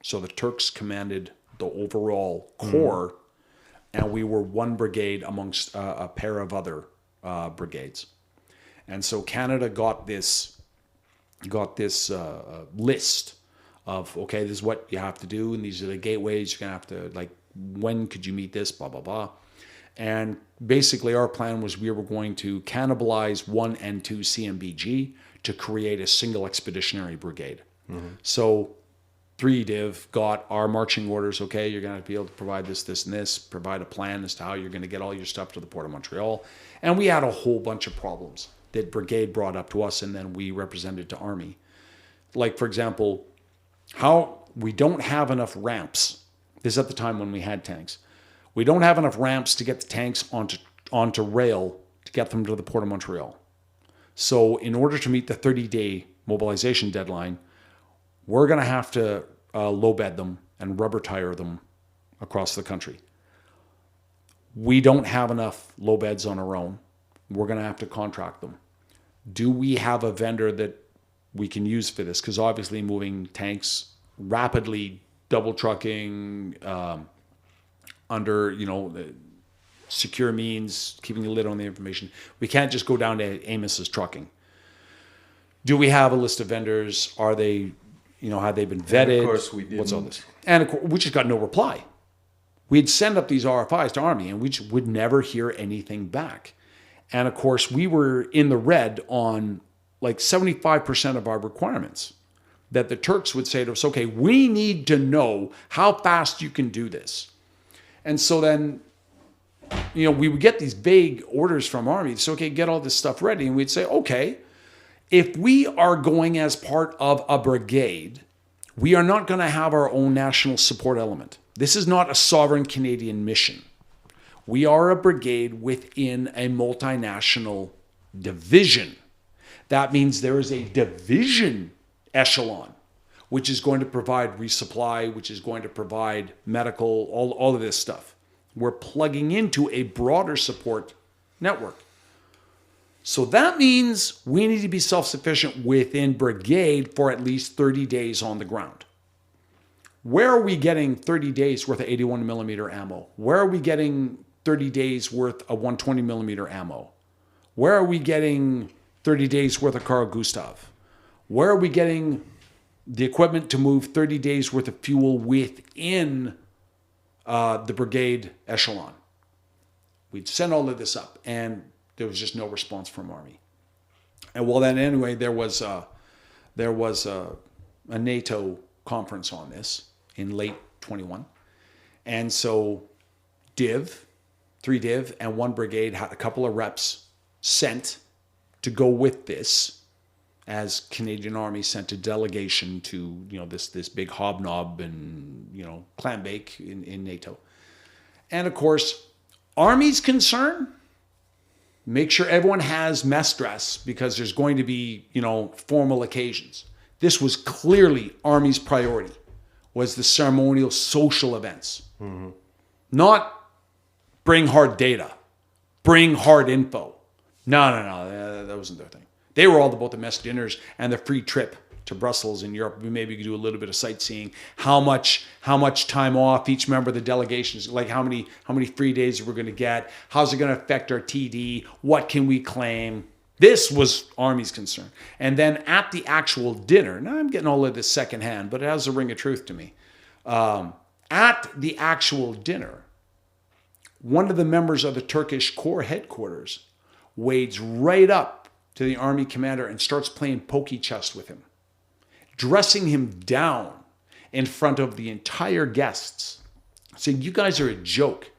So the Turks commanded the overall corps, and we were one brigade amongst a pair of other brigades. And so Canada got this list of, okay, this is what you have to do, and these are the gateways you're gonna have to, like, when could you meet this, blah blah blah. And basically our plan was we were going to cannibalize 1 and 2 CMBG to create a single expeditionary brigade. So 3 Div got our marching orders. Okay, you're going to be able to provide this, this, and this, provide a plan as to how you're going to get all your stuff to the Port of Montreal. And we had a whole bunch of problems that Brigade brought up to us, and then we represented to Army. Like, for example, how we don't have enough ramps. This is at the time when we had tanks. We don't have enough ramps to get the tanks onto rail to get them to the Port of Montreal. So in order to meet the 30-day mobilization deadline, we're going to have to low bed them and rubber tire them across the country. We don't have enough low beds on our own. We're going to have to contract them. Do we have a vendor that we can use for this? Because obviously moving tanks rapidly, double trucking, under, secure means, keeping a lid on the information. We can't just go down to Amos's Trucking. Do we have a list of vendors? Are they, have they been vetted? And of course we didn't. What's all this? And of course, we just got no reply. We'd send up these RFIs to Army and we just would never hear anything back. And of course, we were in the red on like 75% of our requirements. That the Turks would say to us, okay, we need to know how fast you can do this. And so then, we would get these vague orders from Army. So, okay, get all this stuff ready. And we'd say, okay, if we are going as part of a brigade, we are not going to have our own national support element. This is not a sovereign Canadian mission. We are a brigade within a multinational division. That means there is a division echelon, which is going to provide resupply, which is going to provide medical, all of this stuff. We're plugging into a broader support network. So that means we need to be self-sufficient within brigade for at least 30 days on the ground. Where are we getting 30 days worth of 81 millimeter ammo? Where are we getting 30 days worth of 120 millimeter ammo? Where are we getting 30 days worth of Carl Gustav? Where are we getting the equipment to move 30 days worth of fuel within the brigade echelon? We'd send all of this up, and there was just no response from Army. And well, then anyway, there was a NATO conference on this in late 21, and so 3 Div, and 1 brigade had a couple of reps sent to go with this. As Canadian Army sent a delegation to, this big hobnob and, clam bake in NATO. And of course, Army's concern, make sure everyone has mess dress because there's going to be, formal occasions. This was clearly Army's priority, was the ceremonial social events. Mm-hmm. Not bring hard data, bring hard info. No, that wasn't their thing. They were all about the mess dinners and the free trip to Brussels in Europe. We maybe could do a little bit of sightseeing. How much time off each member of the delegation is, like how many free days we're going to get. How's it going to affect our TD? What can we claim? This was Army's concern. And then at the actual dinner, now I'm getting all of this secondhand, but it has a ring of truth to me. At the actual dinner, one of the members of the Turkish Corps headquarters wades right up to the Army commander and starts playing pokey chess with him, dressing him down in front of the entire guests, saying, you guys are a joke.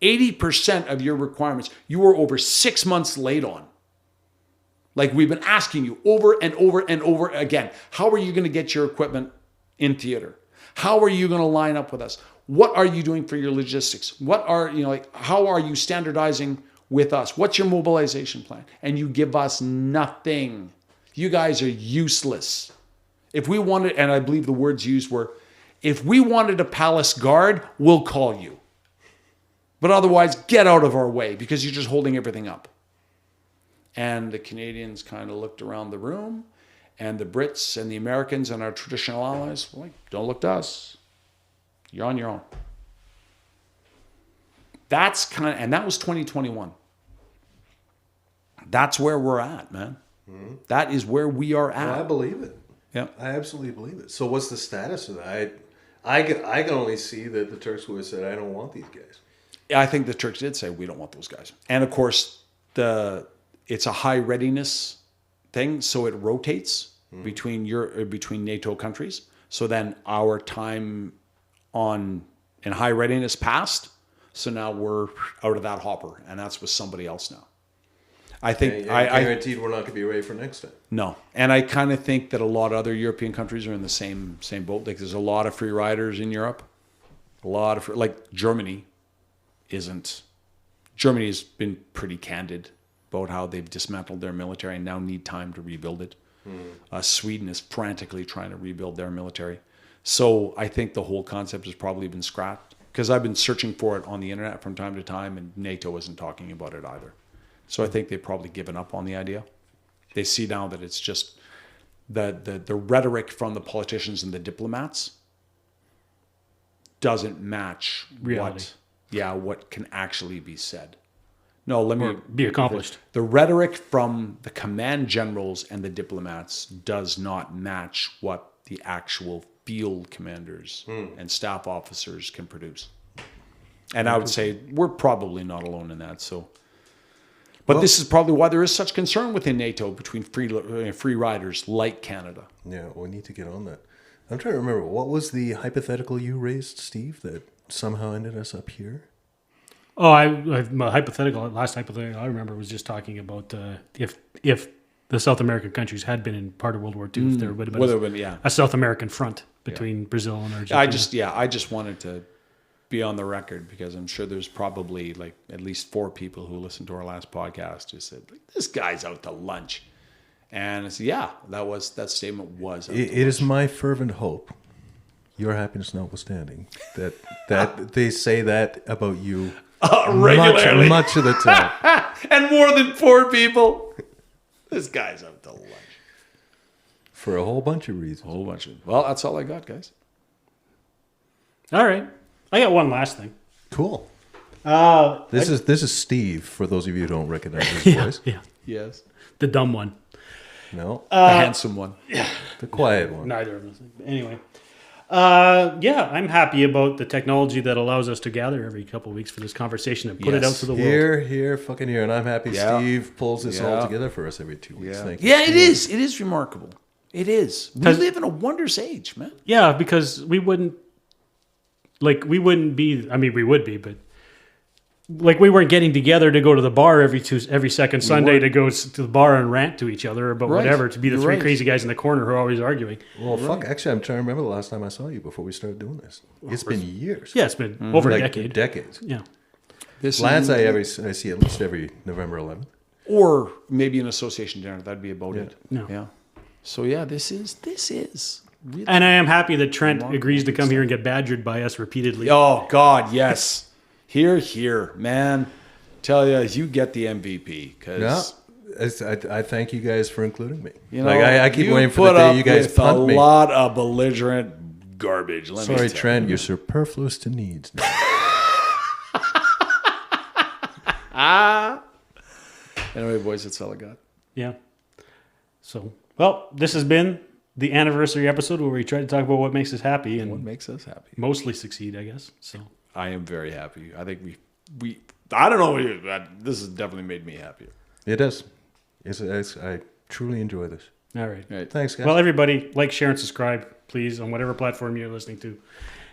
80% of your requirements, you were over 6 months late on. Like we've been asking you over and over and over again, how are you going to get your equipment in theater? How are you going to line up with us? What are you doing for your logistics? How are you standardizing with us? What's your mobilization plan? And you give us nothing. You guys are useless. If we wanted, and I believe the words used were, if we wanted a palace guard, we'll call you. But otherwise, get out of our way because you're just holding everything up. And the Canadians kind of looked around the room, and the Brits and the Americans and our traditional allies were like, don't look to us. You're on your own. And that was 2021. That's where we're at, man. Mm-hmm. That is where we are at. Well, I believe it. Yeah, I absolutely believe it. So what's the status of that? I can only see that the Turks would have said, I don't want these guys. I think the Turks did say, we don't want those guys. And of course, it's a high readiness thing, so it rotates between NATO countries. So then our time in high readiness passed, so now we're out of that hopper, and that's with somebody else now. I think I guaranteed we're not going to be ready for next time. No, and I kind of think that a lot of other European countries are in the same boat. Like there's a lot of free riders in Europe. Like Germany isn't. Germany has been pretty candid about how they've dismantled their military and now need time to rebuild it. Sweden is frantically trying to rebuild their military. So I think the whole concept has probably been scrapped because I've been searching for it on the internet from time to time, and NATO isn't talking about it either. So I think they've probably given up on the idea. They see now that it's just the rhetoric from the politicians and the diplomats doesn't match reality. What can actually be said. No, let me be accomplished. The rhetoric from the command generals and the diplomats does not match what the actual field commanders and staff officers can produce. And I would say we're probably not alone in that. So, but this is probably why there is such concern within NATO between free riders like Canada. Yeah, we need to get on that. I'm trying to remember, what was the hypothetical you raised, Steve, that somehow ended us up here? Oh, my last hypothetical I remember was just talking about if the South American countries had been in part of World War II, if there would have been a South American front between Brazil and Argentina. I just wanted to be on the record because I'm sure there's probably like at least 4 people who listened to our last podcast who said, this guy's out to lunch. And I said, that statement was. It is my fervent hope, your happiness notwithstanding, that they say that about you regularly, much of the time, and more than 4 people. This guy's out to lunch for a whole bunch of reasons. Well, that's all I got, guys. All right, I got one last thing. Cool. This is Steve. For those of you who don't recognize his voice, Yes, the dumb one. No, the handsome one. Yeah, the quiet one. Neither of us. Anyway, I'm happy about the technology that allows us to gather every couple of weeks for this conversation and put it out to the world. Here, fucking here. And I'm happy Steve pulls this all together for us every 2 weeks. Yeah, Thank you. It is. It is remarkable. It is. We live in a wondrous age, man. Yeah, because we wouldn't be, I mean, we would be, but like we weren't getting together to go to the bar every second Sunday to go to the bar and rant to each other about whatever, to be the three crazy guys in the corner who are always arguing. Well, fuck, actually, I'm trying to remember the last time I saw you before we started doing this. It's been years. Yeah, it's been over a decade. Decades. Yeah. Lance, I see at least every November 11th. Or maybe an association dinner. That'd be about it. No. Yeah. So yeah, this is really. And I am happy that Trent agrees to come here and get badgered by us repeatedly. Oh God, yes. Here, man. Tell you get the MVP because I thank you guys for including me. You know, I keep waiting for the day you guys punt me. A lot of belligerent garbage. Sorry, Trent, you're superfluous to needs. Anyway, boys, that's all I got. Yeah. So, well, this has been the anniversary episode where we try to talk about what makes us happy and what makes us happy. Mostly succeed, I guess. So I am very happy. I think we I don't know, this has definitely made me happier. It does. I truly enjoy this. All right. Thanks, guys. Well, everybody, like, share, and subscribe, please, on whatever platform you're listening to.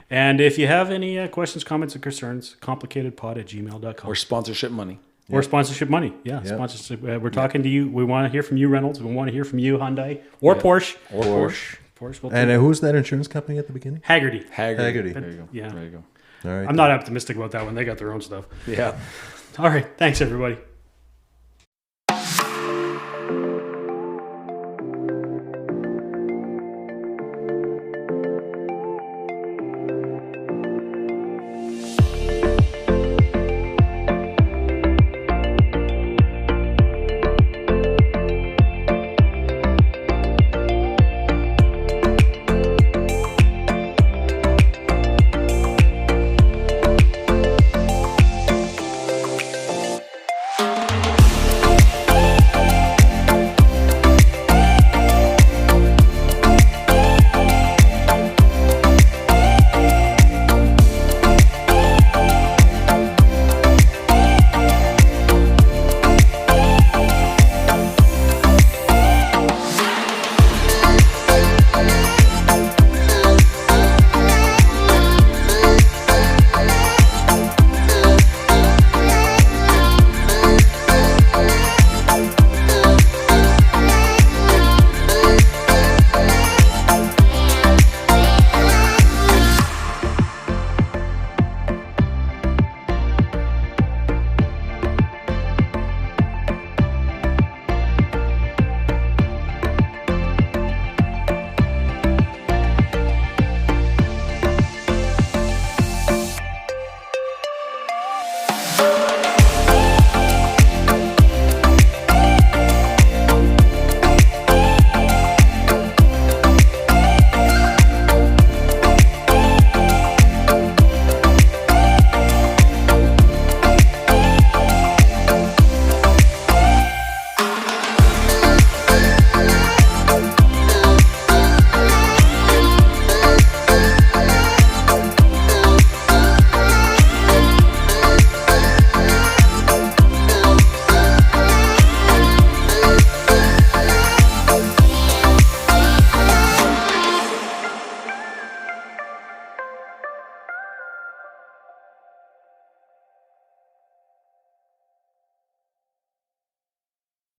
And if you have any questions, comments, or concerns, complicatedpod@gmail.com. Or sponsorship money. Or sponsorship money. Yeah. Sponsorship. We're talking to you. We want to hear from you, Reynolds. We want to hear from you, Hyundai. Or Porsche. Or Porsche. Porsche. And who's that insurance company at the beginning? Haggerty. There you go. Yeah. There you go. All right. I'm not optimistic about that one. They got their own stuff. Yeah. All right. Thanks, everybody.